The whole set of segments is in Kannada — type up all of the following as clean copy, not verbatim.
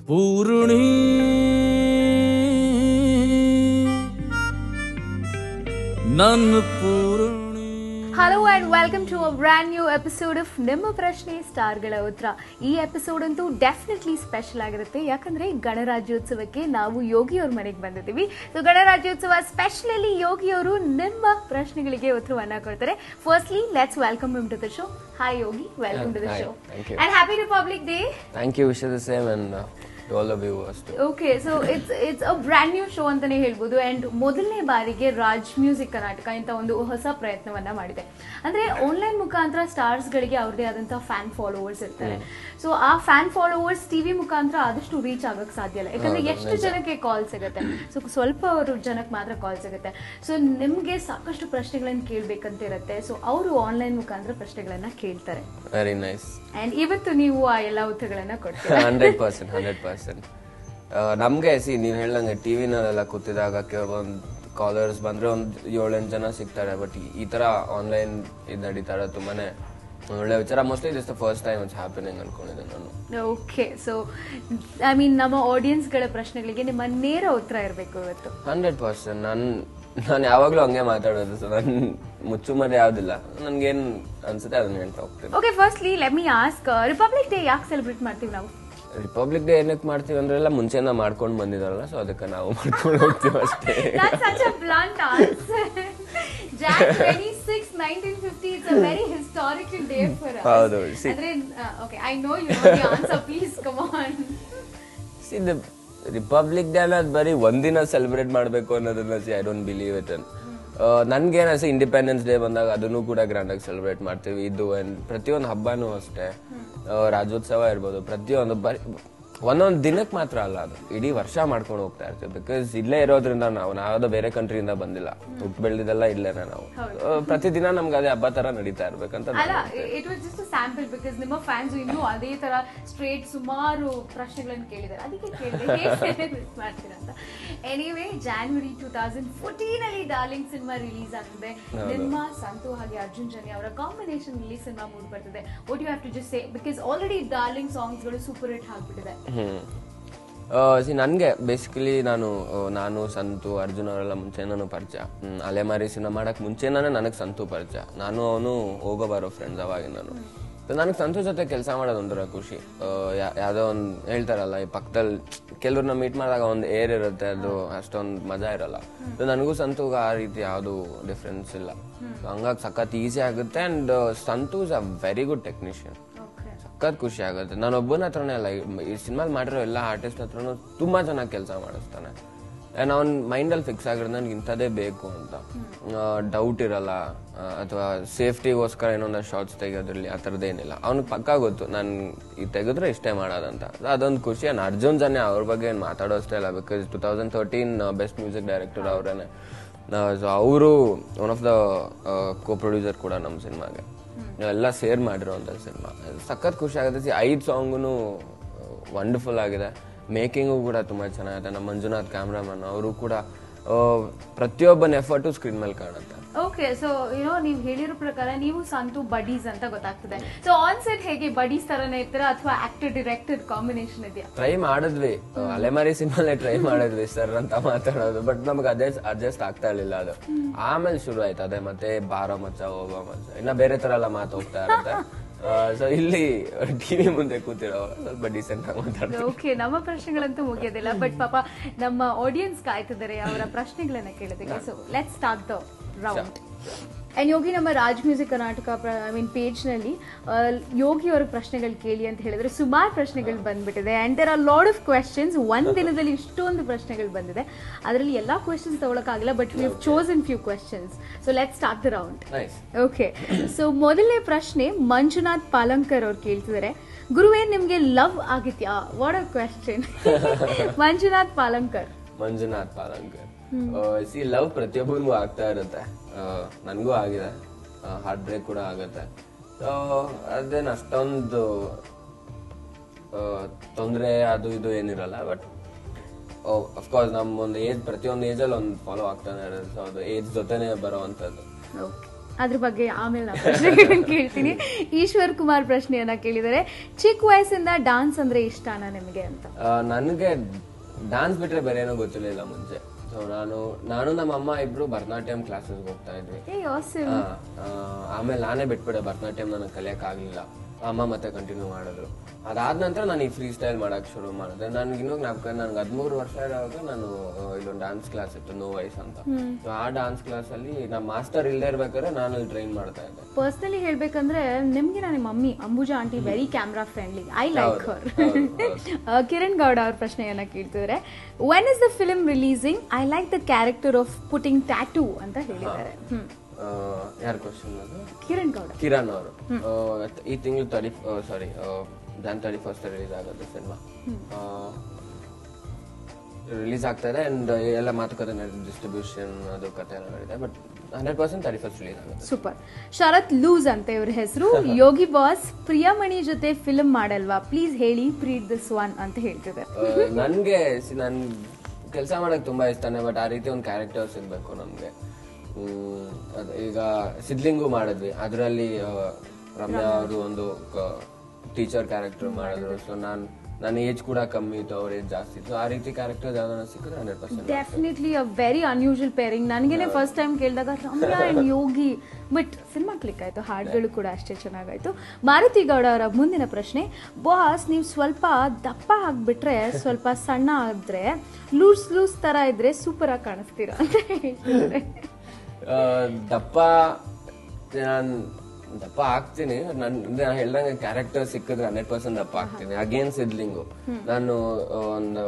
ಪೂರ್ಣಿ ನನ್ನ Poorni. Hello and welcome to a brand new episode of ನಿಮ್ಮ ಪ್ರಶ್ನೆ ಸ್ಟಾರ್ಗಳ ಉತ್ತರ. ಈ ಎಪಿಸೋಡ್ ಅಂತೂ ಡೆಫಿನೆಟ್ಲಿ ಸ್ಪೆಷಲ್ ಆಗಿರುತ್ತೆ, ಯಾಕಂದ್ರೆ ಗಣರಾಜ್ಯೋತ್ಸವಕ್ಕೆ ನಾವು ಯೋಗಿ ಅವ್ರ ಮನೆಗೆ ಬಂದಿದ್ದೀವಿ. ಸೊ ಗಣರಾಜ್ಯೋತ್ಸವ ಸ್ಪೆಷಲಿ ಯೋಗಿ ಅವರು ನಿಮ್ಮ ಪ್ರಶ್ನೆಗಳಿಗೆ ಉತ್ತರವನ್ನ ಕೊಡ್ತಾರೆ. Firstly let's welcome him to the show. Hi Yogi, welcome to the show and happy Republic Day. Thank you, wish the same and all of you also. Okay, so it's a brand new show ಅಂತಾನೆ ಹೇಳ್ಬೋದು. ಅಂಡ್ ಮೊದಲನೇ ಬಾರಿಗೆ ರಾಜ್ ಮ್ಯೂಸಿಕ್ ಕರ್ನಾಟಕ ಇಂತ ಒಂದು ಹೊಸ ಪ್ರಯತ್ನವನ್ನ ಮಾಡಿದೆ. ಅಂದ್ರೆ ಆನ್ಲೈನ್ ಮುಖಾಂತರ ಸ್ಟಾರ್ಸ್ ಗಳಿಗೆ ಅವ್ರದೇ ಆದಂತಹ ಫ್ಯಾನ್ ಫಾಲೋವರ್ಸ್ ಇರ್ತಾರೆ. ಸೊ ಆ ಫ್ಯಾನ್ ಫಾಲೋವರ್ಸ್ ಟಿವಿ ಮುಖಾಂತರ ಆದಷ್ಟು ರೀಚ್ ಆಗಕ್ ಸಾಧ್ಯ ಇಲ್ಲ, ಯಾಕಂದ್ರೆ ಎಷ್ಟು ಜನಕ್ಕೆ ಕಾಲ್ ಸಿಗುತ್ತೆ. ಸೊ ಸ್ವಲ್ಪ ಅವರು ಜನಕ್ಕೆ ಮಾತ್ರ ಕಾಲ್ ಸಿಗುತ್ತೆ. ಸೊ ನಿಮ್ಗೆ ಸಾಕಷ್ಟು ಪ್ರಶ್ನೆಗಳನ್ನ ಕೇಳ್ಬೇಕಂತ ಇರುತ್ತೆ. ಸೊ ಅವರು ಆನ್ಲೈನ್ ಮುಖಾಂತರ ಪ್ರಶ್ನೆಗಳನ್ನ ಕೇಳ್ತಾರೆ. Very nice. ಅಂಡ್ ಇವತ್ತು ನೀವು ಆ ಎಲ್ಲ ಉತ್ತರಗಳನ್ನ ಕೊಡ್ತೀರಾ? 100%. ನಮ್ಗೆ ನೀವ್ ಹೇಳ್ದಂಗೆ ಟಿವಿನಲ್ಲೆಲ್ಲ ಕೂತಿದಾಗ ಕೆಲವೊಂದು ಕಾಲರ್ಸ್ ಬಂದ್ರೆ ಒಂದ್ 7-8 ಜನ ಸಿಗ್ತಾರೆ. ಬಟ್ ಈ ತರ ಆನ್ಲೈನ್ ಇದು ನಡೀತಾರೆ, ತುಂಬಾನೇ ಒಳ್ಳೆ ವಿಚಾರ. Mostly this the first time it's happening ಅನ್ಕೊಂಡಿದ್ದೆ ನಾನು. ಓಕೆ, ಸೊ ಐ ಮೀನ್ ನಮ್ಮ ಆಡಿಯನ್ಸ್ ಗಳ ಪ್ರಶ್ನೆಗಳಿಗೆ ನಿಮ್ಮ ನೇರ ಉತ್ತರ ಇರಬೇಕು ಇವತ್ತು. 100%. ನಾನು ಯಾವಾಗ್ಲೂ ಹಂಗೆ ಮಾತಾಡೋದು. ಸೊ ನನ್ ಮುಚ್ಚುಮರೆ ಯಾವ್ದಿಲ್ಲ, ನನ್ಗೇನ್ ಅನ್ಸುತ್ತೆ ಅದನ್ನ ಹೇಳ್ತಾ ಹೋಗ್ತೀನಿ. Okay, firstly let me ask, republic day ಯಾಕೆ ಸೆಲೆಬ್ರೇಟ್ ಮಾಡ್ತೀವಿ ನಾವು? ರಿಪಬ್ಲಿಕ್ ಡೇ ಏನಕ್ಕೆ ಮಾಡ್ತೀವಿ ಅಂದ್ರೆ ಮುಂಚೆನ ಮಾಡ್ಕೊಂಡು ಬಂದಿದಾರಲ್ಲ, ಸೊ ಅದಕ್ಕೆ ನಾವು ಮಾಡ್ಕೊಂಡು ಹೋಗ್ತೀವಿ ಅಷ್ಟೇ. That's such a blunt answer. Jan 26, 1950 is a very historical day for us. ಹೌದು. Okay, I know you know the answer. Please come on. See, the Republic Day ಅನ್ನೋದು ಬರೀ ಒಂದಿನ ಸೆಲೆಬ್ರೇಟ್ ಮಾಡಬೇಕು ಅನ್ನೋದನ್ನ ಐ ಡೋಂಟ್ ಬಿಲೀವ್ ಇಟ್. ನನ್ಗೇನ ಇಂಡಿಪೆಂಡೆನ್ಸ್ ಡೇ ಬಂದಾಗ ಅದನ್ನು ಕೂಡ ಗ್ರ್ಯಾಂಡ್ ಆಗಿ ಸೆಲೆಬ್ರೇಟ್ ಮಾಡ್ತೀವಿ. ಇದು ಪ್ರತಿಯೊಂದು ಹಬ್ಬನೂ ಅಷ್ಟೇ, ರಾಜ್ಯೋತ್ಸವ ಇರ್ಬೋದು, ಪ್ರತಿಯೊಂದು ಬರೀ ಒಂದೊಂದು ದಿನಕ್ಕೆ ಮಾತ್ರ ಅಲ್ಲ, ಅದು ಇಡೀ ವರ್ಷ ಮಾಡ್ಕೊಂಡು ಹೋಗ್ತಾ ಇರ್ತೀವಿ. ಬಿಕಾಸ್ ಇಲ್ಲೇ ಇರೋದ್ರಿಂದ ನಾವು ಬೇರೆ ಕಂಟ್ರಿಯಿಂದ ಬಂದಿಲ್ಲ, ಹುಟ್ಟು ಬೆಳೆದಿದ್ದೆಲ್ಲ ಇಲ್ಲೇನೆ ನಾವು. ಪ್ರತಿದಿನ ನಮ್ಗೆ ಅದೇ ಹಬ್ಬ ತರ ನಡೀತಾ ಇರ್ಬೇಕಂತ. It was just sample, because ನಿಮ್ಮ ಫ್ಯಾನ್ಸ್ ಇನ್ನೂ ಅದೇ ತರ ಸ್ಟ್ರೇಟ್ ಸುಮಾರು ಪ್ರಶ್ನೆಗಳನ್ನು ಕೇಳಿದ್ದಾರೆ, ಅದಕ್ಕೆ ಕೇಳಿದೆ ಮಾಡ್ತೀರಾ ಅಂತ. ಎನಿವೇ, ಜಾನ್ವರಿ 2014 ಅಲ್ಲಿ ಡಾರ್ಲಿಂಗ್ ಸಿನಿಮಾ ರಿಲೀಸ್ ಆಗ್ತದೆ. ನಿಮ್ಮ ಸಂತು ಹಾಗೆ ಅರ್ಜುನ್ ಜನ್ಯ ಅವರ ಕಾಂಬಿನೇಷನ್ ಅಲ್ಲಿ ಸಿನಿಮಾ ಮೂಡ್ ಬರ್ತದೆ. What you have to just say, because already Darling songs ಗಳು ಸೂಪರ್ ಹಿಟ್ ಆಗ್ಬಿಟ್ಟಿದೆ. ನನ್ಗೆ ಬೇಸಿಕಲಿ ನಾನು ಸಂತು ಅರ್ಜುನ್ ಅವರೆಲ್ಲ ಮುಂಚೆ ನಾನು ಪರಿಚಯ. ಅಲೆಮಾರಿ ಸಿನಿಮಾ ಮಾಡಕ್ ಮುಂಚೆನೇ ನನಗೆ ಸಂತು ಪರಿಚಯ. ನಾನು ಅವನು ಹೋಗೋ ಬರೋ ಫ್ರೆಂಡ್ಸ್ ಅವಾಗ. ನನಗೆ ಸಂತು ಜೊತೆ ಕೆಲಸ ಮಾಡೋದು ಒಂಥರ ಖುಷಿ. ಯಾವ್ದೋ ಒಂದು ಹೇಳ್ತಾರಲ್ಲ, ಈ ಪಕ್ಕದಲ್ಲಿ ಕೆಲವ್ರನ್ನ ಮೀಟ್ ಮಾಡಿದಾಗ ಒಂದು ಏರ್ ಇರುತ್ತೆ, ಅದು ಅಷ್ಟೊಂದು ಮಜಾ ಇರಲ್ಲ. ನನಗೂ ಸಂತುಗ ಆ ರೀತಿ ಯಾವ್ದು ಡಿಫ್ರೆನ್ಸ್ ಇಲ್ಲ. ಹಂಗಾಗಿ ಸಖತ್ ಈಸಿ ಆಗುತ್ತೆ. And Santhu is a very good technician. ಸಖತ್ ಖುಷಿ ಆಗುತ್ತೆ. ನಾನು ಒಬ್ಬನ ಹತ್ರನೇ ಅಲ್ಲ, ಈ ಸಿನಿಮಾಲ್ ಮಾಡಿರೋ ಎಲ್ಲ ಆರ್ಟಿಸ್ಟ್ ಹತ್ರನೂ ತುಂಬಾ ಚೆನ್ನಾಗಿ ಕೆಲಸ ಮಾಡಿಸ್ತಾನೆ. ಅವ್ನ ಮೈಂಡಲ್ಲಿ ಫಿಕ್ಸ್ ಆಗಿರೋದು ನನ್ಗೆ ಇಂಥದ್ದೇ ಬೇಕು ಅಂತ. ಡೌಟ್ ಇರಲ್ಲ, ಅಥವಾ ಸೇಫ್ಟಿಗೋಸ್ಕರ ಏನೊಂದು ಶಾರ್ಟ್ಸ್ ತೆಗೆಯೋದ್ರಲ್ಲಿ ಆ ಥರದ್ದೇನಿಲ್ಲ. ಅವ್ನಿಗೆ ಪಕ್ಕಾ ಗೊತ್ತು ನಾನು ಇದು ತೆಗೆದ್ರೆ ಇಷ್ಟೇ ಮಾಡೋದಂತ. ಅದೊಂದು ಖುಷಿ. ಅರ್ಜುನ್ ಜನ್ಯ ಅವ್ರ ಬಗ್ಗೆ ಏನು ಮಾತಾಡೋಷ್ಟೇ ಇಲ್ಲ, ಬಿಕಾಸ್ 2013 ಬೆಸ್ಟ್ ಮ್ಯೂಸಿಕ್ ಡೈರೆಕ್ಟರ್ ಅವರೇನೆ. ಸೊ ಅವರು one of the co producer ಕೂಡ ನಮ್ಮ ಸಿನಿಮಾಗೆ. ಎಲ್ಲ ಸೇರ್ ಮಾಡಿರೋಂಥ ಸಿನಿಮಾ. ಸಖತ್ ಖುಷಿ ಆಗುತ್ತೆ. 5 ಸಾಂಗುನು ವಂಡರ್ಫುಲ್ ಆಗಿದೆ. ಮೇಕಿಂಗು ಕೂಡ ತುಂಬಾ ಚೆನ್ನಾಗಿದೆ. ನಮ್ಮ ಮಂಜುನಾಥ್ ಕ್ಯಾಮ್ರಾಮನ್ ಅವರು ಕೂಡ ಪ್ರತಿಯೊಬ್ಬನ ಎಫರ್ಟು ಸ್ಕ್ರೀನ್ ಮೇಲೆ ಕಾಣುತ್ತೆ. ಓಕೆ, ಸೊ ನೀವು ಹೇಳಿರೋ ಪ್ರಕಾರ ನೀವು ಸಂತು ಬಡೀಸ್ ಅಂತ ಗೊತ್ತಾಗ್ತದೆ. ಸೊ ಆನ್ ಸೆಟ್ ಹೇಗೆ ಬಡೀಸ್ ತರನೇ ಇರ್ತೀರಾ ಅಥವಾ ಆಕ್ಟರ್ ಡೈರೆಕ್ಟರ್ ಕಾಂಬಿನೇಷನ್ ಇದೆಯಾ? ಟ್ರೈ ಮಾಡಿದ್ವಿ, ಅಲೆಮಾರಿ ಸಿನಿಮಾಲೆ ಟ್ರೈ ಮಾಡಿದ್ವಿ ಸರ್ ಅಂತ ಮಾತಾಡೋದು. ಬಟ್ ನಮ್ಗೆ ಅಡ್ಜಸ್ಟ್ ಆಗ್ತಾ ಇರ್ಲಿಲ್ಲ ಅದು. ಆಮೇಲೆ ಶುರು ಆಯ್ತು ಅದೇ ಮತ್ತೆ ಬಾರೋ ಮಚ್ಚ ಹೋಗೋ ಮಚ್ಚ, ಇನ್ನ ಬೇರೆ ತರ ಎಲ್ಲ ಮಾತು ಹೋಗ್ತಾ ಇರುತ್ತೆ. ಸೊ ಇಲ್ಲಿ ಟಿವಿ ಮುಂದೆ ಕೂತಿರೋ ಸ್ವಲ್ಪ ಡಿಸೆಂಟ್ ಆಗಿ ಮಾತಾಡ್ತಾರೆ. ಓಕೆ, ನಮ್ಮ ಪ್ರಶ್ನೆಗಳಂತೂ ಮುಗಿಯೋದಿಲ್ಲ, ಬಟ್ ಪಾಪ ನಮ್ಮ ಆಡಿಯನ್ಸ್ ಕಾಯ್ತಿದ್ದಾರೆ ಅವರ ಪ್ರಶ್ನೆಗಳನ್ನ ಕೇಳೋದಕ್ಕೆ. So let's start the round. And Yogi, ನಮ್ಮ ರಾಜ್ ಮ್ಯೂಸಿಕ್ ಕರ್ನಾಟಕ ಪೇಜ್ ನಲ್ಲಿ ಯೋಗಿ ಅವ್ರ ಪ್ರಶ್ನೆಗಳು ಕೇಳಿ ಅಂತ ಹೇಳಿದ್ರೆ ಸುಮಾರು ಪ್ರಶ್ನೆಗಳು ಬಂದ್ಬಿಟ್ಟಿದೆ. And there are lot of questions. ಒಂದ್ ದಿನದಲ್ಲಿ ಇಷ್ಟೊಂದು ಪ್ರಶ್ನೆಗಳು ಬಂದಿದೆ. ಅದರಲ್ಲಿ ಎಲ್ಲಾ ಕ್ವೆಶನ್ಸ್ ತಗೊಳಕ್ಕಾಗಲ್ಲ, but we have chosen few questions. So let's start the round. Okay, so ಮೊದಲನೇ ಪ್ರಶ್ನೆ ಮಂಜುನಾಥ್ ಪಾಲಂಕರ್ ಅವ್ರು ಕೇಳ್ತಿದ್ದಾರೆ, ಗುರುವೇ ನಿಮ್ಗೆ ಲವ್ ಆಗಿತ್ಯಾ? What a question. Manjunath Palankar. See, love ಪ್ರತಿಯೊಬ್ಬರಿಗೂ ಆಗ್ತಾ ಇರುತ್ತೆ. ನನ್ಗೂ ಆಗಿದೆ, ಹಾರ್ಟ್ ಬ್ರೇಕ್ ಕೂಡ ಆಗುತ್ತೆ. ಸೊ ಅದೇನು ಅಷ್ಟೊಂದು ತೊಂದರೆ ಅದು ಇದು ಏನಿರಲ್ಲ. ಬಟ್ ಅಫ್ಕೋರ್ಸ್ ನಮ್ಮ ಒಂದು ಏಜ್, ಪ್ರತಿಯೊಂದು ಏಜಲ್ಲಿ ಒಂದು ಫಾಲೋ ಆಗ್ತಾನೆ ಇರುತ್ತೆ. ಸೊ ಅದು ಏಜ್ ಜೊತೆನೆ ಬರೋವಂಥದ್ದು. ಅದ್ರ ಬಗ್ಗೆ ಆಮೇಲೆ ನಾನು ಪ್ರಶ್ನೆಗಳನ್ನ ಕೇಳ್ತೀನಿ. ಈಶ್ವರ್ ಕುಮಾರ್ ಪ್ರಶ್ನೆಯನ್ನ ಕೇಳಿದರೆ, ಚಿಕ್ಕ ವಯಸ್ಸಿಂದ ಡಾನ್ಸ್ ಅಂದ್ರೆ ಇಷ್ಟನಾ ನಿಮಗೆ ಅಂತ? ನನಗೆ ಡಾನ್ಸ್ ಬಿಟ್ರೆ ಬೇರೆ ಏನೋ ಗೊತ್ತಿರಲಿಲ್ಲ ಮುಂಚೆ. ಸೊ ನಾನು ನಮ್ಮ ಅಮ್ಮ ಇಬ್ರು ಭರತನಾಟ್ಯಂ ಕ್ಲಾಸಸ್ ಹೋಗ್ತಾ ಇದ್ವಿ. ಆಮೇಲೆ ನಾನೇ ಬಿಟ್ಬಿಟ್ಟೆ, ಭರತನಾಟ್ಯಂ ನನಗೆ ಕಲಿಯಕ್ ಆಗ್ಲಿಲ್ಲ. ಅಮ್ಮ ಮತ್ತೆ ಕಂಟಿನ್ಯೂ ಮಾಡಿದ್ರು. ಅದಾದ ನಂತರ ನಾನು ಈ ಫ್ರೀ ಸ್ಟೈಲ್ ಮಾಡಕ್ ಶುರು ಮಾಡಿದೆ. ನನ್ಗೆ ಇನ್ನೂ ನನ್ಗೆ 13 ವರ್ಷ ಇರುವಾಗ ನಾನು ಇಲ್ಲೊಂದು ಡಾನ್ಸ್ ಕ್ಲಾಸ್ ಇತ್ತು, ನೋ ವೈಸ್ ಅಂತ. ಸೊ ಆ ಡಾನ್ಸ್ ಕ್ಲಾಸ್ ಅಲ್ಲಿ ನಮ್ಮ ಮಾಸ್ಟರ್ ಇಲ್ಲದೆ ಇರ್ಬೇಕಾದ್ರೆ ನಾನು ಅಲ್ಲಿ ಟ್ರೈನ್ ಮಾಡ್ತಾ ಇದ್ದೆ. ಪರ್ಸನಲಿ ಹೇಳ್ಬೇಕಂದ್ರೆ ನಿಮ್ಗೆ ನನ್ನ mummy Ambuja aunty very camera friendly, I like her. Kiran Gowda ಅವ್ರ ಪ್ರಶ್ನೆಯನ್ನ ಕೇಳ್ತಿದ್ರೆ, when is the film releasing? I like the character of putting tattoo ಅಂತ ಹೇಳಿದ್ದಾರೆ. ಯಾರ ಕ್ವಶನ್ ಅದು? ಕಿರಣ್ ಗೌಡ. ಕಿರಣ್ ಅವರು ಈ ತಿಂಗಳು Jan 31st ರಿಲೀಸ್ ಆಗುತ್ತೆ ಸಿನಿಮಾ. ರಿಲೀಸ್ ಆಗ್ತಾ ಇದೆ ಅಂಡ್ ಎಲ್ಲ ಮಾತುಕತೆ ನಡೆದಿದೆ, ಡಿಸ್ಟ್ರಿಬ್ಯೂಷನ್ ಅದು ಕತೆ ಎಲ್ಲ ನಡೆದಿದೆ. ಬಟ್ 100% 31st ರಿಲೀಸ್ ಆಗುತ್ತೆ. ಸೂಪರ್. ಶರತ್ ಲೂಸ್ ಅಂತ ಇವ್ರ ಹೆಸರು. ಯೋಗಿ ಬಾಸ್ ಪ್ರಿಯಮಣಿ ಜೊತೆ ಫಿಲ್ಮ್ ಮಾಡಲ್ವಾ ಪ್ಲೀಸ್ ಹೇಳಿ, ಪ್ರೀಡ್ ದಿಸ್ ಒನ್ ಅಂತ ಹೇಳ್ತಿದೆ. ನನ್ಗೆ ನನ್ ಕೆಲಸ ಮಾಡಕ್ ತುಂಬಾ ಇಷ್ಟನೇ, ಬಟ್ ಆ ರೀತಿ ಒಂದು ಕ್ಯಾರೆಕ್ಟರ್ ಸಿಗ್ಬೇಕು ನಮ್ಗೆ. ಈಗ ಸಿದ್ಲಿಂಗು ಮಾಡಿದ್ವಿ, ಅದರಲ್ಲಿ ರಮ್ಯಾ ಅವರು ಒಂದು ಟೀಚರ್ ಕ್ಯಾರೆಕ್ಟರ್ ಮಾಡಿದ್ರು. ಸೊ ನನ್ನ ಏಜ್ ಕೂಡ ಕಮ್ಮಿ ಇತ್ತು, ಅವ್ರ ಏಜ್ ಜಾಸ್ತಿ ಇತ್ತು. ಆ ರೀತಿ ಕ್ಯಾರೆಕ್ಟರ್ ಯಾವ್ದಾನ ಸಿಕ್ಕಿದ್ರೆ 100% definitely a very unusual pairing. ನನಗೇನೆ ಫಸ್ಟ್ ಟೈಮ್ ಕೇಳಿದಾಗ Ramya and Yogi, but cinema click ಆಯ್ತು, ಹಾಡುಗಳು ಕೂಡ ಅಷ್ಟೇ ಚೆನ್ನಾಗಾಯ್ತು. ಮಾರುತಿ ಗೌಡ ಅವರ ಮುಂದಿನ ಪ್ರಶ್ನೆ, ಬಾಸ್ ನೀವು ಸ್ವಲ್ಪ ದಪ್ಪ ಆಗ್ಬಿಟ್ರೆ, ಸ್ವಲ್ಪ ಸಣ್ಣ ಆದ್ರೆ, ಲೂಸ್ ತರ ಇದ್ರೆ ಸೂಪರ್ ಆಗಿ ಕಾಣಿಸ್ತೀರಾ ಅಂತ ಹೇಳ್ತಿದ್ರೆ. ದಪ್ಪ ಆಗ್ತೀನಿ. ನಾನು ಹೇಳ್ದಂಗೆ ಕ್ಯಾರೆಕ್ಟರ್ ಸಿಕ್ಕಿದ್ರೆ 100% ದಪ್ಪ ಆಗ್ತೀನಿ. ಅಗೇನ್ ಸಿದ್ಲಿಂಗು ನಾನು ಒಂದ್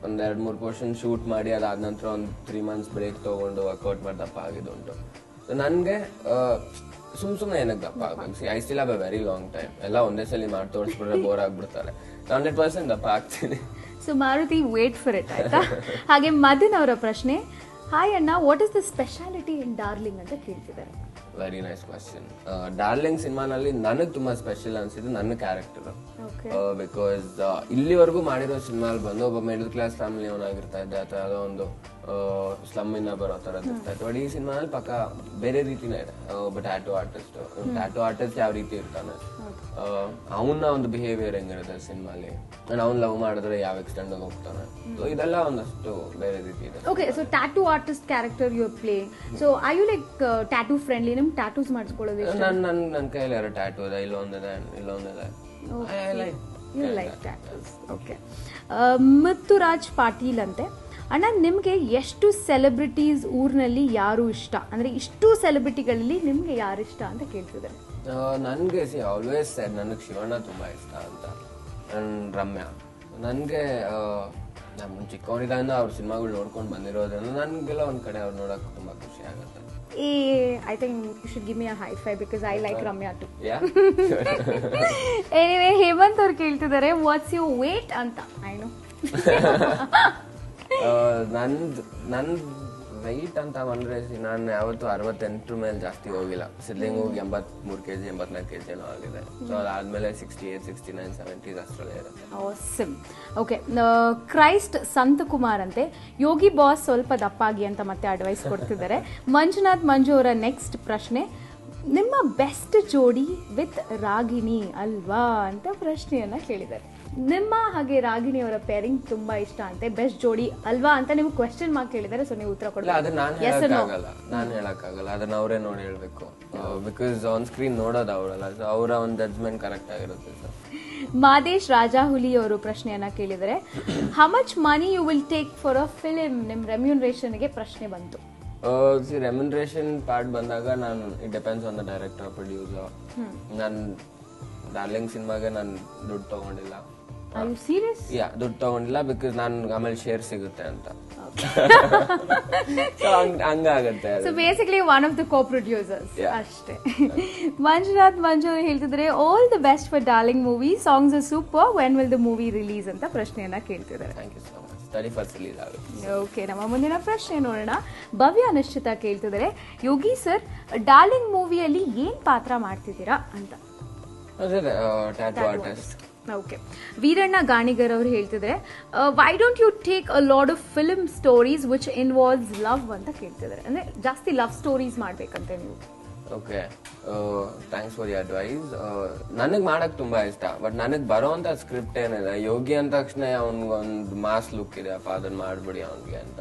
2-3 ಪೋರ್ಷನ್ ಶೂಟ್ ಮಾಡಿ ಅದಾದ ನಂತರ ಒಂದು 3 months ಬ್ರೇಕ್ ತಗೊಂಡು ವರ್ಕೌಟ್ ಮಾಡಿ ದಪ್ಪ ಆಗಿದ್ದುಂಟು. ನನ್ಗೆ ಸುಮ್ನೆ ಏನಕ್ಕೆ ದಪ್ಪ ಆಗ್ಬೇಕು? I still have a very long time. ಎಲ್ಲ ಒಂದೇ ಸಲ ಮಾಡಿ ತೋರಿಸ್ಬಿಟ್ರೆ ಬೋರ್ ಆಗ್ಬಿಡ್ತಾರೆ. 100% ದಪ್ಪ ಆಗ್ತೀನಿ. So Maruti wait for it ಆಯ್ತಾ. ಹಾಗೆ ಮದನ್ ಅವರ ಪ್ರಶ್ನೆ, ಹಾಯ್ ಅಣ್ಣ, what is the speciality in Darling ಅಂತ ಕೇಳ್ತಿದ್ದಾರೆ. Very nice question. ಡಾರ್ಲಿಂಗ್ ಸಿನಿಮಾನಲ್ಲಿ ನನಗೆ ತುಂಬಾ ಸ್ಪೆಷಲ್ ಅನ್ಸಿದ್ದು ನನ್ನ ಕ್ಯಾರೆಕ್ಟರ್. ಬಿಕಾಸ್ ಇಲ್ಲಿವರೆಗೂ ಮಾಡಿರೋ ಸಿನಿಮಾಲ್ ಬಂದು ಒಬ್ಬ ಮಿಡಲ್ ಕ್ಲಾಸ್ ಫ್ಯಾಮಿಲಿ ಅವನಾಗಿರ್ತಾ ಇದ್ದೆ, ಅಥವಾ ಯಾವುದೋ ಒಂದು ಸ್ಲಮ್ ಇಂದ ಬರೋ ಥರದ್ದು ಇರ್ತಾ ಇತ್ತು. ಬಟ್ ಈ ಸಿನಿಮಾನಲ್ಲಿ ಪಕ್ಕ ಬೇರೆ ರೀತಿನೇ ಇದೆ. ಒಬ್ಬ ಟ್ಯಾಟೂ ಆರ್ಟಿಸ್ಟ್ ಯಾವ ರೀತಿ ಇರ್ತಾನೆ, ಅವನ ಒಂದು ಬಿಹೇವಿಯರ್ ಹೆಂಗಿರುತ್ತೆ ಸಿನಿಮಾಲಿ, ಅಂಡ್ ಅವ್ನ್ ಲವ್ ಮಾಡಿದ್ರೆ ಯಾವ ಎಕ್ಸ್ಟೆಂಡ್ ಹೋಗ್ತಾನೆ. ಸೊ ಇದೆಲ್ಲ ಒಂದಷ್ಟು ಬೇರೆ ರೀತಿ ಇದೆ. Okay, so tattoo artist character you are playing. So I you like tattoo friendly? ನಿಮ್ಗೆ ಟ್ಯಾಟೂಸ್ ಮಾಡಿಸ್ಕೊಳ್ಳೋದು? ನನ್ನ ಕೈಯಲ್ಲಿ 2 ಟ್ಯಾಟೂ ಇದೆ, ಇಲ್ಲೊಂದಿದೆ. You like tattoos. Okay. Muthuraj Patil ಅಂತೆ, ಅಣ್ಣ ನಿಮ್ಗೆ ಎಷ್ಟು ಸೆಲೆಬ್ರಿಟೀಸ್ ಊರಿನಲ್ಲಿ ಯಾರು ಇಷ್ಟ? ಅಂದ್ರೆ ಇಷ್ಟು ಸೆಲೆಬ್ರಿಟಿಗಳಲ್ಲಿ ನಿಮ್ಗೆ ಯಾರು ಇಷ್ಟ ಅಂತ ಕೇಳ್ತಿದ್ದಾರೆ. ನನ್ಗೆ ಆಲ್ವೇಸ್ ನನಗೆ ಶಿವಣ್ಣ ತುಂಬಾ ಇಷ್ಟ ಅಂತ, ರಮ್ಯಾ. ನನ್ಗೆ ನಮ್ಮ ಚಿಕ್ಕವನಿಂದ ಅವ್ರ ಸಿನಿಮಾಗಳು ನೋಡ್ಕೊಂಡು ಬಂದಿರೋದ್ರಿಂದ ನನ್ಗೆಲ್ಲ ಒಂದ್ ಕಡೆ ಅವ್ರು ನೋಡಕ್ ತುಂಬಾ ಖುಷಿ ಆಗುತ್ತೆ. I think you should give me a high five because I like Ramya too. Yeah. Anyway, Hemant ಅವ್ರು ಕೇಳ್ತಿದ್ದಾರೆ, what's your weight ಅಂತ. I know. ನನ್ ವೈಟ್ ಅಂತ ಬಂದ್ರೆ ನಾನು ಯಾವತ್ತು 68 ಮೇಲೆ ಜಾಸ್ತಿ ಹೋಗಿಲ್ಲ. ಸಿದ್ಲಿಂಗ್ ಹೋಗಿ 83 kg 84 kg ಏನೋ ಆಗಿದೆ. ಸೊ ಅದಾದ್ಮೇಲೆ 68, 69, 70 ಅಷ್ಟರಲ್ಲೇ ಇರುತ್ತೆ. Awesome. ಓಕೆ. ಕ್ರೈಸ್ಟ್ ಸಂತಕುಮಾರ್ ಅಂತೆ, ಯೋಗಿ ಬಾಸ್ ಸ್ವಲ್ಪ ದಪ್ಪಾಗಿ ಅಂತ ಮತ್ತೆ ಅಡ್ವೈಸ್ ಕೊಡ್ತಿದ್ದಾರೆ. ಮಂಜುನಾಥ್ ಮಂಜು ಅವರ ನೆಕ್ಸ್ಟ್ ಪ್ರಶ್ನೆ, ನಿಮ್ಮ ಬೆಸ್ಟ್ ಜೋಡಿ ವಿತ್ ರಾಗಿಣಿ ಅಲ್ವಾ ಅಂತ ಪ್ರಶ್ನೆಯನ್ನ ಕೇಳಿದ್ದಾರೆ. ನಿಮ್ಮ ಹಾಗೆ ರಾಗಿಣಿ ಅವರ ಪೇರಿಂಗ್ ತುಂಬಾ ಇಷ್ಟ ಅಂತೆ, ಬೆಸ್ಟ್ ಜೋಡಿ ಅಲ್ವಾ ಅಂತ ನೀವು ಕ್ವೆಶ್ಚನ್ ಮಾರ್ಕ್ ಕೇಳಿದ್ದಾರೆ. ಸೊ ನೀವು ಉತ್ತರ ಕೊಡಲ್ಲ. ಅದನ್ನ ನಾನು ಹೇಳಕ್ಕಾಗಲ್ಲ, ಅದನ್ನ ಅವರೇ ನೋಡಿ ಹೇಳ್ಬೇಕು. ಬಿಕಾಸ್ ಆನ್ ಸ್ಕ್ರೀನ್ ನೋಡೋದು ಅವರಲ್ಲ, ಅವರ ಒಂದು ಜಡ್ಜ್ಮೆಂಟ್ ಕರೆಕ್ಟ್ ಆಗಿರುತ್ತೆ. ಸರ್ ಮಾದೇಶ್ ರಾಜಾಹುಲಿ ಅವರು ಪ್ರಶ್ನೆಯನ್ನ ಕೇಳಿದರೆ, how much money you will take for a film? ನಿಮ್ ರೆಮ್ಯೂನರೇಷನ್ಗೆ ಪ್ರಶ್ನೆ ಬಂತು. ರೆಮ್ಯುನರೇಷನ್ ಪಾರ್ಟ್ ಬಂದಾಗ ನಾನು it depends on the director, producer. ನಾನು ಡಾರ್ಲಿಂಗ್ ಸಿನಿಮಾಗೆ ನಾನು ದುಡ್ಡು ತಗೊಂಡಿಲ್ಲ. ದುಡ್ಡು ತಗೊಂಡಿಲ್ಲ ಬಿಕಾಸ್ ನಾನು ಆಮೇಲೆ ಶೇರ್ ಸಿಗುತ್ತೆ ಅಂತ. ಹಂಗಾಗತ್ತೆ. So basically one of the co producers ಅಷ್ಟೇ. ಮಂಜುನಾಥ್ ಮಂಜು ಹೇಳ್ತಿದ್ರೆ, all the best for Darling movie, songs are super, when will the movie release ಅಂತ ಪ್ರಶ್ನೆಯನ್ನ ಕೇಳ್ತಿದ್ದಾರೆ. Thank you so much. 31st release ಆಗುತ್ತೆ. ಓಕೆ, ನಮ್ಮ ಮುಂದಿನ ಪ್ರಶ್ನೆ ನೋಡೋಣ. ಭವ್ಯ ನಿಶ್ಚಿತ ಕೇಳ್ತಿದ್ದಾರೆ, ಯೋಗಿ ಸರ್ ಡಾರ್ಲಿಂಗ್ ಮೂವಿಯಲ್ಲಿ ಏನ್ ಪಾತ್ರ ಮಾಡ್ತಿದ್ದೀರಾ ಅಂತ. Tattoo artist. Okay. Veeranna Ganigar ಅವರು ಹೇಳ್ತಿದ್ರೆ, why don't you take a lot of film stories which involves love ಅಂತ ಕೇಳ್ತಿದ್ದಾರೆ. ಅಂದ್ರೆ ಜಾಸ್ತಿ ಲವ್ ಸ್ಟೋರೀಸ್ ಮಾಡ್ಬೇಕಂತೆ ನೀವು. Okay, thanks for the advice. ನನಗೆ ಮಾಡಕ್ ತುಂಬಾ ಇಷ್ಟ, ಬಟ್ ನನಗೆ ಬರೋಂಥ ಸ್ಕ್ರಿಪ್ಟ್ ಏನಿದೆ, ಯೋಗಿ ಅಂದ ತಕ್ಷಣ ಅವ್ನಿಗೊಂದು ಮಾಸ್ ಲುಕ್ ಇದೆ, ಅಪ್ಪ ಅದನ್ನ ಮಾಡ್ಬಿಡಿ ಅವ್ನಿಗೆ ಅಂತ,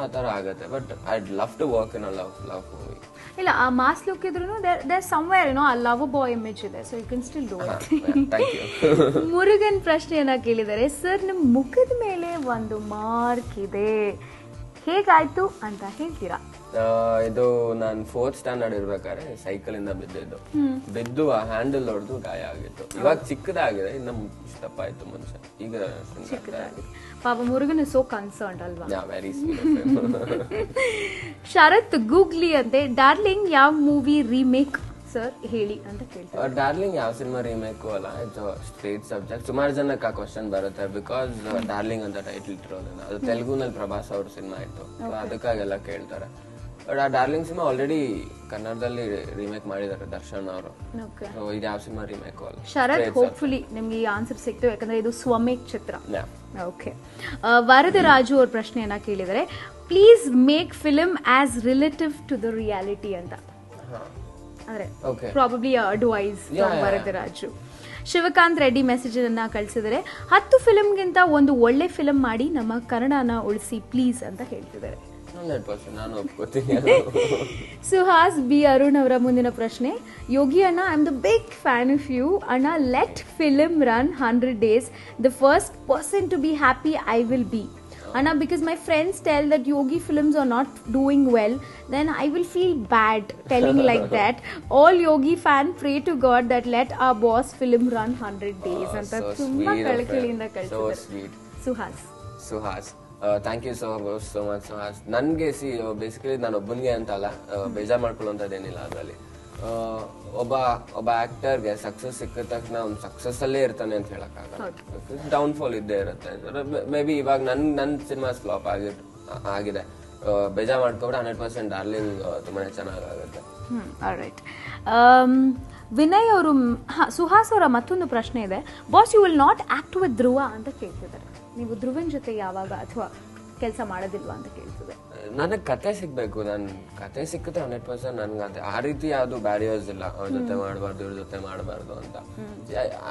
ಆ ಥರ ಆಗತ್ತೆ. But I'd love to work in a love movie. ಇಲ್ಲ, ಆ ಮಾಸ್ ಲುಕ್ ಇದ್ರೂ ದೇರ್ ಸಮ್ವೇರ್ ಆ ಲವ್ ಬಾಯ್ ಇಮೇಜ್ ಇದೆ, so you can still do it. Thank you. Murugan ಪ್ರಶ್ನೆಯನ್ನ ಕೇಳಿದರೆ, ಸರ್ ನಿಮ್ಮ ಮುಖದ ಮೇಲೆ ಒಂದು ಮಾರ್ಕ್ ಇದೆ, ಹೇಗಾಯ್ತು ಅಂತ ಹೇಳ್ತೀರಾ? ಇದು ನಾನು 4th ಸ್ಟ್ಯಾಂಡರ್ಡ್ ಇರ್ಬೇಕಾದ್ರೆ ಸೈಕಲ್ ಇಂದ ಬಿದ್ದು ಆ ಹ್ಯಾಂಡಲ್ ಹೊಡೆದು ಗಾಯ ಆಗಿತ್ತು. ಇವಾಗ ಚಿಕ್ಕದಾಗಿದೆ, ಇನ್ನ ಇಷ್ಟಪ್ಪ ಆಯ್ತು ಮನುಷ್ಯ. ಈಗ ಚಿಕ್ಕದಾಗಿದೆ. ಪಾಪ ಮುರುಗನ್ ಸೋ ಕನ್ಸರ್ನ್ಡ್ ಅಲ್ವಾ? Very sweet. ಶರತ್ ಗೂಗ್ಲಿ ಅಂತೆ, ಡಾರ್ಲಿಂಗ್ ಯಾವ ಮೂವಿ ರೀಮೇಕ್ ಸರ್ ಹೇಳಿ ಅಂತ ಕೇಳ್ತಾರೆ. ಡಾರ್ಲಿಂಗ್ ಯಾವ ಸಿನಿಮಾ ರೀಮೇಕು ಅಲ್ಲ, ಇಟ್ಸ್ ಸ್ಟ್ರೇಟ್ ಸಬ್ಜೆಕ್ಟ್. ಸುಮಾರು ಜನಕ್ಕೆ ಆ ಕ್ವಶನ್ ಬರುತ್ತೆ, ಬಿಕಾಸ್ ಡಾರ್ಲಿಂಗ್ ಅಂತ ಟೈಟಲ್ ಇಟ್ಟಿರೋದನ್ನ. ಅದು ತೆಲುಗುನಲ್ಲಿ ಪ್ರಭಾಸ್ ಅವ್ರ ಸಿನಿಮಾ ಇತ್ತು, ಅದಕ್ಕಾಗೆಲ್ಲ ಕೇಳ್ತಾರೆ. ಬಟ್ ಆ ಡಾರ್ಲಿಂಗ್ ಸಿನಿಮಾ ಆಲ್ರೆಡಿ ಕನ್ನಡದಲ್ಲಿ ರೀಮೇಕ್ ಮಾಡಿದ್ದಾರೆ ದರ್ಶನ್ ಅವರು. ಇದು ಯಾವ ಸಿನಿಮಾ ರೀಮೇಕು ಅಲ್ಲ. ಶರತ್, ಹೋಪ್ಫುಲಿ ನಿಮ್ಗೆ ಈ ಆನ್ಸರ್ ಸಿಕ್ತು, ಯಾಕಂದ್ರೆ ಇದು ಸ್ವಮೇಕ್ ಚಿತ್ರ. ಓಕೆ, ವರದರಾಜು ಅವ್ರ ಪ್ರಶ್ನೆಯನ್ನ ಕೇಳಿದರೆ, please make film as relative to the reality ಅಂತ. ಅಂದ್ರೆ probably advice Varadaraju. Shivakant Reddy message ಅನ್ನ ಕಳಿಸಿದರೆ, 10 ಫಿಲ್ಮ್ಗಿಂತ ಒಂದು ಒಳ್ಳೆ ಫಿಲ್ಮ್ ಮಾಡಿ ನಮ್ಮ ಕನ್ನಡನ ಉಳಿಸಿ ಪ್ಲೀಸ್ ಅಂತ ಹೇಳ್ತಿದ್ದಾರೆ. 100% ನಾನು ಒಪ್ಕೋತೀನಿ. ಸುಹಾಸ್ ಬಿ ಅರುಣ್ ಅವರ ಮುಂದಿನ ಪ್ರಶ್ನೆ, ಯೋಗಿ ಅಣ್ಣ, I am the big fan of you ಅಣ್ಣ. Let film run 100 days. The first person to be happy I will be. Anna, because my friends tell that Yogi films are not doing well, then I will feel bad telling like that. All Yogi fan pray to God that let our boss film run 100 days. Anta tumba kalkaliinda kalchidare. So sweet. Suhas. Thank you so much, Suhas. Nange basically ನಾನು ಒಬ್ಬನಿಗೆ ಅಂತ ಅಲ್ಲ, ಬೇಜಾರು ಮಾಡ್ಕೊಳ್ಳೋಂಥದ್ದೇನಿಲ್ಲ ಅದರಲ್ಲಿ. ಒಬ್ಬ ಆಕ್ಟರ್ಗೆ ಸಕ್ಸಸ್ ಸಿಕ್ಕಿದ ತಕ್ಷಣ ಅವ್ನು ಸಕ್ಸಸ್ ಅಲ್ಲೇ ಇರ್ತಾನೆ ಅಂತ ಹೇಳಕ್ಕಾಗಲ್ಲ. ಡೌನ್ಫಾಲ್ ಇದ್ದೇ ಇರುತ್ತೆ. ಮೇ ಬಿ ಇವಾಗ ನನ್ನ ಸಿನಿಮಾಸ್ ಫ್ಲಾಪ್ ಆಗಿದೆ, ಬೇಜಾರು ಮಾಡ್ಕೊಬಿಟ್ಟು 100% ಡಾರ್ಲಿಂಗ್ ತುಂಬಾನೇ ಚೆನ್ನಾಗುತ್ತೆ. ಆಲ್ರೈಟ್. ವಿನಯ್ ಅವರು, ಸುಹಾಸ್ ಅವರ ಮತ್ತೊಂದು ಪ್ರಶ್ನೆ ಇದೆ, boss you will not act with Dhruva ಅಂತ ಕೇಳ್ತಿದ್ದಾರೆ. ನೀವು ಧ್ರುವನ್ ಜೊತೆ ಯಾವಾಗ ಅಥವಾ ಕೆಲಸ ಮಾಡೋದಿಲ್ವಾ ಅಂತ ಕೇಳ್ತಿದೆ. ನನಗೆ ಕತೆ ಸಿಗ್ಬೇಕು, ನಾನು ಕತೆ ಸಿಕ್ಕಿದ್ರೆ 100% ನನ್ಗೆ ಆ ರೀತಿ ಯಾವ್ದು ಬ್ಯಾರಿಯರ್ಸ್ ಇಲ್ಲ, ಅವ್ರ ಜೊತೆ ಮಾಡಬಾರ್ದು ಇವ್ರ ಜೊತೆ ಮಾಡಬಾರ್ದು ಅಂತ.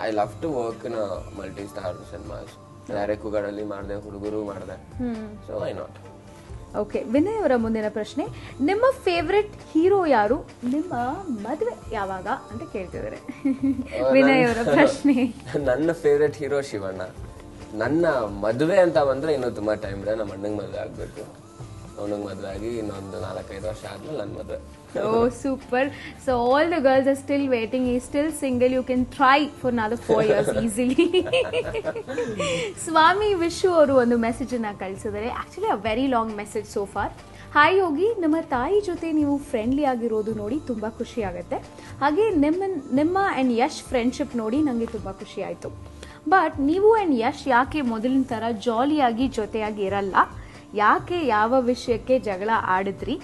I love to work in multi star cinemas. ಯಾರೇ ಕೂಗಾಡಲ್ಲಿ ಮಾಡಿದೆ, ಹುಡುಗರು ಮಾಡಿದೆ, so why not. Okay, Vinay ಅವರ ಮುಂದಿನ ಪ್ರಶ್ನೆ, ನಿಮ್ಮ ಫೇವ್ರೆಟ್ ಹೀರೋ ಯಾರು, ನಿಮ್ಮ ಮದುವೆ ಯಾವಾಗ ಅಂತ ಕೇಳ್ತಿದ್ದಾರೆ. ವಿನಯ್ ಅವರ ಪ್ರಶ್ನೆ. ನನ್ನ ಫೇವ್ರೆಟ್ ಹೀರೋ ಶಿವಣ್ಣ. ನನ್ನ ಮದುವೆ ಅಂತ ಬಂದ್ರೆ ಇನ್ನೂ ತುಂಬಾ ಟೈಮ್ ಇದೆ. ನಮ್ಮ ಅಣ್ಣಂಗೆ ಮದುವೆ ಆಗ್ಬೇಕು, ಅವನಿಗೆ ಮದುವೆ ಆಗಿ ಇನ್ನೊಂದು 4-5 ವರ್ಷ ಆದ್ಮೇಲೆ ನನ್ನ ಮದುವೆ. Oh, super. So all the girls are still waiting. He's still single. You can try for another 4 years easily. ಸ್ವಾಮಿ ವಿಶು ಅವರು ಒಂದು ಮೆಸೇಜ್ ಅನ್ನ ಕಳಿಸಿದ್ದಾರೆ. Actually a very long message so for. Hi Yogi, ನಮ್ಮ ತಾಯಿ ಜೊತೆ ನೀವು ಫ್ರೆಂಡ್ಲಿ ಆಗಿರೋದು ನೋಡಿ ತುಂಬ ಖುಷಿ ಆಗುತ್ತೆ. ಹಾಗೆ ನಿಮ್ಮ ಆ್ಯಂಡ್ ಯಶ್ ಫ್ರೆಂಡ್ಶಿಪ್ ನೋಡಿ ನನಗೆ ತುಂಬ ಖುಷಿ ಆಯಿತು. ಬಟ್ ನೀವು ಆ್ಯಂಡ್ ಯಶ್ ಯಾಕೆ ಮೊದಲಿನ ಥರ ಜಾಲಿಯಾಗಿ ಜೊತೆಯಾಗಿ ಇರಲ್ಲ? ಯಾಕೆ ಯಾವ ವಿಷಯಕ್ಕೆ ಜಗಳ ಆಡಿದ್ರಿ?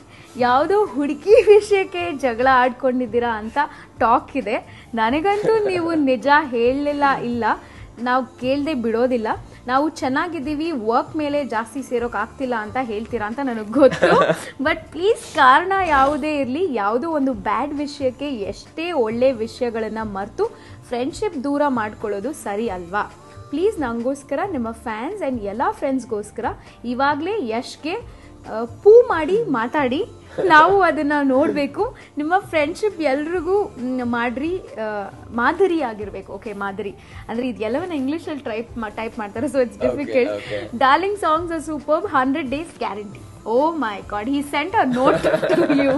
ಯಾವುದೋ ಹುಡುಗಿ ವಿಷಯಕ್ಕೆ ಜಗಳ ಆಡ್ಕೊಂಡಿದ್ದೀರಾ ಅಂತ ಟಾಕ್ ಇದೆ. ನನಗಂತೂ ನೀವು ನಿಜ ಹೇಳಲಿಲ್ಲ, ಇಲ್ಲ ನಾವು ಕೇಳದೆ ಬಿಡೋದಿಲ್ಲ, ನಾವು ಚೆನ್ನಾಗಿದ್ದೀವಿ, ವರ್ಕ್ ಮೇಲೆ ಜಾಸ್ತಿ ಸೇರೋಕೆ ಆಗ್ತಿಲ್ಲ ಅಂತ ಹೇಳ್ತೀರಾ ಅಂತ ನನಗೆ ಗೊತ್ತು. ಬಟ್ ಪ್ಲೀಸ್ ಕಾರಣ ಯಾವುದೇ ಇರಲಿ, ಯಾವುದೋ ಒಂದು ಬ್ಯಾಡ್ ವಿಷಯಕ್ಕೆ ಎಷ್ಟೇ ಒಳ್ಳೆ ವಿಷಯಗಳನ್ನು ಮರೆತು ಫ್ರೆಂಡ್ಶಿಪ್ ದೂರ ಮಾಡ್ಕೊಳ್ಳೋದು ಸರಿ ಅಲ್ವಾ? ಪ್ಲೀಸ್ ನನಗೋಸ್ಕರ, ನಿಮ್ಮ ಫ್ಯಾನ್ಸ್ ಆ್ಯಂಡ್ ಎಲ್ಲ ಫ್ರೆಂಡ್ಸ್ಗೋಸ್ಕರ ಇವಾಗಲೇ ಯಶ್ಗೆ ಪೂ ಮಾಡಿ ಮಾತಾಡಿ, ನಾವು ಅದನ್ನ ನೋಡಬೇಕು. ನಿಮ್ಮ ಫ್ರೆಂಡ್ಶಿಪ್ ಎಲ್ರಿಗೂ ಮಾಡ್ರಿ, ಮಾದರಿ ಆಗಿರ್ಬೇಕು. ಓಕೆ, ಮಾದರಿ ಅಂದ್ರೆ ಇದೆಲ್ಲವನ್ನ ಇಂಗ್ಲಿಷಲ್ಲಿ ಟೈಪ್ ಮಾಡ್ತಾರೆ, so it's difficult. Darling songs are super, 100 days guarantee. Oh my god, he sent a note to you.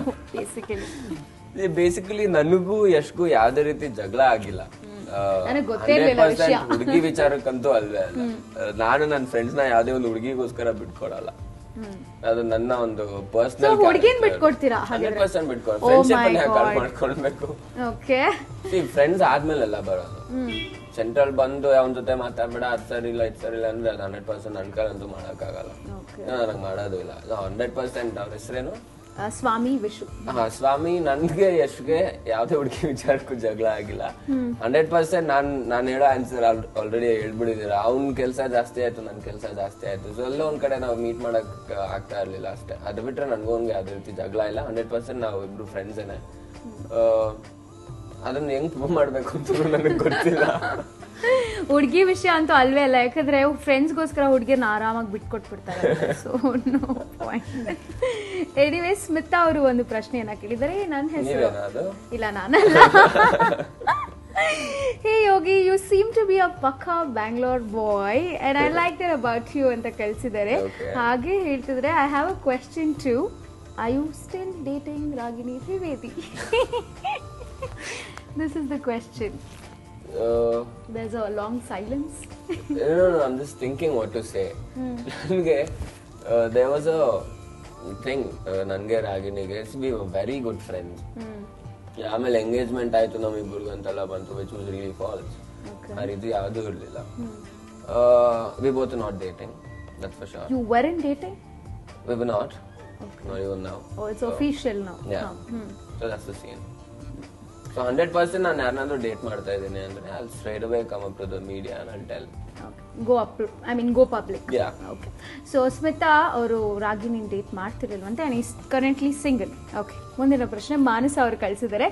Basically ನನಗೂ ಯಶ್ಗೂ ಯಾವುದೇ ರೀತಿ ಜಗಳ ಆಗಿಲ್ಲ. ಹುಡುಗಿ ವಿಚಾರಕ್ಕಂತೂ ಅಲ್ವೇ ಅಲ್ಲ. ನಾನು ನನ್ನ ಫ್ರೆಂಡ್ಸ್ ನ ಯಾವ್ದೇ ಒಂದು ಹುಡುಗಿಗೋಸ್ಕರ ಬಿಟ್ಕೊಡಲ್ಲ. ಅದು ನನ್ನ ಒಂದು ಪರ್ಸನಲ್. ಹುಡುಗಿನ ಬಿಟ್ಕೊಡ್ತೀರಾ? 100% ಬಿಟ್ಕೊಡ್ತೀನಿ. ಫ್ರೆಂಡ್ಶಿಪ್ ಅಲ್ಲಿ ಯಾಕೆ ಮಾಡ್ಕೊಳ್ಬೇಕು? ಫ್ರೆಂಡ್ಸ್ ಆದ್ಮೇಲೆಲ್ಲ ಬರೋದು. ಸೆಂಟ್ರಲ್ ಬಂದು ಅವನ ಜೊತೆ ಮಾತಾಡ್ಬೇಡ, ಅದ್ ಸರಿ ಇಲ್ಲ ಇದ್ ಸರಿ ಇಲ್ಲ ಅಂದ್ರೆ 100% ನನ್ ಕೈಲಂತೂ ಮಾಡಕ್ಕಾಗಲ್ಲ. ನಂಗೆ ಮಾಡೋದು ಇಲ್ಲ. 100% ಅವ್ರ ಹೆಸರೇನು? ಸ್ವಾಮಿ ವಿಶು. ಸ್ವಾಮಿ, ನನ್ಗೆ ಯಶ್ಗೆ ಯಾವ್ದೇ ಹುಡುಗಿ ವಿಚಾರಕ್ಕೂ ಜಗಳ ಆಗಿಲ್ಲ. 100% ನಾನ್ ಹೇಳೋ ಆನ್ಸರ್ ಆಲ್ರೆಡಿ ಹೇಳ್ಬಿಟ್ಟಿದ್ದೀರಾ. ಅವ್ನ್ ಕೆಲ್ಸ ಜಾಸ್ತಿ ಆಯ್ತು, ನನ್ ಕೆಲ್ಸ ಜಾಸ್ತಿ ಆಯ್ತು, ಸೊ ಎಲ್ಲ ಒಂದ್ ಕಡೆ ನಾವು ಮೀಟ್ ಮಾಡಕ್ ಆಗ್ತಾ ಇರ್ಲಿಲ್ಲ ಅಷ್ಟೇ. ಅದು ಬಿಟ್ರೆ ನನ್ಗೂ ಅವ್ನ್ಗೆ ಯಾವ್ದೇ ರೀತಿ ಜಗಳ ಇಲ್ಲ. 100% ನಾವು ಇಬ್ರು ಫ್ರೆಂಡ್ಸ್ ಏನೆ. ಅದನ್ನ ಹೆಂಗ್ ಪ್ರೂವ್ ಮಾಡ್ಬೇಕು ಅಂತ ನನಗೆ ಗೊತ್ತಿಲ್ಲ. ಹುಡುಗಿ ವಿಷಯ ಅಂತೂ ಅಲ್ವೇ ಅಲ್ಲ, ಯಾಕಂದ್ರೆ ಫ್ರೆಂಡ್ಸ್ಗೋಸ್ಕರ ಹುಡುಗಿಯನ್ನ ಆರಾಮಾಗಿ ಬಿಟ್ಕೊಟ್ಬಿಡ್ತಾರೆ. So no point. Anyway Smita ಅವರು ಒಂದು ಪ್ರಶ್ನೆಯನ್ನ ಕೇಳಿದರೆ, ನನ್ನ ಹೆಸರು ಇಲ್ಲ ನಾನಲ್ಲ. Hey Yogi, you seem to be a pakka Bangalore boy and I like that about you ಅಂತ ಕಳಿಸಿದ್ದಾರೆ. ಹಾಗೆ ಹೇಳ್ತಿದ್ರೆ, I have a question too. Are you still dating Ragini Trivedi? This is the question. There's a long silence. No, I'm just thinking what to say. ನನಗೆ there was a thing, ನನಗೆ ರಾಗಿಣಿಗೆ we were very good friends. ಆಮೇಲೆ ಎಂಗೇಜ್ಮೆಂಟ್ ಆಯ್ತು ನಮ್ಮಿಬ್ಬರಿಗೂ ಅಂತೆಲ್ಲ ಬಂತು, ವಿಚ್ ವಾಸ್ ರಿಯಲಿ ಫಾಲ್ಸ್. ಆ ರೀತಿ ಯಾವ್ದು ಇರ್ಲಿಲ್ಲ. We both not dating, that's for sure. You weren't dating? We were not. Not even now. Oh, it's official now. Yeah. So that's the scene. So 100% ನಾನು ಯಾರನ್ನಾದ್ರೂ ಡೇಟ್ ಮಾಡ್ತಾ ಇದ್ದೀನಿ ಅಂದ್ರೆ I'll straight away come up to the media and I'll tell. Go public. Yeah. Okay. So Smita ಅವರು ರಾಗಿನಿ date ಮಾಡ್ತಿರಲ್ವಂತೆ, and is currently single. Okay. ಮುಂದಿನ ಪ್ರಶ್ನೆ ಮಾನಸ ಅವರು ಕಳಿಸಿದ್ದಾರೆ.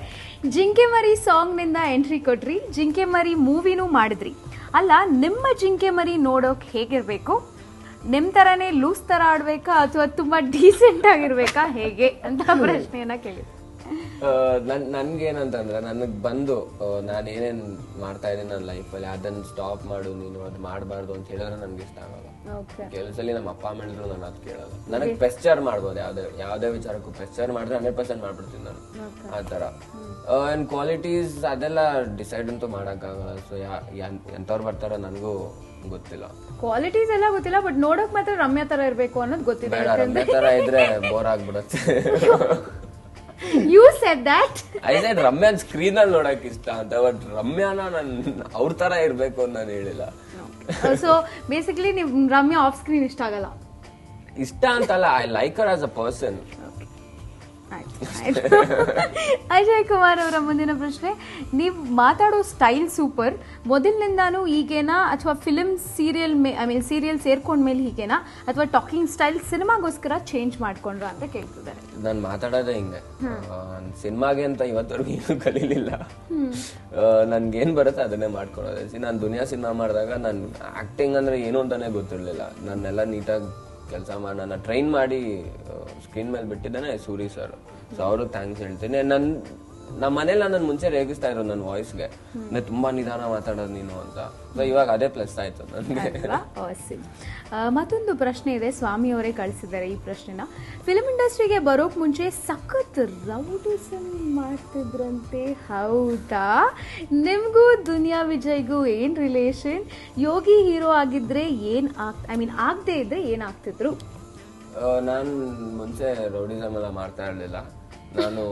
ಜಿಂಕೆ ಮರಿ ಸಾಂಗ್ ನಿಂದ ಎಂಟ್ರಿ ಕೊಟ್ರಿ, ಜಿಂಕೆ ಮರಿ ಮೂವಿನೂ ಮಾಡಿದ್ರಿ. ಅಲ್ಲ, ನಿಮ್ಮ ಜಿಂಕೆ ಮರಿ ನೋಡೋಕ್ ಹೇಗಿರ್ಬೇಕು? ನಿಮ್ ತರಾನೇ ಲೂಸ್ ತರ ಆಡ್ಬೇಕಾ ಅಥವಾ ತುಂಬಾ ಡೀಸೆಂಟ್ ಆಗಿರ್ಬೇಕಾ, ಹೇಗೆ ಅಂತ ಪ್ರಶ್ನೆಯನ್ನ ಕೇಳಿದ್ರು. ನನ್ಗೇನಂತಂದ್ರೆ, ನನಗ್ ಬಂದು ನಾನು ಏನೇನ್ ಮಾಡ್ತಾ ಇದ್ದೀನಿ ನನ್ನ ಲೈಫಲ್ಲಿ ಅದನ್ನ ಸ್ಟಾಪ್ ಮಾಡು ನೀನು, ಅದು ಮಾಡಬಾರ್ದು ಅಂತ ಹೇಳಿದ್ರೆ ನನ್ಗೆ ಇಷ್ಟ ಆಗಲ್ಲ. ಕೆಲಸಲ್ಲಿ ನಮ್ಮ ಅಪ್ಪ ಅಮ್ಮ ಹೇಳಿದ್ರು ನಾನು ಅದು ಕೇಳಲ್ಲ. ನನಗೆ ಪೆಸ್ಚರ್ ಮಾಡ್ಬೋದು, ಯಾವ್ದೇ ವಿಚಾರಕ್ಕೂ ಪೆಸ್ಚರ್ ಮಾಡಿದ್ರೆ 100% ಮಾಡ್ಬಿಡ್ತೀನಿ ನಾನು ಆ ತರ. ಅಂಡ್ ಕ್ವಾಲಿಟೀಸ್ ಅದೆಲ್ಲ ಡಿಸೈಡ್ ಅಂತೂ ಮಾಡಕ್ಕಾಗಲ್ಲ. ಸೊ ಎಂತವ್ರು ಬರ್ತಾರೋ ನನಗೂ ಗೊತ್ತಿಲ್ಲ. ಕ್ವಾಲಿಟೀಸ್ ಎಲ್ಲ ಗೊತ್ತಿಲ್ಲ, ಬಟ್ ನೋಡಕ್ ಮಾತ್ರ ರಮ್ಯಾ ತರ ಇರ್ಬೇಕು ಅನ್ನೋದು ಗೊತ್ತಿದೆ. ರಮ್ಯಾ ತರ ಇದ್ರೆ ಬೋರ್ ಆಗ್ಬಿಡುತ್ತೆ. You said that. I said ರಮ್ಯಾನ್ ಸ್ಕ್ರೀನ್ ಅಲ್ಲಿ ನೋಡಕ್ ಇಷ್ಟ ಅಂತ, ಬಟ್ ರಮ್ಯಾನ ನನ್ ಅವ್ರ ತರ ಇರ್ಬೇಕು ಅಂತ ನಾನು ಹೇಳಿಲ್ಲ. ಸೊ ಬೇಸಿಕಲಿ ನೀವು ರಮ್ಯಾ ಆಫ್ ಸ್ಕ್ರೀನ್ ಇಷ್ಟ ಆಗಲ್ಲ? ಇಷ್ಟ ಅಂತಲ್ಲ, I like her as a person. Ajay Kumar ಅವರ ಮುಂದಿನ ಪ್ರಶ್ನೆ, ನೀವು ಮಾತಾಡೋ ಸ್ಟೈಲ್ ಸೂಪರ್, ಮೊದಲಿನಿಂದಾನು ಈಗೇನಾ ಅಥವಾ ಫಿಲ್ಮ್ ಸೀರಿಯಲ್ ಸೇರ್ಕೊಂಡ್ಮೇಲೆ ಹೀಗೇನಾ ಅಥವಾ ಟಾಕಿಂಗ್ ಸ್ಟೈಲ್ ಸಿನಿಮಾಗೋಸ್ಕರ ಚೇಂಜ್ ಮಾಡ್ಕೊಂಡ್ರ ಅಂತ ಕೇಳ್ತಿದ್ದಾರೆ. ನಾನು ಮಾತಾಡೋದೇ ಹಿಂಗೆ, ಸಿನಿಮಾಗೆ ಅಂತ ಇವತ್ತವರೆಗೂ ಏನು ಕಲೀಲಿಲ್ಲ. ನನ್ಗೇನ್ ಬರುತ್ತೆ ಅದನ್ನೇ ಮಾಡ್ಕೊಳೋದೆ. ನಾನು ದುನಿಯಾ ಸಿನಿಮಾ ಮಾಡಿದಾಗ ನನ್ ಆಕ್ಟಿಂಗ್ ಅಂದ್ರೆ ಏನು ಅಂತಾನೆ ಗೊತ್ತಿರ್ಲಿಲ್ಲ. ನನ್ನೆಲ್ಲ ನೀಟಾಗಿ ಕೆಲಸ ಮಾಡಿ ನನ್ನ ಟ್ರೈನ್ ಮಾಡಿ ಸ್ಕ್ರೀನ್ ಮೇಲೆ ಬಿಟ್ಟಿದ್ದಾನೆ ಸೂರಿ ಸರ್. ಸೊ ಅವ್ರಿಗೆ ಥ್ಯಾಂಕ್ಸ್ ಹೇಳ್ತೀನಿ. ನಮ್ಮ ಮನೇಲಿ ನನ್ನ ಮುಂಚೆ ರೇಗಿಸ್ತಾ ಇರೋ ನನ್ನ ವಾಯ್ಸ್ಗೆ, ತುಂಬಾ ನಿಧಾನ ಮಾತಾಡೋದು ನೀನು ಅಂತ. ಸೊ ಇವಾಗ ಅದೇ ಪ್ಲಸ್ ಆಯ್ತು ನನಗೆ. ಮತ್ತೊಂದು ಪ್ರಶ್ನೆ ಇದೆ, ಸ್ವಾಮಿ ಅವರೇ ಕಳಿಸಿದ್ದಾರೆ ಈ ಪ್ರಶ್ನೆನ. ಫಿಲ್ಮ್ ಇಂಡಸ್ಟ್ರಿಗೆ ಬರೋಕ್ ಮುಂಚೆ ಸಖತ್ ರೌಡಿಸಮ್ ಮಾಡ್ತಿದ್ರಂತೆ, ಹೌದಾ? ನಿಮ್ಗೂ ದುನಿಯಾ ವಿಜಯ್ಗೂ ಏನ್ ರಿಲೇಷನ್? ಯೋಗಿ ಹೀರೋ ಆಗಿದ್ರೆ ಆಗದೆ ಇದ್ರೆ ಏನಾಗ್ತಿದ್ರು? ನಾನು ಮುಂಚೆ ರೌಡಿಸಮ್ ಎಲ್ಲ ಮಾಡ್ತಾ ಇರ್ಲಿಲ್ಲ. ನಾನು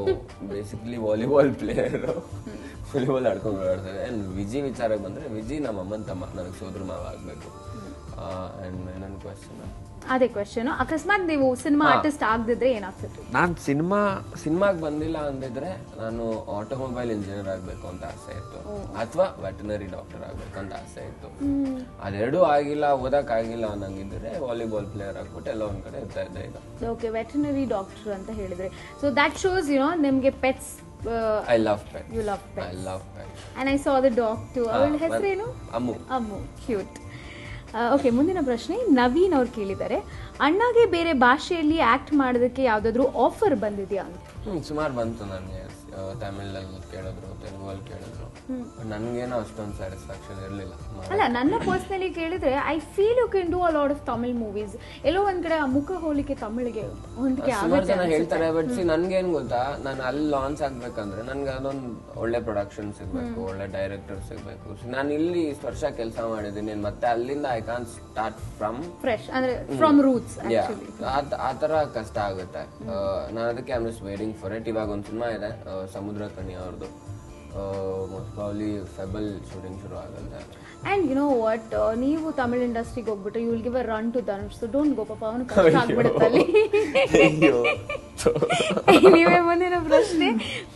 ಬೇಸಿಕಲಿ ವಾಲಿಬಾಲ್ ಪ್ಲೇಯರ್, ವಾಲಿಬಾಲ್ ಆಡ್ಕೊಂಡು ಓಡಾಡ್ತೇನೆ. ಅಂಡ್ ವಿಜಿ ವಿಚಾರಕ್ಕೆ ಬಂದ್ರೆ, ವಿಜಿ ನಮ್ಮ ಅಮ್ಮನ ತಮ್ಮ, ನನಗೆ ಸೋದರ ಮಾವ ಆಗ್ಬೇಕು. ಅಂಡ್ ನನ್ನ ಕ್ವೆಶ್ಚನ್ ಅದೇ ಕ್ವೆಶ್ಚನ್, ಅಕಸ್ಮಾತ್ ನೀವು ಸಿನಿಮಾ ಆರ್ಟಿಸ್ಟ್ ಆಗದಿದ್ರೆ ಏನಾಗ್ತಿತ್ತು? ನಾನು ಸಿನಿಮಾಗೆ ಬಂದಿಲ್ಲ ಅಂದಿದ್ರೆ ನಾನು ಆಟೋಮೊಬೈಲ್ ಇಂಜಿನಿಯರ್ ಆಗ್ಬೇಕು ಅಂತ ಆಸೆ ಇತ್ತು, ಅಥವಾ ವೆಟನರಿ ಡಾಕ್ಟರ್ ಆಗ್ಬೇಕು ಅಂತ ಆಸೆ ಇತ್ತು. ಅದೆರಡೂ ಆಗಿಲ್ಲ, ಓದಕ್ ಆಗಿಲ್ಲ ಅನ್ನಂಗಿದ್ರೆ ವಾಲಿಬಾಲ್ ಪ್ಲೇಯರ್ ಆಗ್ಬಿಟ್ಟು ಎಲ್ಲ ಒಂದ್ ಕಡೆ ಇರ್ತಾ ಇದ್ದೆ ಈಗ. ಓಕೆ, ವೆಟನರಿ ಡಾಕ್ಟರ್ ಅಂತ ಹೇಳಿದ್ರೆ, ಸೊ ದಟ್ ಶೋಸ್ ನಿಮ್ಗೆ pets. I love pets. You love pets. I love pets. And I saw the dog too. ಅವಳ ಹೆಸರೇನು? ಅಮ್ಮು. ಕ್ಯೂಟ್. ಓಕೆ, ಮುಂದಿನ ಪ್ರಶ್ನೆ ನವೀನ್ ಅವ್ರು ಕೇಳಿದ್ದಾರೆ, ಅಣ್ಣಗೆ ಬೇರೆ ಭಾಷೆಯಲ್ಲಿ ಆಕ್ಟ್ ಮಾಡೋದಕ್ಕೆ ಯಾವ್ದಾದ್ರು ಆಫರ್ ಬಂದಿದ್ಯಾ ಅಂತ? ಸುಮಾರು ಬಂತು ನನಗೆ. ತಮಿಳಲ್ಲಿ ಕೇಳಿದ್ರು, ತೆಲುಗಲ್ಲಿ ಕೇಳಿದ್ರು. ನನ್ಗೇನೋ ಅಷ್ಟೊಂದು ಸ್ಯಾಟಿಸ್ಫ್ಯಾಕ್ಷನ್ ಇರಲಿಲ್ಲ. ಅಲ್ಲ, ನನ್ನ ಪರ್ಸನಲಿ ಕೇಳಿದ್ರೆ I feel you can do a lot of Tamil movies. ಎಲ್ಲೋ ಒಂದ್ ಕಡೆ ಆ ಮುಖ ಹೋಲಿಕೆ ತಮಿಳಿಗೆ ಹೊಂದಿಕೆ ಆಗುತ್ತೆ ಜನ ಹೇಳ್ತಾರೆ. ಬಟ್ ನನ್ಗೇನ್ ಗೊತ್ತಾ, ನಾನು ಅಲ್ಲಿ ಲಾಂಚ್ ಆಗ್ಬೇಕಂದ್ರೆ ನನ್ಗೆ ಅದೊಂದು ಒಳ್ಳೆ ಪ್ರೊಡಕ್ಷನ್ ಸಿಗ್ಬೇಕು, ಒಳ್ಳೆ ಡೈರೆಕ್ಟರ್ ಸಿಗ್ಬೇಕು. ನಾನು ಇಲ್ಲಿ ಇಷ್ಟು ವರ್ಷ ಕೆಲಸ ಮಾಡಿದ್ದೀನಿ, ಮತ್ತೆ ಅಲ್ಲಿಂದ I can start from fresh, ಅಂದ್ರೆ ಫ್ರಮ್ ರೂಟ್ಸ್. ಆ ತರ ಕಷ್ಟ ಆಗುತ್ತೆ. ನಾನು ಅದಕ್ಕೆ I am just waiting for it. ಇವಾಗ ಒಂದು ಸಿನಿಮಾ ಇದೆ, ಸಮುದ್ರ ಕಣಿ ಅವ್ರದ್ದು, ಮೋಸ್ಟ್ ಪ್ರಾಬಬ್ಲಿ ಫೆಬಲ್ ಶೂಟಿಂಗ್ ಶುರು ಆಗುತ್ತೆ. ಅಂಡ್ ಯು ನೋ ವಾಟ್, ನೀವು ತಮಿಳ್ ಇಂಡಸ್ಟ್ರಿಗೆ ಹೋಗ್ಬಿಟ್ಟು you will give a run to Dhanush, so don't go, ಪಾಪ ಅವನು ಕಷ್ಟ ಆಗ್ಬಿಡುತ್ತೆ ಅಲ್ಲಿ. ನೀವೇ ಮುಂದಿನ ಪ್ರಶ್ನೆ,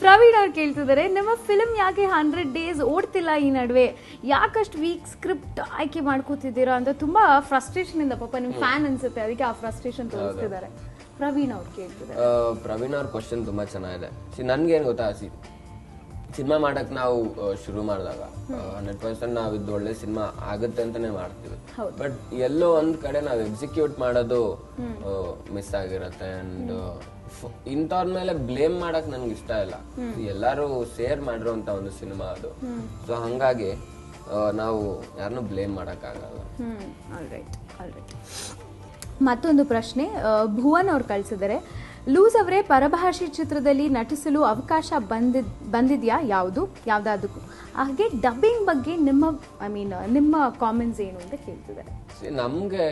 ಪ್ರವೀಣ್ ಅವ್ರು ಕೇಳ್ತಿದ್ದಾರೆ, ನಮ್ಮ ಫಿಲ್ಮ್ ಯಾಕೆ 100 days ಓಡ್ತಿಲ್ಲ ಈ ನಡುವೆ, ಯಾಕಷ್ಟು ವೀಕ್ ಸ್ಕ್ರಿಪ್ಟ್ ಆಯ್ಕೆ ಮಾಡ್ಕೋತಿದ್ದೀರಾ ಅಂತ ತುಂಬಾ ಫ್ರಸ್ಟ್ರೇಷನ್ ಇಂದ ಪಾಪ ನಿಮ್ ಫ್ಯಾನ್ ಅನ್ಸುತ್ತೆ, ಅದಕ್ಕೆ ಆ ಫ್ರಸ್ಟ್ರೇಷನ್ ತೋರಿಸ್ತಿದ್ದಾರೆ. ಪ್ರವೀಣ್ ಅವ್ರು ಕೇಳ್ತಿದ್ದಾರೆ. ಪ್ರವೀಣ್ ಅವ್ರ ಕ್ವಶನ್ ತುಂಬಾ ಚೆನ್ನಾಗಿದೆ. ನನ್ಗೇನ್ ಗೊತ್ತಾ, ಸಿನಿಮಾ ಮಾಡಕ್ ನಾವು ಶುರು ಮಾಡಿದಾಗ 100% ನಾವ್ ಇದು ಒಳ್ಳೆ ಸಿನಿಮಾ ಆಗುತ್ತೆ ಅಂತಾನೆ ಮಾಡ್ತೀವಿ. ಬಟ್ ಎಲ್ಲೋ ಒಂದ್ ಕಡೆ ನಾವ್ ಎಕ್ಸಿಕ್ಯೂಟ್ ಮಾಡೋದು ಮಿಸ್ ಆಗಿರತ್ತೆ. ಅಂಡ್ ಇಂಥವ್ರ ಮೇಲೆ ಬ್ಲೇಮ್ ಮಾಡಕ್ ನನ್ಗೆ ಇಷ್ಟ ಇಲ್ಲ. ಎಲ್ಲಾರು ಶೇರ್ ಮಾಡಿರುವಂತ ಒಂದು ಸಿನಿಮಾ ಅದು. ಸೊ ಹಂಗಾಗಿ ನಾವು ಯಾರನ್ನೂ ಬ್ಲೇಮ್ ಮಾಡಕ್ ಆಗಲ್ಲ. ಮತ್ತೊಂದು ಪ್ರಶ್ನೆ ಭುವನ್ ಅವ್ರು ಕಳಿಸಿದರೆ, ಲೂಸ್ ಅವರೇ ಪರಭಾಷೆ ಚಿತ್ರದಲ್ಲಿ ನಟಿಸಲು ಅವಕಾಶ ಬಂದಿದ್ಯಾ? ಯಾವ್ದಾದಕ್ಕೂ? ಹಾಗೆ ಡಬ್ಬಿಂಗ್ ಬಗ್ಗೆ ನಿಮ್ಮ ಕಾಮೆಂಟ್ಸ್ ಏನು ಅಂತ ಕೇಳ್ತಿದ್ದಾರೆ. ನಮ್ಗೆ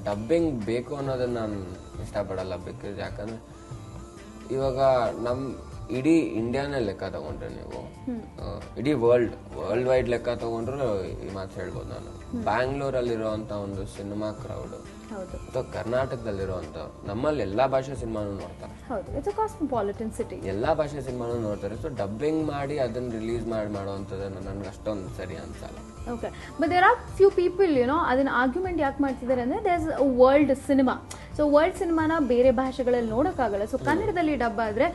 ಡಬ್ಬಿಂಗ್ ಬೇಕು ಅನ್ನೋದನ್ನ ನಾನು ಇಷ್ಟಪಡಲ್ಲ. ಬಿಕಾಸ್ ಯಾಕಂದ್ರೆ ಇವಾಗ ಇಡೀ ಇಂಡಿಯಾನೇ ಲೆಕ್ಕ ತಗೊಂಡ್ರೆ ನೀವು, ಇಡೀ ವರ್ಲ್ಡ್ ವೈಡ್ ಲೆಕ್ಕ ತಗೊಂಡ್ರು ಈ ಮಾತು ಹೇಳ್ಬೋದು ನಾನು. ಬ್ಯಾಂಗ್ಳೂರಲ್ಲಿರುವಂತ ಒಂದು ಸಿನಿಮಾ ಕ್ರೌಡ್ ಅಥವಾ ಕರ್ನಾಟಕದಲ್ಲಿರುವಂತ, ನಮ್ಮಲ್ಲಿ ಎಲ್ಲಾ ಭಾಷೆ ಸಿನಿಮಾನು ನೋಡ್ತಾರೆ. ಎಲ್ಲಾ ಭಾಷೆ ಸಿನಿಮಾನು ನೋಡ್ತಾರೆ. ಸೊ ಡಬ್ಬಿಂಗ್ ಮಾಡಿ ಅದನ್ನ ರಿಲೀಸ್ ಮಾಡುವಂಥದ್ದು ನನ್ಗೆ ಅಷ್ಟೊಂದು ಸರಿ ಅನ್ಸಲ್ಲ. Okay, but there are few people, ಅದನ್ನ ಆರ್ಗ್ಯುಮೆಂಟ್ ಯಾಕೆ ಮಾಡ್ತಿದ್ದಾರೆ ಅಂದ್ರೆ, there's a world cinema. So world ಸಿನಿಮಾನ ಬೇರೆ ಭಾಷೆಗಳಲ್ಲಿ ನೋಡೋಕ್ಕಾಗಲ್ಲ. ಸೊ ಕನ್ನಡದಲ್ಲಿ ಡಬ್ಬ ಆದ್ರೆ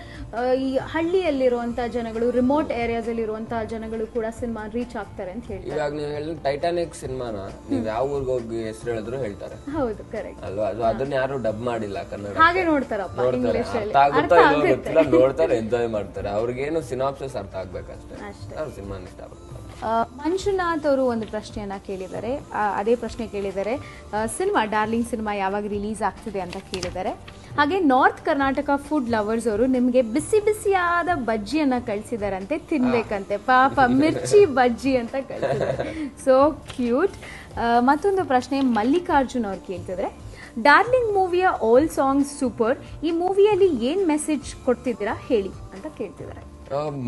ಈ ಹಳ್ಳಿಯಲ್ಲಿರುವಂತಹ ಜನಗಳು, ರಿಮೋಟ್ ಏರಿಯಾಸ್ ಅಲ್ಲಿ ಇರುವಂತಹ ಜನಗಳು ಕೂಡ ಸಿನಿಮಾ ರೀಚ್ ಆಗ್ತಾರೆ ಅಂತ ಹೇಳ್ತಾರೆ. ಇವಾಗ ನೀವು ಹೇಳಿದ ಟೈಟಾನಿಕ್ ಸಿನಿಮಾನ ನೀವು ಯಾವ ಊರಿಗೆ ಹೋಗಿ ಹೆಸರು ಹೇಳಿದ್ರು ಹೇಳ್ತಾರೆ. ಹೌದು, ಕರೆಕ್ಟ್ ಅಲ್ವಾ? ಅದು ಅದನ್ನ ಯಾರು ಡಬ್ ಮಾಡಿಲ್ಲ ಕನ್ನಡ. ಹಾಗೆ ನೋಡ್ತಾರಪ್ಪ, ಇಂಗ್ಲಿಷ್ ಅಲ್ಲಿ ಗೊತ್ತಿಲ್ಲ, ನೋಡ್ತಾರೆ, ಎಂಜಾಯ್ ಮಾಡ್ತಾರೆ. ಅವ್ರಿಗೇನು ಸಿನಾಪ್ಸಿಸ್ ಅರ್ಥ ಆಗ್ಬೇಕಷ್ಟೇ, ಅವ್ರು ಸಿನಿಮಾನ ಇಷ್ಟ ಆಗುತ್ತೆ. ಮಂಜುನಾಥ್ ಅವರು ಒಂದು ಪ್ರಶ್ನೆಯನ್ನ ಕೇಳಿದ್ದಾರೆ. ಅದೇ ಪ್ರಶ್ನೆ ಕೇಳಿದ್ದಾರೆ, ಸಿನಿಮಾ ಡಾರ್ಲಿಂಗ್ ಸಿನಿಮಾ ಯಾವಾಗ ರಿಲೀಸ್ ಆಗ್ತಿದೆ ಅಂತ ಕೇಳಿದ್ದಾರೆ. ಹಾಗೆ ನಾರ್ತ್ ಕರ್ನಾಟಕ ಫುಡ್ ಲವರ್ಸ್ ಅವರು ನಿಮಗೆ ಬಿಸಿ ಬಿಸಿಯಾದ ಬಜ್ಜಿಯನ್ನ ಕಳಿಸಿದಾರಂತೆ, ತಿನ್ಬೇಕಂತೆ. ಪಾಪ ಮಿರ್ಚಿ ಬಜ್ಜಿ ಅಂತ ಕಳಿಸಿದ್ದಾರೆ. So cute. ಮತ್ತೊಂದು ಪ್ರಶ್ನೆ ಮಲ್ಲಿಕಾರ್ಜುನ್ ಅವ್ರು ಕೇಳ್ತಿದ್ರೆ, ಡಾರ್ಲಿಂಗ್ ಮೂವಿಯ ಆಲ್ ಸಾಂಗ್ಸ್ ಸೂಪರ್. ಈ ಮೂವಿಯಲ್ಲಿ ಏನ್ ಮೆಸೇಜ್ ಕೊಡ್ತಿದ್ದೀರಾ ಹೇಳಿ ಅಂತ ಕೇಳ್ತಿದ್ದಾರೆ.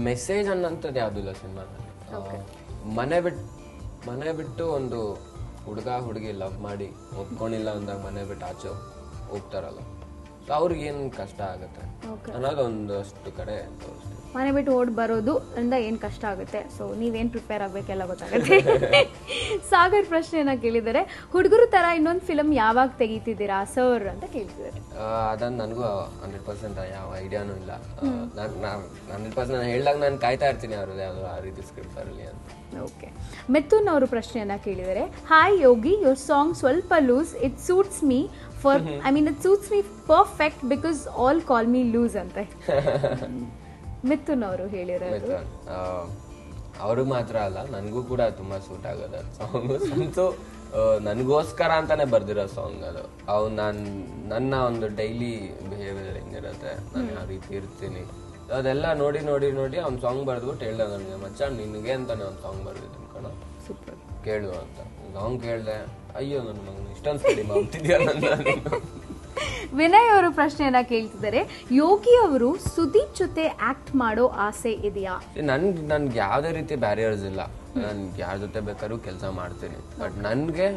ಮೆಸೇಜ್ ಅನ್ನಂಥದ್ದು ಯಾವ್ದಿಲ್ಲ ಸಿನಿಮಾದಲ್ಲಿ. ಮನೆ ಬಿಟ್ಟು ಒಂದು ಹುಡುಗ ಹುಡುಗಿ ಲವ್ ಮಾಡಿ ಒಪ್ಕೊಂಡಿಲ್ಲ ಅಂದಾಗ ಮನೆ ಬಿಟ್ಟು ಆಚೆ ಹೋಗ್ತಾರಲ್ಲ, ಸೊ ಅವ್ರಿಗೆ ಏನ್ ಕಷ್ಟ ಆಗತ್ತೆ ಅನ್ನೋದು ಒಂದಷ್ಟು ಕಡೆ ತೋರಿಸ್ತೀವಿ. ಮನೆ ಬಿಟ್ಟು ಓಡ್ ಬರೋದು ಅಂದ ಏನ್ ಕಷ್ಟ ಆಗುತ್ತೆ. ಸೊ ನೀವೇನ್ ಪ್ರಿಪೇರ್ ಆಗ್ಬೇಕೆಲ್ಲ ಗೊತ್ತಾಗುತ್ತೆ. ಸಾಗರ್ ಪ್ರಶ್ನೆಯನ್ನ ಕೇಳಿದರೆ, ಹುಡುಗರು ತರ ಇನ್ನೊಂದು ಫಿಲಂ ಯಾವಾಗ ತೆಗಿತಿದ್ದೀರಾ ಸರ್ ಅಂತ ಕೇಳ್ತಿದ್ದಾರೆ. ಅದನ್ನ ನನಗೂ 100% ಯಾವ ಐಡಿಯಾನು ಇಲ್ಲ. 100% ಹೇಳಿದಾಗ ನಾನು ಕಾಯ್ತಾ ಇರ್ತೀನಿ ಅವ್ರದ್ದು ಯಾವ್ದು ಆ ರೀತಿ ಸ್ಕ್ರಿಪ್ಟ್ ಬರಲಿ ಅಂತ. ಓಕೆ. ಮಿಥುನ್ ಅವರು ಪ್ರಶ್ನೆಯನ್ನ ಕೇಳಿದರೆ, ಹಾಯ್ ಯೋಗಿ, ಯೋರ್ ಸಾಂಗ್ ಸ್ವಲ್ಪ loose, it suits me it suits me perfect because all call me loose ಅಂತ ಮಿಥುನ್ ಅವರು ಹೇಳಿರೋದು. ಅವ್ರಿಗೆ ಮಾತ್ರ ಅಲ್ಲ, ನನಗೂ ಕೂಡ ತುಂಬಾ ಸೂಟ್ ಆಗೋದು ಸಾಂಗ್. ನನಗೋಸ್ಕರ ಅಂತಾನೆ ಬರ್ದಿರೋ ಸಾಂಗ್ ಅದು. ನನ್ನ ಒಂದು ಡೈಲಿ ಬಿಹೇವಿಯರ್ ಹೆಂಗಿರುತ್ತೆ, ನಾನು ಯಾವ ರೀತಿ ಇರ್ತೀನಿ, ಅದೆಲ್ಲ ನೋಡಿ ನೋಡಿ ನೋಡಿ ಅವ್ನ ಸಾಂಗ್ ಬರ್ದ್ಬಿಟ್ಟು ಹೇಳ್ದೆ ನನಗೆ, ಮಚ್ಚ ನಿನಗೆ ಅಂತಾನೆ ಒಂದು ಸಾಂಗ್ ಬರ್ದಿದ್ದೀನಿ ಕಣ, ಸೂಪರ್ ಕೇಳು ಅಂತ. ಸಾಂಗ್ ಕೇಳ್ದೆ, ಅಯ್ಯೋ ನನ್ನ ಮಗನ ಇಷ್ಟೊಂದು ಸ್ಟಡಿ ಮಾಡ್ತಿದ್ಯಾ ನನ್ನ. ವಿನಯ್ ಅವರು ಪ್ರಶ್ನೆಯನ್ನ ಕೇಳ್ತಿದ್ದಾರೆ, ಯೋಗಿ ಅವರು ಸುದೀಪ್ ಜೊತೆ ಆಕ್ಟ್ ಮಾಡೋ ಆಸೆ ಇದೆಯಾ? ನನ್ಗೆ ಯಾವ್ದೇ ರೀತಿ ಬ್ಯಾರಿಯರ್ಸ್ ಇಲ್ಲ. ನನ್ಗೆ ಯಾರ ಜೊತೆ ಬೇಕಾದ್ರೂ ಕೆಲಸ ಮಾಡ್ತೀನಿ. ಬಟ್ ನನ್ಗೆ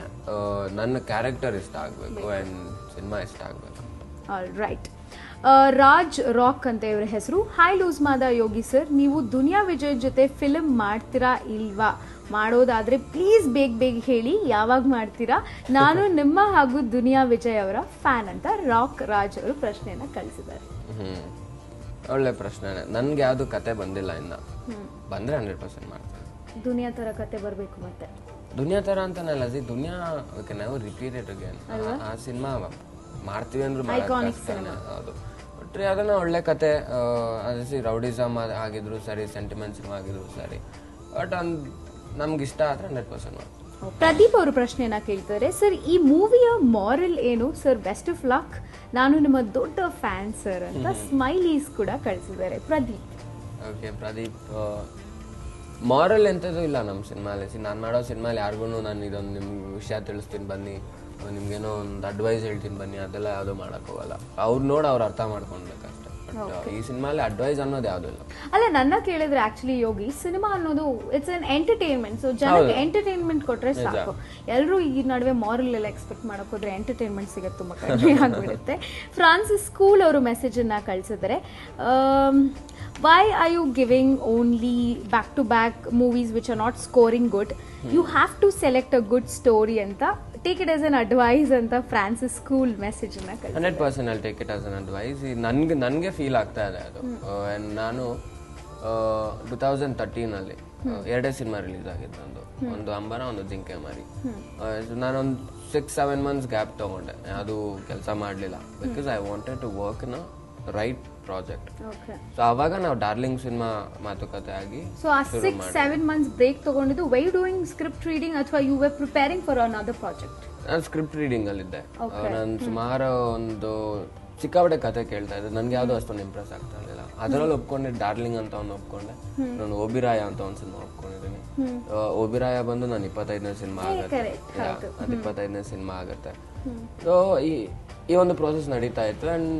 ನನ್ನ ಕ್ಯಾರೆಕ್ಟರ್ ಇಷ್ಟ ಆಗ್ಬೇಕು ಅಂಡ್ ಸಿನಿಮಾ ಇಷ್ಟ ಆಗ್ಬೇಕು. All right. ರಾಜ್ ರಾಕ್ ಅಂತ ಇವರ ಹೆಸರು. Hi loose Mada Yogi sir, ನೀವು ದುನಿಯಾ ವಿಜಯ್ ಜೊತೆ ಫಿಲ್ಮ್ ಮಾಡ್ತೀರಾ ಇಲ್ವಾ? ಮಾಡೋದಾದ್ರೆ ಪ್ಲೀಸ್ ಬೇಗ ಹೇಳಿ, ಯಾವಾಗ ಮಾಡ್ತೀರಾ? ನಾನು ನಿಮ್ಮ ಹಾಗೂ ದುನಿಯಾ ವಿಜಯ್ ಅವರ ಫ್ಯಾನ್ ಅಂತ ರಾಜ್ ಅವರು ಪ್ರಶ್ನೆಯನ್ನ ಕಳಿಸಿದ್ದಾರೆ. ಒಳ್ಳೆ ಪ್ರಶ್ನೆ. ನನ್ಗೆ ಯಾವ್ದು ಕತೆ ಬಂದಿಲ್ಲ ಇನ್ನ, ಬಂದ್ರೆ 100% ಮಾಡ್ತೀನಿ. ದುನಿಯಾ ತರ ಕತೆ ಬರ್ಬೇಕು. ಮತ್ತೆ ದುನಿಯಾ ತರ ಅಂತಾನಲ್ಲ, ದುನಿಯಾ ನಾವು ರಿಪೀಟೆಡ್ ಅಗೇನ್ ಆ ಸಿನಿಮಾ ಮಾಡ್ತೀವಿ ಅಂದ್ರೆ ಹೌದು. ಬಟ್ ಅದನ್ನ ಒಳ್ಳೆ ಕತೆ, ಅದೇ ರೌಡಿಸಮ್ ಆಗಿದ್ರು ಸರಿ, ಸೆಂಟಿಮೆಂಟ್ ಸಿನಿಮಾ ಆಗಿದ್ರು ಸರಿ, ಬಟ್ ನಮ್ಗೆ ಇಷ್ಟ ಆದ್ರೆ 100% ಮಾಡ್ತೀವಿ. ಪ್ರದೀಪ್ ಅವರು ಪ್ರಶ್ನೆಯನ್ನ ಕೇಳ್ತಾರೆ, ಸರ್ ಈ ಮೂವಿಯ ಮಾರಲ್ ಏನು ಸರ್? ಬೆಸ್ಟ್ ಆಫ್ ಲಕ್, ನಾನು ನಿಮ್ಮ ದೊಡ್ಡ ಫ್ಯಾನ್ ಸರ್ ಅಂತ ಸ್ಮೈಲೀಸ್ ಕೂಡ ಕಳಿಸಿದ್ದಾರೆ ಪ್ರದೀಪ್. ಓಕೆ ಪ್ರದೀಪ್, ಮಾರಲ್ ಎಂಥದ್ದು ಇಲ್ಲ ನಮ್ಮ ಸಿನಿಮಾಲಿ. ನಾನು ಮಾಡೋ ಸಿನಿಮಾಲಿ ಯಾರಿಗೂ ನಾನು ಇದೊಂದು ನಿಮ್ಗೆ ವಿಷಯ ತಿಳಿಸ್ತೀನಿ ಬನ್ನಿ, ನಿಮ್ಗೇನೋ ಒಂದು ಅಡ್ವೈಸ್ ಹೇಳ್ತೀನಿ ಬನ್ನಿ, ಅದೆಲ್ಲ ಯಾವುದೂ ಮಾಡಕ್ ಹೋಗಲ್ಲ. ಅವ್ರು ನೋಡಿ ಅವ್ರು ಅರ್ಥ ಮಾಡ್ಕೊಳ್ಬೇಕಷ್ಟೇ. ಬಟ್ ಈ ಸಿನಿಮಾಲಿ ಅಡ್ವೈಸ್ ಅನ್ನೋದು ಯಾವುದೂ ಇಲ್ಲ. ಅಲ್ಲ, ನನ್ನ ಕೇಳಿದ್ರೆ ಆಕ್ಚುಲಿ ಯೋಗಿ, ಸಿನಿಮಾ ಅನ್ನೋದು ಇಟ್ಸ್ ಅನ್ ಎಂಟರ್ಟೈನ್ಮೆಂಟ್. ಸೊ ಜನಕ್ಕೆ ಎಂಟರ್ಟೈನ್ಮೆಂಟ್ ಕೊಟ್ರೆ ಸಾಕು. ಎಲ್ಲರೂ ಈ ನಡುವೆ ಮಾರಲ್ ಎಲ್ಲ ಎಕ್ಸ್ಪೆಕ್ಟ್ ಮಾಡಕ್ ಹೋದ್ರೆ ಎಂಟರ್ಟೈನ್ಮೆಂಟ್ ಸಿಗೋದು ತುಂಬಾ ಕಡಿಮೆ ಆಗ್ಬಿಡುತ್ತೆ. ಫ್ರಾನ್ಸಿಸ್ ಸ್ಕೂಲ್ ಅವರು ಮೆಸೇಜ್ ಅನ್ನ ಕಳಿಸಿದ್ರೆ, why are you giving only back-to-back movies which are not scoring good? You have to select a good story ಅಂತ take it as an advice ಅಂತ ಫ್ರಾನ್ಸಿಸ್ ಸ್ಕೂಲ್ ಮೆಸೇಜ್ ಅನ್ನ 100% I'll take it as an advice. ನನಗೆ ಫೀಲ್ ಆಗ್ತಾ ಇದೆ ಅದು. And ನಾನು 2013 ಎರಡೇ ಸಿನಿಮಾ ರಿಲೀಸ್ ಆಗಿದ್ದು ನಂದು, ಒಂದು ಅಂಬರ, ಒಂದು ಜಿಂಕೆ ಮಾರಿ. ನಾನೊಂದು 6-7 months ಗ್ಯಾಪ್ ತಗೊಂಡೆ, ಅದು ಕೆಲಸ ಮಾಡಲಿಲ್ಲ. Because I wanted to work in a right project. So ಅವಾಗ ನಾವು ಡಾರ್ಲಿಂಗ್ ಸಿನಿಮಾ ಮಾತುಕತೆ ಆಗಿ. ಸೊ ಆ 6-7 months ಬ್ರೇಕ್ ತಗೊಂಡಿದ್ದು ವೈ ಡೂಯಿಂಗ್ ಸ್ಕ್ರಿಪ್ಟ್ ರೀಡಿಂಗ್ ಅಥವಾ you were preparing for another project? ನಾನು ಸ್ಕ್ರಿಪ್ಟ್ ರೀಡಿಂಗ್ ಅಲ್ಲಿದ್ದೆ. ನಾನು ಸುಮಾರು ಒಂದು ಸಿಕ್ಕಾಪಟ್ಟೆ ಕತೆ ಕೇಳ್ತಾ ಇದ್ದೆ. ನನ್ಗೆ ಯಾವ್ದು ಅಷ್ಟೊಂದು ಇಂಪ್ರೆಸ್ ಆಗ್ತಾ ಇರಲಿಲ್ಲ. ಅದರಲ್ಲಿ ಒಪ್ಕೊಂಡೆ ಡಾರ್ಲಿಂಗ್ ಅಂತ ಒಂದು ಒಪ್ಕೊಂಡೆ. ನಾನು ಓಬಿರಾಯ ಅಂತ ಒಂದು ಸಿನಿಮಾ ಒಪ್ಕೊಂಡಿದ್ದೀನಿ. ಓಬಿರಾಯ ಬಂದು ನಾನು 25ನೇ ಸಿನಿಮಾ ಆಗುತ್ತೆ, ಅದು 25ನೇ ಸಿನಿಮಾ ಆಗುತ್ತೆ. ಸೊ ಈ ಒಂದು ಪ್ರೋಸೆಸ್ ನಡೀತಾ ಇತ್ತು. ಅಂಡ್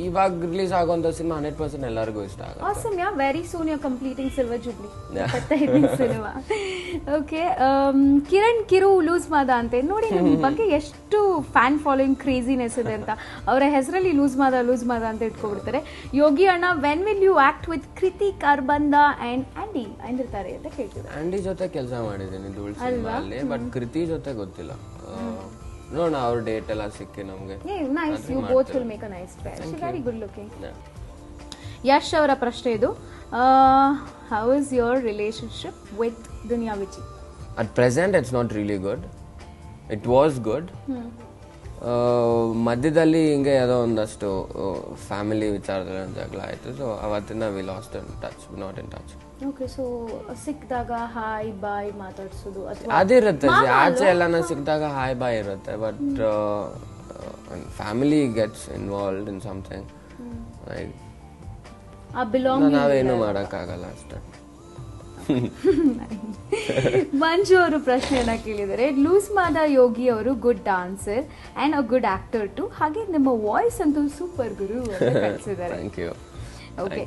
ಇವಾಗ ರಿಲೀಸ್ ಆಗುವಂತ ಸಿನಿಮಾ 100% ಎಲ್ಲರಿಗೂ ಇಷ್ಟ ಆಗುತ್ತೆ. Awesome, yeah. Very soon you're completing Silver Jubilee. 25ನೇ ಸಿನಿಮಾ. ಓಕೆ, ಕಿರಣ್ ಕಿರು ಲೂಸ್ ಮಾದ ಅಂತ ನೋಡಿ, ನಿಮ್ಮ ಬಗ್ಗೆ ಎಷ್ಟು ಫ್ಯಾನ್ ಫಾಲೋಯಿಂಗ್ ಕ್ರೇಜಿನೆಸ್ ಇದೆ ಅಂತ. ಅವರ ಹೆಸರಲ್ಲಿ ಲೂಸ್ ಮಾದ ಅಂತ ಇಟ್ಕೊಬಿಡ್ತಾರೆ. ಯೋಗಿ ಅಣ್ಣ, when will you act with Kriti Kharbanda and Andy ಅಂದಿರ್ತಾರೆ ಅಂತ ಕೇಳ್ತಿದ್ದಾರೆ. ಆಂಡಿ ಜೊತೆ ಕೆಲಸ ಮಾಡಿದ್ದೀನಿ ಧೂಳ್ ಸಿನಿಮಾದಲ್ಲಿ, ಬಟ್ ಕೃತಿ ಜೊತೆ ಗೊತ್ತಿಲ್ಲ. ನೋಡೋಣ, ಅವ್ರ ಡೇಟ್ ಎಲ್ಲ ಸಿಕ್ಕಿ ನಮಗೆ. Nice, you both will make a nice pair. She very good looking. Yash ಅವರ ಪ್ರಶ್ನೆ ಇದು, how is your relationship with Duniya Viji? At present it's not really good. It was good. ಮಧ್ಯದಲ್ಲಿ ಹಿಂಗೆ ಯಾವುದೋ ಒಂದಷ್ಟು ಫ್ಯಾಮಿಲಿ ವಿಚಾರದಲ್ಲಿ ಒಂದು ಜಗಳ ಆಯಿತು. ಸೊ ಅವತ್ತಿಂದ V lost in touch, not in touch. Okay, so ಸಿಕ್ಕಿದಾಗ ಹಾಯ್ ಬಾಯ್ ಮಾತಾಡ್ಸೋದು ಅದಿರುತ್ತೆ. ಆಚೆ ಎಲ್ಲಾನ ಸಿಕ್ಕಿದಾಗ ಹಾಯ್ ಬಾಯ್ ಇರುತ್ತೆ, but family gets involved in something, ನಾವೇನು ಮಾಡೋಕ್ಕಾಗಲ್ಲ ಅಷ್ಟೇ. ಮಂಜು ಅವರು ಪ್ರಶ್ನೆಯನ್ನ ಕೇಳಿದರೆ, ಲೂಸ್ ಮಾದ ಯೋಗಿ ಅವರು good dancer and a good actor too, ಹಾಗೆ ನಿಮ್ಮ ವಾಯ್ಸ್ ಅಂತೂ ಸೂಪರ್ ಗುರು ಅಂತ ಕಳಿಸಿದ್ದಾರೆ. Thank you. Okay,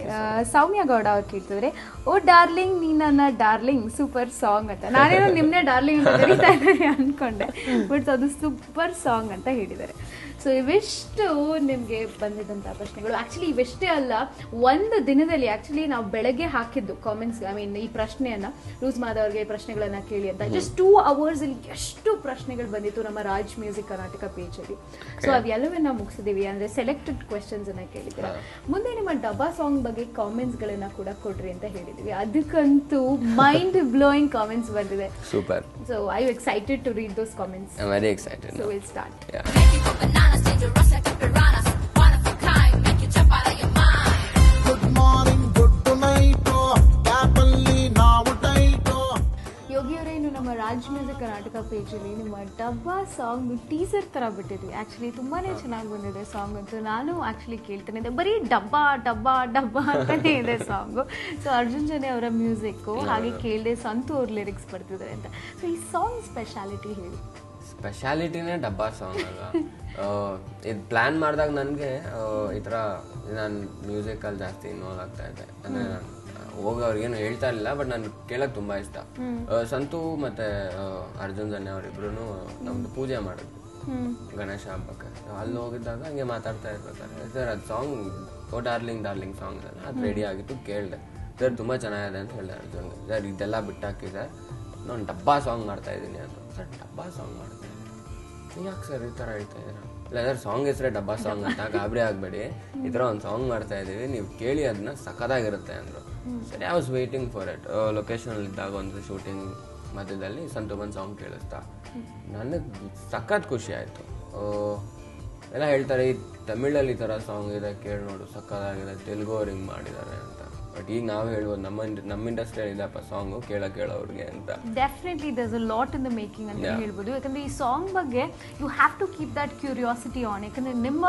Soumya Gowda ಅವ್ರು ಕೇಳ್ತಿದ್ರೆ, ಓ ಡಾರ್ಲಿಂಗ್ ನೀ ನನ್ನ ಡಾರ್ಲಿಂಗ್ ಸೂಪರ್ ಸಾಂಗ್ ಅಂತ. ನಾನೇನೋ ನಿಮ್ಮನ್ನೇ ಡಾರ್ಲಿಂಗ್ ಅಂತ ಕರೀತಾ ಇದ್ದಾರೆ ಅನ್ಕೊಂಡೆ, ಬಟ್ ಅದು ಸೂಪರ್ ಸಾಂಗ್ ಅಂತ ಹೇಳಿದ್ದಾರೆ. ಸೊ ಇವಿಷ್ಟು ನಿಮಗೆ ಬಂದಿದ್ದಂಥ ಪ್ರಶ್ನೆಗಳು. ಆ್ಯಕ್ಚುಲಿ ಇವೆಷ್ಟೇ ಅಲ್ಲ, ಒಂದು ದಿನದಲ್ಲಿ ಆ್ಯಕ್ಚುಲಿ ನಾವು ಬೆಳಗ್ಗೆ ಹಾಕಿದ್ದು ಕಾಮೆಂಟ್ಸ್, ಐ ಮೀನ್ ಈ ಪ್ರಶ್ನೆಯನ್ನು ಲೂಸ್ ಮಾದವ್ರಿಗೆ ಪ್ರಶ್ನೆಗಳನ್ನು ಕೇಳಿ ಅಂತ, ಜಸ್ಟ್ 2 hours ಎಷ್ಟು ಪ್ರಶ್ನೆಗಳು ಬಂದಿತ್ತು ನಮ್ಮ ರಾಜ್ ಮ್ಯೂಸಿಕ್ ಕರ್ನಾಟಕ ಪೇಜಲ್ಲಿ. ಸೊ ಅವೆಲ್ಲವನ್ನ ಮುಗಿಸಿದೀವಿ, ಅಂದರೆ ಸೆಲೆಕ್ಟೆಡ್ ಕ್ವೆಶನ್ಸ್ ಅನ್ನ ಕೇಳಿದ್ದೀರಾ. ಮುಂದೆ ನಿಮ್ಮ ಡಬ್ಬಾ ಸಾಂಗ್ ಬಗ್ಗೆ ಕಾಮೆಂಟ್ಸ್ಗಳನ್ನ ಕೂಡ ಕೊಡ್ರಿ ಅಂತ ಹೇಳಿದೀವಿ. ಅದಕ್ಕಂತೂ ಮೈಂಡ್ ಬ್ಲೋಯಿಂಗ್ ಕಾಮೆಂಟ್ಸ್ ಬಂದಿದೆ. Super. So I you excited to read those comments? I am very excited. So will start. Dangerous like piranhas, one of a kind, make you jump out of your mind. Good morning, good night, happily now tight. Yogi ಅವರೇ, ಇನ್ನು ನಮ್ಮ ರಾಜ್ ಮ್ಯೂಸಿಕ್ ಕರ್ನಾಟಕ ಪೇಜಲ್ಲಿ ನಿಮ್ಮ ಡಬ್ಬಾ ಸಾಂಗ್ ಟೀಸರ್ ತರ ಬಿಟ್ಟಿದ್ವಿ. ಆಕ್ಚುಲಿ ತುಂಬಾನೇ ಚೆನ್ನಾಗಿ ಬಂದಿದೆ ಸಾಂಗ್ ಅಂತೂ. ನಾನು ಆಕ್ಚುಲಿ ಕೇಳ್ತಾನೆ ಇದ್ದೆ, ಬರೀ ಡಬ್ಬಾ ಡಬ್ಬಾ ಡಬ್ಬಾ ಅಂತಾನೆ ಇದೆ ಸಾಂಗು. ಸೊ ಅರ್ಜುನ್ ಜನೆ ಅವರ ಮ್ಯೂಸಿಕ್, ಹಾಗೆ ಕೇಳಿದೆ ಸಂತು ಅವ್ರ ಲಿರಿಕ್ಸ್ ಬರ್ತಿದ್ದಾರೆ ಅಂತ. ಸೊ ಈ ಸಾಂಗ್ ಸ್ಪೆಷಾಲಿಟಿ ಹೇಳಿ. ಸ್ಪೆಷಾಲಿಟಿನೇ ಡಬ್ಬಾ ಸಾಂಗ್ ಅಲ್ಲ. ಇದು ಪ್ಲ್ಯಾನ್ ಮಾಡಿದಾಗ ನನಗೆ ಈ ಥರ ನಾನು ಮ್ಯೂಸಿಕಲ್ಲಿ ಜಾಸ್ತಿ ಇನ್ವಾಲ್ವ್ ಆಗ್ತಾ ಇದ್ದೆ. ಅಂದರೆ ನಾನು ಹೋಗೋವ್ರಿಗೇನು ಹೇಳ್ತಾ ಇರಲಿಲ್ಲ, ಬಟ್ ನಾನು ಕೇಳೋಕ್ಕೆ ತುಂಬ ಇಷ್ಟ. ಸಂತು ಮತ್ತು ಅರ್ಜುನ್ ಜನ್ಯ ಅವರಿಬ್ರು ನಮ್ಮದು ಪೂಜೆ ಮಾಡಿದ್ವಿ ಗಣೇಶ ಹಬ್ಬಕ್ಕೆ. ಅಲ್ಲಿ ಹೋಗಿದ್ದಾಗ ಹಂಗೆ ಮಾತಾಡ್ತಾ ಇರ್ಬೇಕಾದ್ರೆ ಸರ್ ಅದು ಸಾಂಗ್ ಓ ಡಾರ್ಲಿಂಗ್ ಡಾರ್ಲಿಂಗ್ ಸಾಂಗ್ ಅಲ್ಲ, ಅದು ರೆಡಿ ಆಗಿತ್ತು. ಕೇಳಿದೆ, ಸರ್ ತುಂಬ ಚೆನ್ನಾಗಿದೆ ಅಂತ ಹೇಳಿದೆ ಅರ್ಜುನ್ಗೆ. ಸರ್ ಇದೆಲ್ಲ ಬಿಟ್ಟಾಕಿದೆ, ನಾನು ಡಬ್ಬಾ ಸಾಂಗ್ ಮಾಡ್ತಾ ಇದ್ದೀನಿ ಅಂತ. ಸರ್ ಡಬ್ಬಾ ಸಾಂಗ್ ಮಾಡ್ತಾ ಇದ್ದೀನಿ, ಯಾಕೆ ಸರ್ ಈ ಥರ ಹೇಳ್ತಾ ಇದ್ದೀರಾ? ಇಲ್ಲ ಸರ್, ಸಾಂಗ್ ಹೆಸರೇ ಡಬ್ಬಾ ಸಾಂಗ್ ಅಂತ, ಗಾಬರಿ ಆಗಬೇಡಿ, ಈ ಥರ ಒಂದು ಸಾಂಗ್ ಮಾಡ್ತಾ ಇದ್ದೀವಿ, ನೀವು ಕೇಳಿ ಅದನ್ನ ಸಖತ್ತಾಗಿರುತ್ತೆ ಅಂದರು. ಸರಿ, I was waiting for it. ಲೊಕೇಶನಲ್ಲಿ ಇದ್ದಾಗ ಒಂದು ಶೂಟಿಂಗ್ ಮಧ್ಯದಲ್ಲಿ ಸಂತು ಬಂದು ಸಾಂಗ್ ಕೇಳಿಸ್ತಾ ನನಗೆ ಸಖತ್ ಖುಷಿ ಆಯಿತು. ಎಲ್ಲ ಹೇಳ್ತಾರೆ ಈ ತಮಿಳಲ್ಲಿ ಈ ಥರ ಸಾಂಗ್ ಇದೆ, ಕೇಳಿ ನೋಡು ಸಖತ್ತಾಗಿದೆ, ತೆಲುಗು ಅವ್ರು ಹಿಂಗೆ ಮಾಡಿದ್ದಾರೆ ಅಂತ. ಬಟ್ ಈಗ ನಾವು ಹೇಳ್ಬೋದು ನಮ್ಮ ಇಂಡಸ್ಟ್ರಿಯಲ್ಲಿ ಇದೆಯಪ್ಪ ಸಾಂಗು, ಕೇಳೋವ್ರಿಗೆ ಅಂತ. Definitely there's a lot in the making ಅಂತ ಹೇಳ್ಬೋದು. ಯಾಕಂದ್ರೆ ಈ ಸಾಂಗ್ ಬಗ್ಗೆ you have to keep that curiosity on. ಯಾಕಂದ್ರೆ ನಿಮ್ಮ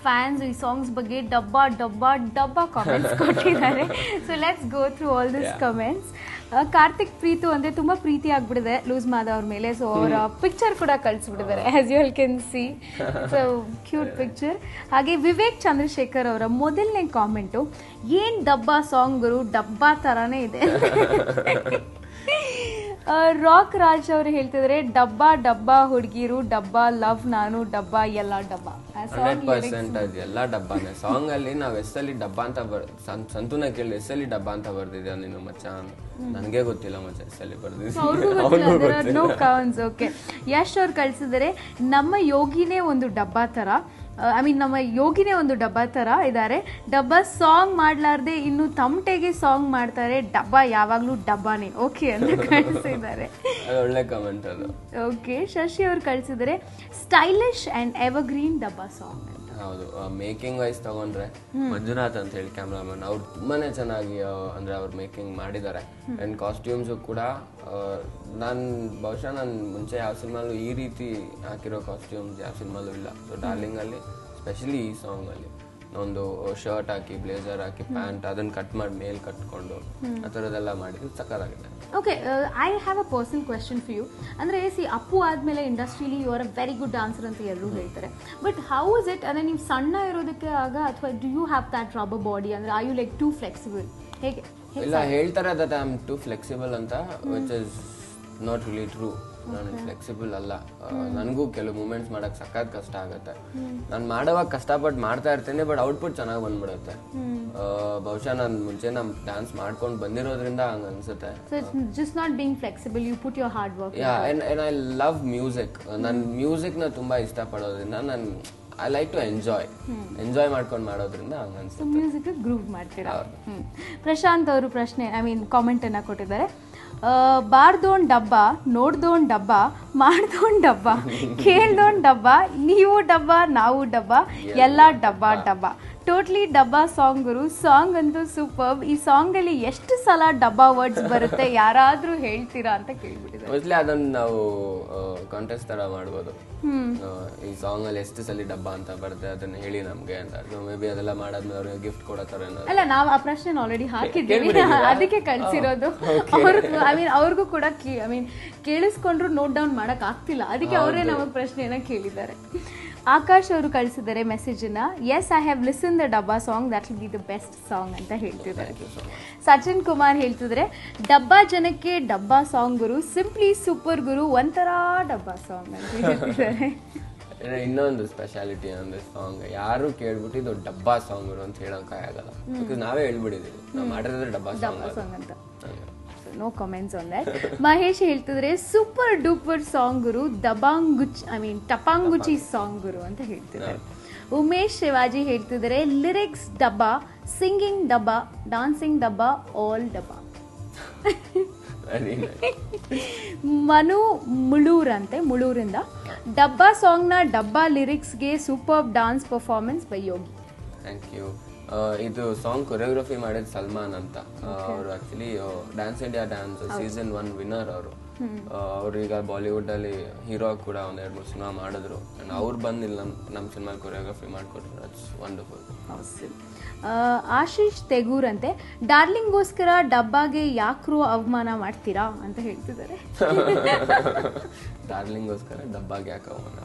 ಫ್ಯಾನ್ಸ್ ಈ ಸಾಂಗ್ಸ್ ಬಗ್ಗೆ ಡಬ್ಬಾ ಡಬ್ಬಾ ಡಬ್ಬಾ ಕಾಮೆಂಟ್ಸ್ ಕೊಟ್ಟಿದ್ದಾರೆ. So let's go through all this comments. Karthik Preethu ಅಂದ್ರೆ ತುಂಬಾ ಪ್ರೀತಿ ಆಗ್ಬಿಟ್ಟಿದೆ ಲೂಸ್ ಮಾದ ಅವ್ರ ಮೇಲೆ. ಸೊ ಅವರ ಪಿಕ್ಚರ್ ಕೂಡ ಕಳಿಸ್ಬಿಟ್ಟಿದ್ದಾರೆ, as you all can see. So cute picture. ಹಾಗೆ ವಿವೇಕ್ ಚಂದ್ರಶೇಖರ್ ಅವರ ಮೊದಲನೇ ಕಾಮೆಂಟು, ಏನ್ ಡಬ್ಬಾ ಸಾಂಗ್ ಗುರು, ಡಬ್ಬಾ ತರಾನೇ ಇದೆ. ರಾಕ್ ರಾಜ್ ಅವರು ಹೇಳ್ತಿದ್ರೆ ಡಬ್ಬಾ ಡಬ್ಬಾ ಹುಡುಗಿರು ಡಬ್ಬಾ ಲವ್ ನಾನು ಡಬ್ಬಾ ಎಲ್ಲ ಡಬ್ಬಾ. 100% ಅದು ಎಲ್ಲ ಡಬ್ಬಾನೆ. ಸಾಂಗ್ ಅಲ್ಲಿ ನಾವ್ ಎಸ್ಸಲ್ಲಿ ಡಬ್ಬಾ ಅಂತ ಸಂತೂನ ಕೇಳಿ ಎಸ್ಸಲ್ಲಿ ಡಬ್ಬಾ ಅಂತ ಬರ್ದಿದ್ಯಾ ನೀನು ಮಚ್ಚ ಅಂತ. ನನಗೆ ಗೊತ್ತಿಲ್ಲ ಮಚ್ಚ ಎಸ್ಸಲ್ಲಿ ಬರ್ದಿದ್ದೆ. ನೋ ಕೌನ್ಸ್. ಓಕೆ, ಯಶ್ ಅವ್ರು ಕಳ್ಸಿದರೆ ನಮ್ಮ ಯೋಗಿನೇ ಒಂದು ಡಬ್ಬಾ ತರ, ಐ ಮೀನ್ ನಮ್ಮ ಯೋಗಿನೇ ಒಂದು ಡಬ್ಬಾ ತರ ಇದ್ದಾರೆ. ಡಬ್ಬಾ ಸಾಂಗ್ ಮಾಡ್ಲಾರ್ದೆ ಇನ್ನು ತಮಟೆಗೆ ಸಾಂಗ್ ಮಾಡ್ತಾರೆ, ಡಬ್ಬಾ ಯಾವಾಗ್ಲೂ ಡಬ್ಬಾನೇ. ಓಕೆ ಅಂತ ಕಳ್ಸಿದ್ದಾರೆ. ಒಳ್ಳೆ ಕಮೆಂಟ್ ಅದು. ಓಕೆ, ಶಶಿ ಅವ್ರು ಕಳ್ಸಿದರೆ ಸ್ಟೈಲಿಶ್ ಅಂಡ್ ಎವರ್ಗ್ರೀನ್ ಡಬ್ಬಾ ಸಾಂಗ್. ಹೌದು, ಮೇಕಿಂಗ್ ವೈಸ್ ತಗೊಂಡ್ರೆ ಮಂಜುನಾಥ್ ಅಂತ ಹೇಳಿ ಕ್ಯಾಮ್ರಾಮನ್, ಅವ್ರು ತುಂಬಾನೇ ಚೆನ್ನಾಗಿ ಅಂದ್ರೆ ಅವ್ರು ಮೇಕಿಂಗ್ ಮಾಡಿದ್ದಾರೆ. ಅಂಡ್ ಕಾಸ್ಟ್ಯೂಮ್ಸ್ ಕೂಡ ಬಹುಶಃ ನಾನು ಮುಂಚೆ ಯಾವ ಸಿನಿಮಾಲು ಈ ರೀತಿ ಹಾಕಿರೋ ಕಾಸ್ಟ್ಯೂಮ್ಸ್ ಯಾವ ಸಿನಿಮಾಲು ಇಲ್ಲ. ಸೊ ಡಾರ್ಲಿಂಗ್ ಅಲ್ಲಿ ಸ್ಪೆಷಲಿ ಈ ಸಾಂಗ್ ಅಲ್ಲಿ ಒಂದು ಶರ್ಟ್ ಹಾಕಿ ಬ್ಲೇಸರ್ ಹಾಕಿ ಪ್ಯಾಂಟ್ ಅದನ್ನ ಕಟ್ ಮಾಡಿ ಮೇಲ್ ಕಟ್ಕೊಂಡು ಆ ಥರದ್ದೆಲ್ಲ ಮಾಡಿದ್ದು ಸಕ್ಕತ್ತಾಗಿದೆ. Okay, I have a personal question for you. ಅಂದರೆ ಅಪ್ಪು ಆದಮೇಲೆ ಇಂಡಸ್ಟ್ರಿಲಿ you are a very good dancer ಅಂತ ಎಲ್ಲರೂ ಹೇಳ್ತಾರೆ. ಬಟ್ ಹೌ ಇಸ್ ಇಟ್ ಅಂದರೆ ನೀವು ಸಣ್ಣ ಇರೋದಕ್ಕೆ ಆಗ, ಅಥವಾ do you have that rubber body, ಅಂದರೆ are you like too flexible? ಹೇಗೆ? ಇಲ್ಲ, ಹೇಳ್ತಾರೆ that I am too flexible ಅಂತ, which is not really true. ನಾನು ಫ್ಲೆಕ್ಸಿಬಲ್ ಅಲ್ಲ. ನನಗೂ ಕೆಲವು ಮೂಮೆಂಟ್ಸ್ ಮಾಡಕ್ ಸಖತ್ ಕಷ್ಟ ಆಗುತ್ತೆ. ನಾನು ಮಾಡೋವಾಗ ಕಷ್ಟಪಟ್ಟು ಮಾಡ್ತಾ ಇರ್ತೀನಿ, ಬಟ್ ಔಟ್ಪುಟ್ ಚೆನ್ನಾಗಿ ಬಂದ್ಬಿಡುತ್ತೆ. ಬಹುಶಃ ನಾನು ಮುಂಚೆ ಡ್ಯಾನ್ಸ್ ಮಾಡ್ಕೊಂಡು ಬಂದಿರೋದ್ರಿಂದ ಹಂಗ ಅನ್ಸುತ್ತೆ. Just not being flexible, you put your hard work. And I love music. ನಾನು ಮ್ಯೂಸಿಕ್ನ ತುಂಬಾ ಇಷ್ಟಪಡೋದ್ರಿಂದ ನಾನು ಐ ಲೈಕ್ ಟು ಎಂಜಾಯ್ ಮಾಡ್ಕೊಂಡು ಮಾಡೋದ್ರಿಂದ ಹಂಗ ಅನ್ಸುತ್ತೆ. ಮ್ಯೂಸಿಕ್ ಗ್ರೂವ್ ಮಾಡ್ತೀರಾ? ಪ್ರಶಾಂತ್ ಅವರು ಪ್ರಶ್ನೆ, ಐ ಮೀನ್ ಕಾಮೆಂಟ್ ಅನ್ನ ಕೊಟ್ಟಿದ್ದಾರೆ. ಬಾರ್ದೋನ್ ಡಬ್ಬ, ನೋಡ್ದೋನ್ ಡಬ್ಬ, ಮಾಡ್ದೋನ್ ಡಬ್ಬ, ಕೇಳ್ದೋನ್ ಡಬ್ಬ, ನೀವು ಡಬ್ಬ ನಾವು ಡಬ್ಬ, ಎಲ್ಲ ಡಬ್ಬ ಡಬ್ಬ. ಟೋಟ್ಲಿ ಡಬ್ಬಾ ಸಾಂಗ್ ಗುರು. ಸಾಂಗ್ ಅಂತೂ ಸೂಪರ್. ಈ ಸಾಂಗ್ ಅಲ್ಲಿ ಎಷ್ಟು ಸಲ ಡಬ್ಬಾ ವರ್ಡ್ಸ್ ಬರುತ್ತೆ, ಯಾರಾದ್ರೂ ಹೇಳ್ತೀರಾ ಅಂತ ಕೇಳ್ಬಿಟ್ಟಿದ್ದಾರೆ. ಮೋಸ್ಟ್ಲಿ ಅದನ್ನ ನಾವು ಕಾಂಟೆಸ್ಟ್ ತರ ಮಾಡ್ಬೋದು. ಈ ಸಾಂಗ್ ಅಲ್ಲಿ ಎಷ್ಟು ಸಲ ಡಬ್ಬಾ ಅಂತ ಬರುತ್ತೆ ಅದನ್ನ ಹೇಳಿ ನಮ್ಗೆ ಅಂತ. ಮೇ ಬಿ ಅದೆಲ್ಲ ಮಾಡಾದ್ಮೇಲೆ ಅವ್ರಿಗೆ ಗಿಫ್ಟ್ ಕೊಡೋ ಅಲ್ಲ, ನಾವು ಆ ಪ್ರಶ್ನೆ ಆಲ್ರೆಡಿ ಹಾಕಿದ್ದೀವಿ, ಅದಕ್ಕೆ ಕಳ್ಸಿರೋದು. ಅವ್ರಿಗೂ ಐ ಮೀನ್ ಅವ್ರಿಗೂ ಕೂಡ ಐ ಮೀನ್ ಕೇಳಿಸ್ಕೊಂಡ್ರು ನೋಟ್ ಡೌನ್ ಮಾಡಕ್ ಆಗ್ತಿಲ್ಲ, ಅದಕ್ಕೆ ಅವರೇ ನಮಗೆ ಪ್ರಶ್ನೆಯನ್ನ ಕೇಳಿದ್ದಾರೆ. ಆಕಾಶ್ ಅವರು ಕಳಿಸಿದ್ದಾರೆ ಮೆಸೇಜನ್ನ. Yes, I have listen the dabba song, that will be the best song ಅಂತ ಹೇಳ್ತಿದ್ದಾರೆ. ಸಚಿನ್ ಕುಮಾರ್ ಹೇಳ್ತಿದ್ರೆ ಡಬ್ಬಾ ಜನಕ್ಕೆ ಡಬ್ಬಾ ಸಾಂಗ್ ಗುರು, ಸಿಂಪ್ಲಿ ಸೂಪರ್ ಗುರು, ಒಂಥರ ಡಬ್ಬಾ ಸಾಂಗ್ ಅಂತ ಹೇಳ್ತಿದ್ದಾರೆ. ಇನ್ನೊಂದು ಸ್ಪೆಷಾಲಿಟಿ ಅಂದ್ರೆ ಸಾಂಗ್ ಯಾರು ಕೇಳ್ಬಿಟ್ಟು ಇದು ಡಬ್ಬಾ ಸಾಂಗ್ ಅಂತ ಹೇಳಕ್ ಆಗಲ್ಲ. ಬಿಕಾಸ್ ನಾವೇ ಹೇಳ್ಬಿಟ್ಟಿದೀವಿ ನಾವು ಮಾಡಿರೋದ್ರೆ ಡಬ್ಬಾ ಸಾಂಗ್ ಅಂತ. No comments on that. Mahesh ಹೇಳ್ತಿದ್ರೆ ಸೂಪರ್ ಡೂಪರ್ ಸಾಂಗ್ ಗುರು, ಟಪಾಂಗುಚಿ ಸಾಂಗ್ ಗುರು ಅಂತ ಹೇಳ್ತಿದ್ದಾರೆ. ಉಮೇಶ್ ಶಿವಾಜಿ ಹೇಳ್ತಿದ್ರೆ lyrics dabba, singing dabba, dancing dabba, all dabba. Manu Mulur ಅಂತೆ, ಮುಳೂರಿಂದ ಡಬ್ಬಾ ಸಾಂಗ್ ನ ಡಬ್ಬಾ ಲಿರಿಕ್ಸ್ಗೆ super dance performance by Yogi. Thank you. ಇದು ಸಾಂಗ್ ಕೊರಿಯೋಗ್ರಫಿ ಮಾಡಿದ ಸಲ್ಮಾನ್ ಅಂತ. ಅವರು actually dance India dance season 1 winner ಅವರು. ಅವ್ರು ಈಗ ಬಾಲಿವುಡ್ ಅಲ್ಲಿ ಹೀರೋ ಕೂಡ ಒಂದ್ 2-3 ಸಿನಿಮಾ ಮಾಡಿದ್ರು. ಅವ್ರು ಬಂದಿಲ್ಲ ನಮ್ಮ ಸಿನಿಮಾ ಕೊರಿಯೋಗ್ರಫಿ ಮಾಡ್ಕೊಟ್ರು. It's wonderful. ಆಶೀಶ್ ತೆಗೂರ್ ಅಂತೆ ಡಾರ್ಲಿಂಗ್ಗೋಸ್ಕರ ಡಬ್ಬಾಗೆ ಯಾಕ್ರೋ ಅವಮಾನ ಮಾಡ್ತೀರಾ ಅಂತ ಹೇಳ್ತಿದ್ದಾರೆ. ಡಾರ್ಲಿಂಗ್ಗೋಸ್ಕರ ಡಬ್ಬಾಗೆ ಯಾಕೆ ಅವಮಾನ?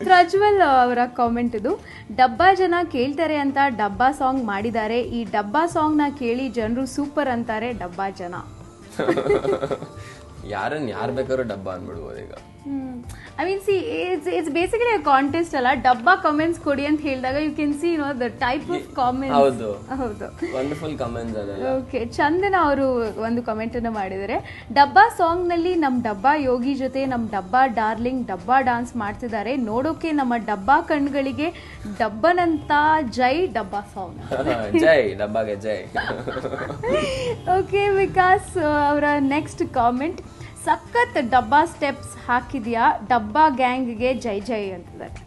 ಪ್ರಜ್ವಲ್ ಅವರ ಕಾಮೆಂಟ್ ಇದು. ಡಬ್ಬಾ ಜನ ಕೇಳ್ತಾರೆ ಅಂತ ಡಬ್ಬಾ ಸಾಂಗ್ ಮಾಡಿದ್ದಾರೆ. ಈ ಡಬ್ಬಾ ಸಾಂಗ್ ನ ಕೇಳಿ ಜನರು ಸೂಪರ್ ಅಂತಾರೆ ಡಬ್ಬಾ ಜನ. ಯಾರು ಬೇಕಾದ್ರೂ ಡಬ್ಬಾ ಅನ್ಬಿಡ್ಬೋದು ಈಗ. I mean see it's basically contest ಅಲ್ಲ. ಡಬ್ಬಾ ಕಾಮೆಂಟ್ಸ್ ಕೊಡಿ ಅಂತ ಹೇಳಿದಾಗ you can see the type of comments. ಹೌದು, ಹೌದು, ವಂಡರ್ಫುಲ್ ಕಾಮೆಂಟ್ಸ್ ಅದೆಲ್ಲ. ಓಕೆ, ಚಂದನ ಅವರು ಒಂದು ಕಾಮೆಂಟ್ ಅನ್ನು ಮಾಡಿದ್ದಾರೆ. ಡಬ್ಬಾ ಸಾಂಗ್ ನಲ್ಲಿ ನಮ್ ಡಬ್ಬಾ ಯೋಗಿ ಜೊತೆ ನಮ್ ಡಬ್ಬಾ ಡಾರ್ಲಿಂಗ್ ಡಬ್ಬಾ ಡಾನ್ಸ್ ಮಾಡ್ತಿದ್ದಾರೆ. ನೋಡೋಕೆ ನಮ್ಮ ಡಬ್ಬಾ ಕಣ್ಗಳಿಗೆ ಡಬ್ಬನಂತ ಜೈ ಡಬ್ಬಾ ಸಾಂಗ್. ಜೈ ಡಬ್ಬಾಗೆ ಜೈ. ಓಕೆ, ವಿಕಾಸ್ ಅವರ ನೆಕ್ಸ್ಟ್ ಕಾಮೆಂಟ್, ಸಖತ್ ಡಬ್ಬಾ ಸ್ಟೆಪ್ಸ್ ಹಾಕಿದ್ಯಾ, ಡಬ್ಬಾ ಗ್ಯಾಂಗ್ಗೆ ಜೈ ಜೈ ಅಂತಿದ್ದಾರೆ.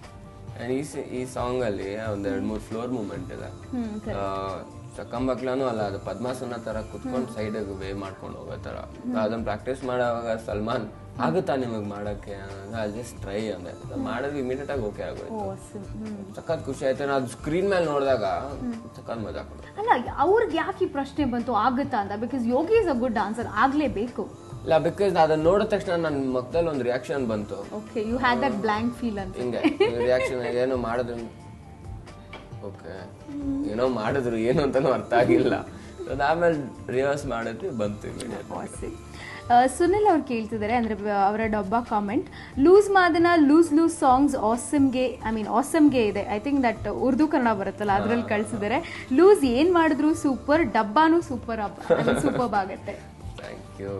ಈ ಸಾಂಗ್ ಅಲ್ಲಿ ಒಂದ್ 2-3 ಫ್ಲೋರ್ ಮೂವ್ಮೆಂಟ್ ಇದೆ. ಚಕ್ಕಂಬಕ್ಲಾನು ಅಲ್ಲ, ಅದು ಪದ್ಮಾಸನ ತರ ಕುತ್ಕೊಂಡು ಸೈಡ್ ವೇ ಮಾಡ್ಕೊಂಡು ಹೋಗೋ ತರ. ಅದನ್ನ ಪ್ರಾಕ್ಟೀಸ್ ಮಾಡುವಾಗ ಸಲ್ಮಾನ್ ಆಗುತ್ತಾ ನಿಮಗ್ ಮಾಡಕ್ಕೆ, ಜಸ್ಟ್ ಟ್ರೈ ಅಂದೆ. ಮಾಡಿದ್ವಿ, ಇಮಿಡಿಯೇಟ್ ಆಗಿ ಓಕೆ ಆಗೋಯ್ತು. ಸಖತ್ ಖುಷಿ ಆಯ್ತು. ಅದು ಸ್ಕ್ರೀನ್ ಮೇಲೆ ನೋಡಿದಾಗ ಸಖತ್ ಮಜಾ ಕೊಡು. ಅಲ್ಲ, ಅವ್ರಿಗೆ ಯಾಕೆ ಈ ಪ್ರಶ್ನೆ ಬಂತು ಆಗುತ್ತಾ ಅಂತ? Because Yogi is a good dancer, ಆಗ್ಲೇಬೇಕು. ಇಲ್ಲ, ಬಿಕಾಸ್ ಅದನ್ನ ನೋಡಿದ ತಕ್ಷಣ ನನ್ನ ಮುಖದಲ್ಲಿ ಒಂದು ರಿಯಾಕ್ಷನ್ ಬಂತು. Okay, you had that blank feel ಅಂತ. ಹಿಂಗೆ ರಿಯಾಕ್ಷನ್, ಏನೋ ಮಾಡಿದ್ರು, ಓಕೆ ಏನೋ ಮಾಡಿದ್ರು ಏನು ಅಂತಾನು ಅರ್ಥ ಆಗಿಲ್ಲ. ಆಮೇಲೆ ರಿವರ್ಸ್ ಮಾಡಿದ್ವಿ ಬಂತು. ಸುನಿಲ್ ಅವ್ರು ಕೇಳ್ತಿದ್ದಾರೆ ಅಂದ್ರೆ ಅವರ ಡಬ್ಬಾ ಕಾಮೆಂಟ್, ಲೂಸ್ ಮಾದನ ಲೂಸ್ ಸಾಂಗ್ಸ್ ಆಸಮ್ಗೆ ಇದೆ. I think that Urdu Kannada ಬರುತ್ತಲ್ಲ ಅದ್ರಲ್ಲಿ ಕಳ್ಸಿದ್ದಾರೆ. ಲೂಸ್ ಏನ್ ಮಾಡಿದ್ರು ಸೂಪರ್, ಡಬ್ಬಾನು ಸೂಪರ್ ಆಗತ್ತೆ. Thank you.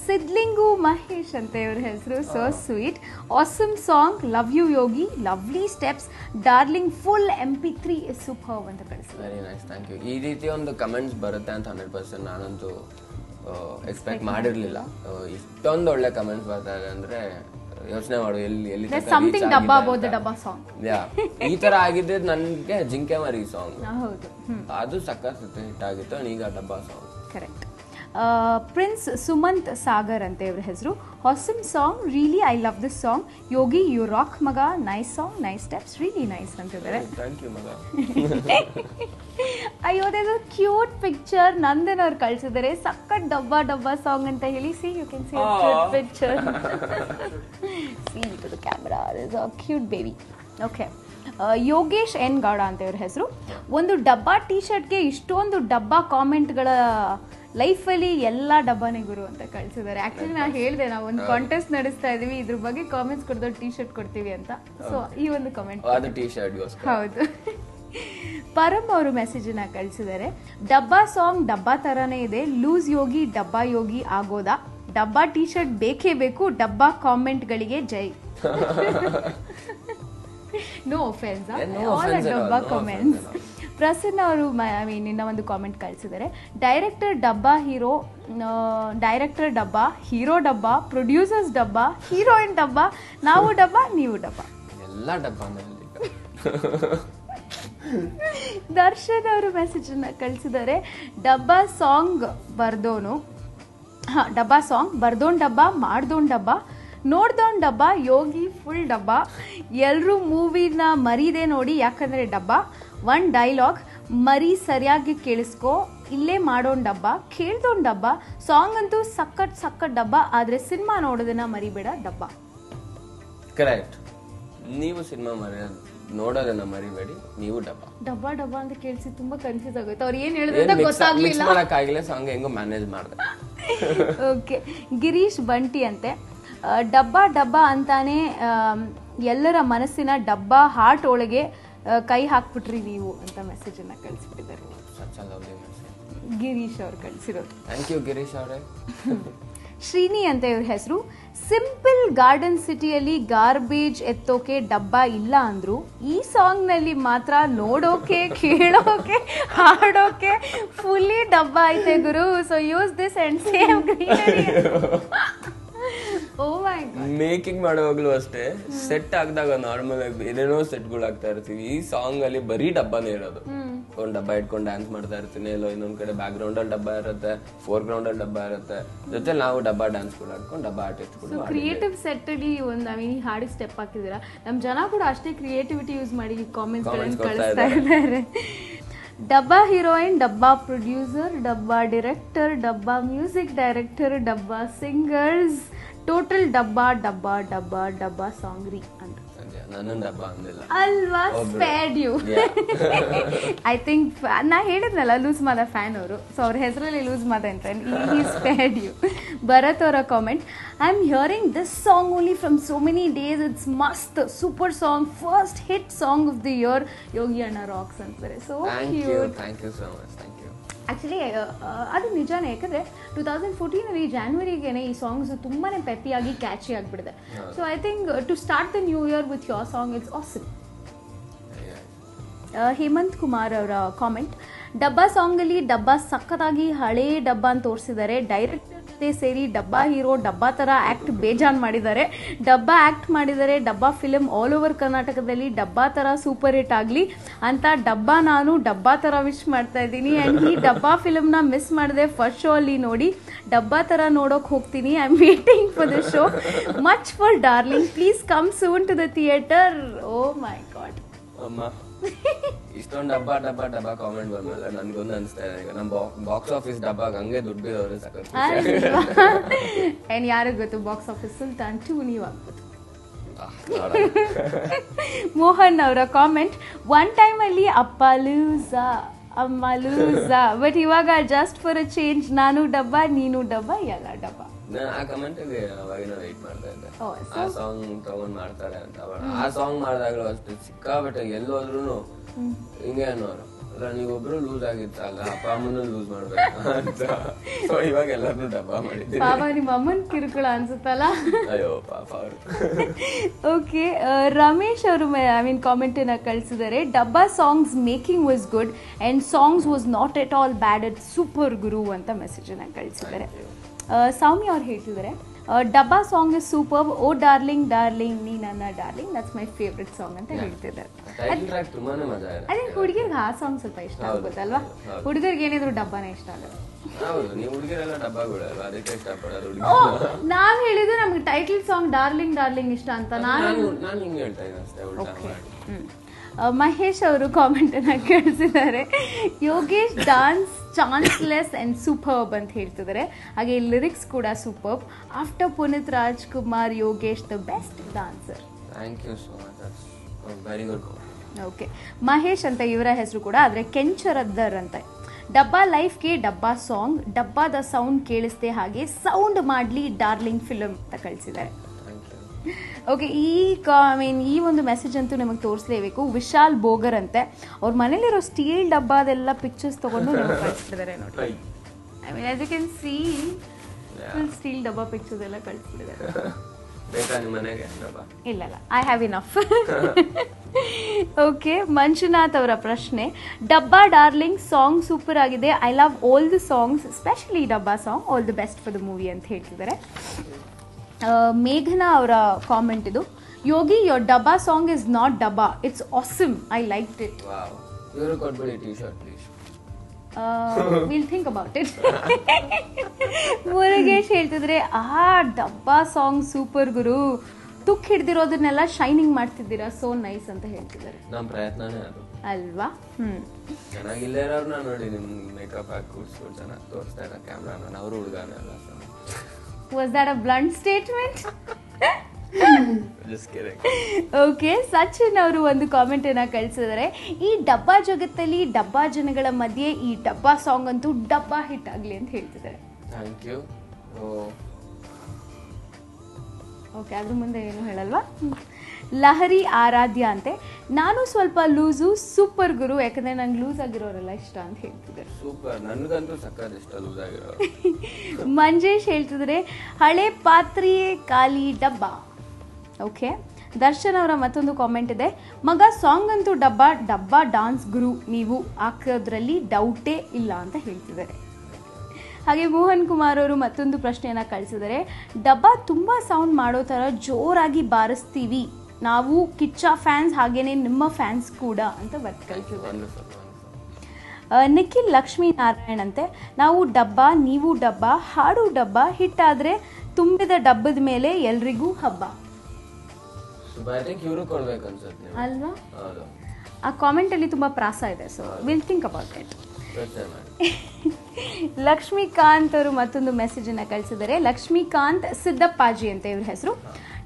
ಸಿದ್ಲಿಂಗು ಮಹೇಶ್ ಅಂತ ಇವ್ರ ಹೆಸರು, so sweet, awesome song, love you Yogi, lovely steps, Darling, full MP3 is super ಅಂತ ಕಳಿಸಿದ್ದಾರೆ. Very nice, thank you. ಈ ರೀತಿ ಒಂದು ಕಮೆಂಟ್ಸ್ ಬರುತ್ತೆ ಅಂತ 100% ನಾನಂತೂ ಎಕ್ಸ್ಪೆಕ್ಟ್ ಮಾಡಿರ್ಲಿಲ್ಲ. ಇಷ್ಟೊಂದು ಒಳ್ಳೆ ಕಮೆಂಟ್ಸ್ ಬರ್ತಾ ಇದೆ ಅಂದ್ರೆ ಯೋಚನೆ ಮಾಡು ಎಲ್ಲಿ something ಡಬ್ಬಾ about the dabba song. ಈ ತರ ಆಗಿದ್ದು ನನ್ಗೆ ಜಿಂಕೆ ಮರಿ ಸಾಂಗ್, ಹೌದು, ಅದು ಸಖತ್ ಹಿಟ್ ಆಗಿತ್ತು. ಈಗ ಡಬ್ಬಾ song correct. Prince Sumanth Sagar ಅಂತ ಇವ್ರ ಹೆಸರು, awesome song, really I love this song, Yogi you rock ಮಗ, nice song, nice steps, really nice ಅಂತಿದ್ದಾರೆ. ಥ್ಯಾಂಕ್ ಯು ಮಗ. ಅಯ್ಯೋ ಇದು ಕ್ಯೂಟ್ ಪಿಕ್ಚರ್ ನಂದನ್ ಅವ್ರು ಕಳ್ಸಿದ್ದಾರೆ, ಸಖತ್ ಡಬ್ಬಾ ಸಾಂಗ್ ಅಂತ ಹೇಳಿ. See you can see cute picture, see to the camera, is a cute baby. Okay. Yogesh N Gowda ಅಂತ ಇವ್ರ ಹೆಸರು, ಒಂದು ಡಬ್ಬಾ ಟಿ ಶರ್ಟ್ಗೆ ಇಷ್ಟೊಂದು ಡಬ್ಬಾ ಕಾಮೆಂಟ್ಗಳ ಲೈಫಲ್ಲಿ ಎಲ್ಲ ಡಬ್ಬಾನೇ ಗುರು ಅಂತ ಕಳ್ಸಿದ್ದಾರೆ. ಆಕ್ಚುಲಿ ನಾನು ಹೇಳಿದೆ, ನಾವು ಒಂದು ಕಾಂಟೆಸ್ಟ್ ನಡೆಸ್ತಾ ಇದೀವಿ, ಇದ್ರ ಬಗ್ಗೆ ಕಾಮೆಂಟ್ಸ್ ಕೊಡ್ದೋ ಟಿ ಶರ್ಟ್ ಕೊಡ್ತೀವಿ ಅಂತ. ಸೊ ಈ ಒಂದು ಕಾಮೆಂಟ್ ಹೌದು. ಪರಮ್ ಅವರು ಮೆಸೇಜನ್ನ ಕಳಿಸಿದ್ದಾರೆ, ಡಬ್ಬಾ ಸಾಂಗ್ ಡಬ್ಬಾ ತರಾನೇ ಇದೆ, ಲೂಸ್ ಯೋಗಿ ಡಬ್ಬಾ ಯೋಗಿ ಆಗೋದಾ, ಡಬ್ಬಾ ಟಿ ಶರ್ಟ್ ಬೇಕೇ ಬೇಕು, ಡಬ್ಬಾ ಕಾಮೆಂಟ್ಗಳಿಗೆ ಜೈ. ನೋ ಒಫೆನ್ಸ್, ಆಲ್ ಡಬ್ಬಾ ಕಾಮೆಂಟ್ಸ್. ಪ್ರಸನ್ನ ಅವರು ಇನ್ನ ಒಂದು ಕಾಮೆಂಟ್ ಕಳಿಸಿದ್ದಾರೆ, ಡೈರೆಕ್ಟರ್ ಡಬ್ಬಾ ಹೀರೋ, ಡೈರೆಕ್ಟರ್ ಡಬ್ಬಾ, ಹೀರೋ ಡಬ್ಬಾ, ಪ್ರೊಡ್ಯೂಸರ್ಸ್ ಡಬ್ಬಾ, ಹೀರೋಯಿನ್ ಡಬ್ಬಾ, ನಾವು ಡಬ್ಬಾ ನೀವು ಡಬ್ಬಾ, ಎಲ್ಲ ಡಬ್ಬಾ. ದರ್ಶನ್ ಅವರು ಮೆಸೇಜ್ ಅನ್ನ ಕಳಿಸಿದ್ದಾರೆ, ಡಬ್ಬಾ ಸಾಂಗ್ ಬರ್ದೋನು, ಡಬ್ಬಾ ಸಾಂಗ್ ಬರ್ದೋನ್ ಡಬ್ಬಾ, ಮಾಡ್ದೋನ್ ಡಬ್ಬಾ, ನೋಡ್ದೋನ್ ಡಬ್ಬಾ, ಯೋಗಿ ಫುಲ್ ಡಬ್ಬಾ, ಎಲ್ರೂ ಮೂವಿನ ಮರೀದೆ ನೋಡಿ ಯಾಕಂದ್ರೆ ಡಬ್ಬಾ, ಒನ್ ಡೈಲಾಗ್ ಮರಿ ಸರಿಯಾಗಿ ಕೇಳಿಸ್ಕೊ, ಇಲ್ಲೇ ಮಾಡೋನ್ ಡಬ್ಬಾ, ಕೇಳ್ದೋನ್ ಡಬ್ಬಾ, ಸಾಂಗ್ ಅಂತೂ ಸಖತ್ ಡಬ್ಬಾ, ಆದ್ರೆ ಸಿನಿಮಾ ನೋಡೋದನ್ನ ಮರಿಬೇಡ ಡಬ್ಬಾ. ಕರೆಕ್ಟ್. ನೀವು ಸಿನಿಮಾ ನೋಡೋದನ್ನ ಮರಿಬೇಡಿ, ನೀವು ಡಬ್ಬಾ ಅಂತ ಕೇಳಿಸಿ ತುಂಬಾ ಕನ್ಫ್ಯೂಸ್ ಆಗುತ್ತೆ. ಅವ್ರು ಏನ್ ಹೇಳಿದ್ರೆ ಗೊತ್ತಾಗ್ಲಿಲ್ಲ, ಸಾಂಗ್ ಹೆಂಗೋ ಮ್ಯಾನೇಜ್ ಮಾಡಿದೆ. ಓಕೆ. ಗಿರೀಶ್ ಬಂಟಿ ಅಂತೆ, ಡಬ್ಬಾ ಅಂತಾನೆ ಎಲ್ಲರ ಮನಸ್ಸಿನ ಡಬ್ಬಾ ಹಾರ್ಟ್ ಒಳಗೆ ಕೈ ಹಾಕ್ಬಿಟ್ರಿ ನೀವು ಅಂತ ಮೆಸೇಜ್ ಅನ್ನ ಕಳಿಸ್ಬಿಟ್ಟಿದ್ದಾರೆ. ಗಿರೀಶ್ ಅವ್ರು ಕಳಿಸಿರೋದು. ಥ್ಯಾಂಕ್ ಯು ಗಿರೀಶ್ ಅವರೇ. ಶ್ರೀನಿ ಅಂತ ಇವ್ರ ಹೆಸರು, ಸಿಂಪಲ್ ಗಾರ್ಡನ್ ಸಿಟಿಯಲ್ಲಿ ಗಾರ್ಬೇಜ್ ಎತ್ತೋಕೆ ಡಬ್ಬಾ ಇಲ್ಲ ಅಂದ್ರು, ಈ ಸಾಂಗ್ ನಲ್ಲಿ ಮಾತ್ರ ನೋಡೋಕೆ, ಕೇಳೋಕೆ, ಹಾಡೋಕೆ ಫುಲ್ಲಿ ಡಬ್ಬಾ ಐತೆ ಗುರು. So use this and save greenery. Making ಮಾಡುವಾಗ್ಲೂ ಅಷ್ಟೇ, ಸೆಟ್ ಆಗದಾಗ ನಾರ್ಮಲ್ ಆಗಿ ಏನೇನೋ ಸೆಟ್ಗಳು ಆಗ್ತಾ ಇರ್ತೀವಿ. ಈ ಸಾಂಗ್ ಅಲ್ಲಿ ಬರೀ ಡಬ್ಬಾನೇ ಇರೋದು. ಒಂದ್ ಡಬ್ಬಾ ಇಟ್ಕೊಂಡು ಡ್ಯಾನ್ಸ್ ಮಾಡ್ತಾ ಇರ್ತೀನಿ, ಎಲ್ಲೋ ಇನ್ನೊಂದ್ ಕಡೆ ಬ್ಯಾಕ್ ಗ್ರೌಂಡ್ ಅಲ್ಲಿ ಡಬ್ಬಾ ಇರುತ್ತೆ, ಫೋರ್ ಗ್ರೌಂಡ್ ಅಲ್ಲಿ ಡಬ್ಬಾ ಇರುತ್ತೆ, ಜೊತೆ ನಾವು ಡಬ್ಬಾ ಡ್ಯಾನ್ಸ್ ಕೂಡ ಆಡ್ಕೊಂಡು ಡಬ್ಬಾ ಆರ್ಟಿಸ್ಟ್. ಕ್ರಿಯೇಟಿವ್ ಸೆಟ್ ಅಲ್ಲಿ ಒಂದು ಹಾಡಿ ಸ್ಟೆಪ್ ಹಾಕಿದೀರಾ. ನಮ್ ಜನ ಕೂಡ ಅಷ್ಟೇ ಕ್ರಿಯೇಟಿವಿಟಿ ಯೂಸ್ ಮಾಡಿ ಕಾಮೆಂಟ್ಸ್ ಗಳನ್ನ ಕಳಿಸ್ತಾ ಇದ್ದಾರೆ. ಡಬ್ಬಾ ಹೀರೋಯಿನ್, ಡಬ್ಬಾ ಪ್ರೊಡ್ಯೂಸರ್, ಡಬ್ಬಾ ಡೈರೆಕ್ಟರ್, ಡಬ್ಬಾ ಮ್ಯೂಸಿಕ್ ಡೈರೆಕ್ಟರ್, ಡಬ್ಬಾ ಸಿಂಗರ್ಸ್, ಟೋಟಲ್ ಡಬ್ಬಾ ಸಾಂಗ್ ರೀ ಅಂತ. ಅಲ್ವಾ, ಸ್ಪೇರ್ಡ್ ಯು. ಐ ಥಿಂಕ್ ನಾ ಹೇಳಿದ್ನಲ್ಲ ಲೂಸ್ ಮಾದ ಫ್ಯಾನ್ ಅವರು, ಸೊ ಅವ್ರ ಹೆಸರಲ್ಲಿ ಲೂಸ್ ಮಾದ ಅಂತ, ಸ್ಪೇರ್ಡ್ ಯು. ಭರತ್ ಅವರ comment, I am hearing this song only from so many days, it's ಮಸ್ತ್, super song, first hit song of the year, Yogi ಅಣ್ಣ ರಾಕ್ಸ್ ಅಂತಾರೆ. So cute. Thank you so much. Thank you. Actually ಅದು ನಿಜಾನೇ, ಯಾಕಂದರೆ 2014 ಜಾನ್ವರಿಗೇನೆ ಈ ಸಾಂಗ್ಸ್ ತುಂಬಾ ಪೆಪ್ಪಿಯಾಗಿ ಕ್ಯಾಚಿ ಆಗಿಬಿಡಿದೆ. So I think to start the new year with your song it's awesome. Hemanth Kumar ಅವರ ಕಾಮೆಂಟ್, ಡಬ್ಬಾ ಸಾಂಗಲ್ಲಿ ಡಬ್ಬಾ ಸಖತ್ತಾಗಿ ಹಳೇ ಡಬ್ಬಾ ಅಂತ ತೋರಿಸಿದ್ದಾರೆ, ಡೈರೆಕ್ಟರ್ ಜೊತೆ ಸೇರಿ ಡಬ್ಬಾ ಹೀರೋ ಡಬ್ಬಾ ಥರ ಆ್ಯಕ್ಟ್ ಬೇಜಾನ್ ಮಾಡಿದ್ದಾರೆ, ಡಬ್ಬಾ ಆ್ಯಕ್ಟ್ ಮಾಡಿದ್ದಾರೆ, ಡಬ್ಬಾ ಫಿಲಮ್ ಆಲ್ ಓವರ್ ಕರ್ನಾಟಕದಲ್ಲಿ ಡಬ್ಬಾ ಥರ ಸೂಪರ್ ಹಿಟ್ ಆಗಲಿ ಅಂತ ನಾನು ಡಬ್ಬಾ ಥರ ವಿಶ್ ಮಾಡ್ತಾ ಇದ್ದೀನಿ. ಆ್ಯಂಡ್ ಈ ಡಬ್ಬಾ ಫಿಲಮ್ನ ಮಿಸ್ ಮಾಡಿದೆ, ಫಸ್ಟ್ ಶೋ ಅಲ್ಲಿ ನೋಡಿ ಡಬ್ಬಾ ಥರ ನೋಡೋಕೆ ಹೋಗ್ತೀನಿ. I am waiting for the show, much for Darling, please come soon to the theatre. Oh my god. ಇಷ್ಟೊಂದು ಡಬ್ಬಾ ಕಾಮೆಂಟ್ ಬಂದ್ಮೇಲೆ ನನ್ಗೊಂದು ಅನಿಸ್ತಾ ಇದೆ, ಈಗ ನಮ್ಮ ಬಾಕ್ಸ್ ಆಫೀಸ್ ಡಬ್ಬಾಗ ಹಂಗೆ ದುಡ್ಡು ಬಿಡೋರು ಸಾಕು. ಏನ್ ಯಾರಿಗ್ ಗೊತ್ತು, ಬಾಕ್ಸ್ ಆಫೀಸ್ ಸುಲ್ತಾನ್ 2 ನೀವು ಆಗ್ಬೋದು. ಮೋಹನ್ ಅವರ ಕಾಮೆಂಟ್, ಒನ್ ಟೈಮ್ ಅಲ್ಲಿ ಅಪ್ಪ ಲೂಸಾ ಅಮ್ಮ ಲೂಸ. ಬಟ್ ಇವಾಗ ಜಸ್ಟ್ ಫಾರ್ ಅ ಚೇಂಜ್ ನಾನು ಡಬ್ಬ ನೀನು ಡಬ್ಬ ಎಲ್ಲ ಡಬ್ಬ. ಆ ಕಮೆಂಟ್ಗೆ ಅವಾಗಿನ ವೆಯ್ಟ್ ಮಾಡ್ತಾ ಇದ್ದೆ Oh, ಆ ಸಾಂಗ್ ತಗೊಂಡ್ ಮಾಡ್ತಾರೆ ಅಂತ. ಆ ಸಾಂಗ್ ಮಾಡಿದಾಗಲೂ ಅಷ್ಟೇ ಸಿಕ್ಕಾಬಟ್ಟೆ ಎಲ್ಲೋದ್ರೂ ಹಿಂಗೆ ಅನ್ನೋರು, ಅಲ್ಲ ನೀವೊಬ್ರು ಲೂಸ್ ಆಗಿತ್ತಲ್ಲ ಅಪ್ಪ ಅಮ್ಮನ ಲೂಸ್ ಮಾಡ್ಬೇಕು ಅಂತ. ಸೊ ಇವಾಗ ಎಲ್ಲಾರು ಡಬ್ಬ ಮಾಡಿದ್ದೀವಿ. ಪಾಪ ನಿಮ್ಮ ಅಮ್ಮನ ಕಿರುಕುಳ ಅನ್ಸುತ್ತಲ್ಲ. ಅಯ್ಯೋ ಪಾಪ ಅವರು. ಓಕೆ, ರಮೇಶ್ ಅವರು ಕಾಮೆಂಟ್ ಅನ್ನ ಕಳಿಸಿದ್ದಾರೆ. ಡಬ್ಬಾ songs making was good and songs was not at all bad, at super ಗುರು ಅಂತ ಮೆಸೇಜ್ ಅನ್ನ ಕಳಿಸಿದ್ದಾರೆ. ಸೌಮ್ಯ ಅವ್ರು ಹೇಳ್ತಿದ್ದಾರೆ ಡಬ್ಬಾ song is super, oh darling darling ನೀ ನನ್ನ darling, that's my favourite song ಅಂತ ಹೇಳ್ತಿದ್ದಾರೆ. ಅದೇ ಹುಡುಗಿರ್ಗೆ ಆ ಸಾಂಗ್ ಸ್ವಲ್ಪ ಇಷ್ಟ ಆಗುತ್ತಲ್ವಾ, ಹುಡುಗರಿಗೆ ಏನಿದ್ರು ಡಬ್ಬಾನೇ ಇಷ್ಟ ಆಗುತ್ತೆ. ನಾವ್ ಹೇಳಿದ್ರೆ ನಮ್ಗೆ ಟೈಟಲ್ ಸಾಂಗ್ ಡಾರ್ಲಿಂಗ್ ಡಾರ್ಲಿಂಗ್ ಇಷ್ಟ ಅಂತ. ಮಹೇಶ್ ಅವರು ಕಾಮೆಂಟ್ ಅನ್ನ ಕಳಿಸಿದ್ದಾರೆ. ಯೋಗೇಶ್ ಡಾನ್ಸ್ ಚಾನ್ಸ್ಲೆಸ್ ಅಂಡ್ ಸೂಪರ್ಬ್ ಅಂತ ಹೇಳ್ತಿದ್ದಾರೆ. ಹಾಗೆ ಲಿರಿಕ್ಸ್ ಕೂಡ superb. After Puneeth Rajkumar, Yogesh the best dancer. Okay, Mahesh ಅಂತ ಇವರ ಹೆಸರು ಕೂಡ, ಆದ್ರೆ ಕೆಂಚರದ್ದರ್ ಅಂತ. ಡಬ್ಬಾ ಲೈಫ್ಗೆ ಡಬ್ಬಾ ಸಾಂಗ್, ಡಬ್ಬಾದ ಸೌಂಡ್ ಕೇಳಿಸ್ದೆ ಹಾಗೆ ಸೌಂಡ್ ಮಾಡ್ಲಿ ಡಾರ್ಲಿಂಗ್ ಫಿಲಮ್ ಅಂತ ಕಳಿಸಿದ್ದಾರೆ. ಓಕೆ, ಈ ಒಂದು ಮೆಸೇಜ್ ಅಂತೂ ನಿಮಗೆ ತೋರಿಸಲೇಬೇಕು. ವಿಶಾಲ್ ಬೋಗರ್ ಅಂತೆ, ಅವ್ರ ಮನೇಲಿರೋ ಸ್ಟೀಲ್ ಡಬ್ಬಾದೆಲ್ಲ ಪಿಕ್ಚರ್ಸ್ ತಗೊಂಡು ನಮಗೆ ಕಳಿಸ್ಬಿಟ್ಟಿದ್ದಾರೆ ನೋಡಿ. As you can see full steel ಡಬ್ಬಾ ಪಿಕ್ಚರ್ಸ್ ಎಲ್ಲ ಕಳಿಸ್ಬಿಟ್ಟಿದ್ದಾರೆ. ಇಲ್ಲ I have enough. Okay, Manjunath ಅವರ ಪ್ರಶ್ನೆ, ಡಬ್ಬಾ ಡಾರ್ಲಿಂಗ್ ಸಾಂಗ್ ಸೂಪರ್ ಆಗಿದೆ, I love all the songs, specially ಡಬ್ಬಾ song, all the best for the movie ಅಂತ ಹೇಳ್ತಿದ್ದಾರೆ. ಮೇಘನಾ ಅವರ ಕಾಮೆಂಟ್ ಇದು, ಯೋಗಿ ಯೋರ್ ಡಬ್ಬಾ ಸಾಂಗ್ ಇಸ್ ನಾಟ್ ಡಬ್ಬಾ, it's awesome, I liked it. Will think about it. Murugesh ಹೇಳ್ತಿದ್ರೆ ಡಬ್ಬಾ ಸಾಂಗ್ ಸೂಪರ್ ಗುರು, ತುಕ್ ಹಿಡ್ದಿರೋದನ್ನೆಲ್ಲ ಶೈನಿಂಗ್ ಮಾಡ್ತಿದ್ದೀರಾ, ಸೋ ನೈಸ್ ಅಂತ ಹೇಳ್ತಿದ್ದಾರೆ. ನಮ್ಮ ಪ್ರಯತ್ನನೇ ಅದು ಅಲ್ವಾ? ಚೆನ್ನಾಗಿಲ್ಲವ್ರನ್ನ ನೋಡಿ ನಿಮ್ ಮೇಕಪ್ ಹಾಕಿ ಕೂರ್ಸ್ಕೊಂಡು ಚೆನ್ನಾಗಿ ತೋರಿಸ್ತಾ ಇರೋ ಕ್ಯಾಮ್ರಾನ, ಅವರು ಹುಡುಗಾನ ಅಲ್ಲ. Was that a blunt statement? Just kidding. Okay, Sachin ಅವರು ಒಂದು ಕಾಮೆಂಟ್ ಅನ್ನ ಕಳಿಸಿದ್ದಾರೆ. ಈ ಡಬ್ಬಾ ಜಗತ್ತಲ್ಲಿ ಡಬ್ಬಾ ಜನಗಳ ಮಧ್ಯೆ ಈ ಡಬ್ಬಾ ಸಾಂಗ್ ಅಂತೂ ಡಬ್ಬಾ ಹಿಟ್ ಆಗ್ಲಿ ಅಂತ ಹೇಳ್ತಿದ್ದಾರೆ. Thank you. ಓಕೆ, ಅದ್ರ ಮುಂದೆ ಏನು ಹೇಳಲ್ವಾ? ಲಹರಿ ಆರಾಧ್ಯ ಅಂತೆ, ನಾನು ಸ್ವಲ್ಪ ಲೂಸು, ಸೂಪರ್ ಗುರು, ಯಾಕಂದ್ರೆ ನಂಗೆ ಲೂಸ್ ಆಗಿರೋರೆಲ್ಲ ಇಷ್ಟ ಅಂತ ಹೇಳ್ತಿದ್ದಾರೆ. ಸೂಪರ್, ನನಗಂತೂ ಸಕ್ಕತ್ ಇಷ್ಟ ಲೂಸ್ ಆಗಿರೋ. ಮಂಜೇಶ್ ಹೇಳ್ತಿದ್ರೆ ಹಳೆ ಪಾತ್ರೆಯೇ ಖಾಲಿ ಡಬ್ಬಾ. ಓಕೆ, ದರ್ಶನ್ ಅವರ ಮತ್ತೊಂದು ಕಾಮೆಂಟ್ ಇದೆ, ಮಗ ಸಾಂಗ್ ಅಂತೂ ಡಬ್ಬಾ, ಡಬ್ಬಾ ಡಾನ್ಸ್ ಗುರು ನೀವು, ಹಾಕೋದ್ರಲ್ಲಿ ಡೌಟೇ ಇಲ್ಲ ಅಂತ ಹೇಳ್ತಿದ್ದಾರೆ. ಹಾಗೆ ಮೋಹನ್ ಕುಮಾರ್ ಅವರು ಮತ್ತೊಂದು ಪ್ರಶ್ನೆಯನ್ನ ಕಳಿಸಿದ್ದಾರೆ. ಡಬ್ಬಾ ತುಂಬಾ ಸೌಂಡ್ ಮಾಡೋ ತರ ಜೋರಾಗಿ ಬಾರಿಸ್ತೀವಿ ನಾವು, ಕಿಚ್ಚ ಫ್ಯಾನ್ಸ್ ಹಾಗೇನೆ ನಿಮ್ಮ ಫ್ಯಾನ್ಸ್ ಕೂಡ ಅಂತ ಬರ್ತ್ ಕಳಿಸಿದ್ದಾರೆ. ನಿಖಿಲ್ ಲಕ್ಷ್ಮೀ ನಾರಾಯಣ್ ಅಂತೆ, ನಾವು ಡಬ್ಬಾ ನೀವು ಡಬ್ಬಾ, ಹಾಡು ಡಬ್ಬಾ, ಹಿಟ್ ಆದ್ರೆ ತುಂಬಿದ ಡಬ್ಬದ ಮೇಲೆ ಎಲ್ರಿಗೂ ಹಬ್ಬ ಅಲ್ವಾ? ಆ ಕಾಮೆಂಟ್ ಅಲ್ಲಿ ತುಂಬಾ ಪ್ರಾಸ ಇದೆ, so will think about it. Lakshmikanth ಅವರು ಮತ್ತೊಂದು ಮೆಸೇಜ್ ಅನ್ನ ಕಳಿಸಿದ್ದಾರೆ. ಲಕ್ಷ್ಮೀಕಾಂತ್ ಸಿದ್ದಪ್ಪಾಜಿ ಅಂತ ಇವ್ರ ಹೆಸರು.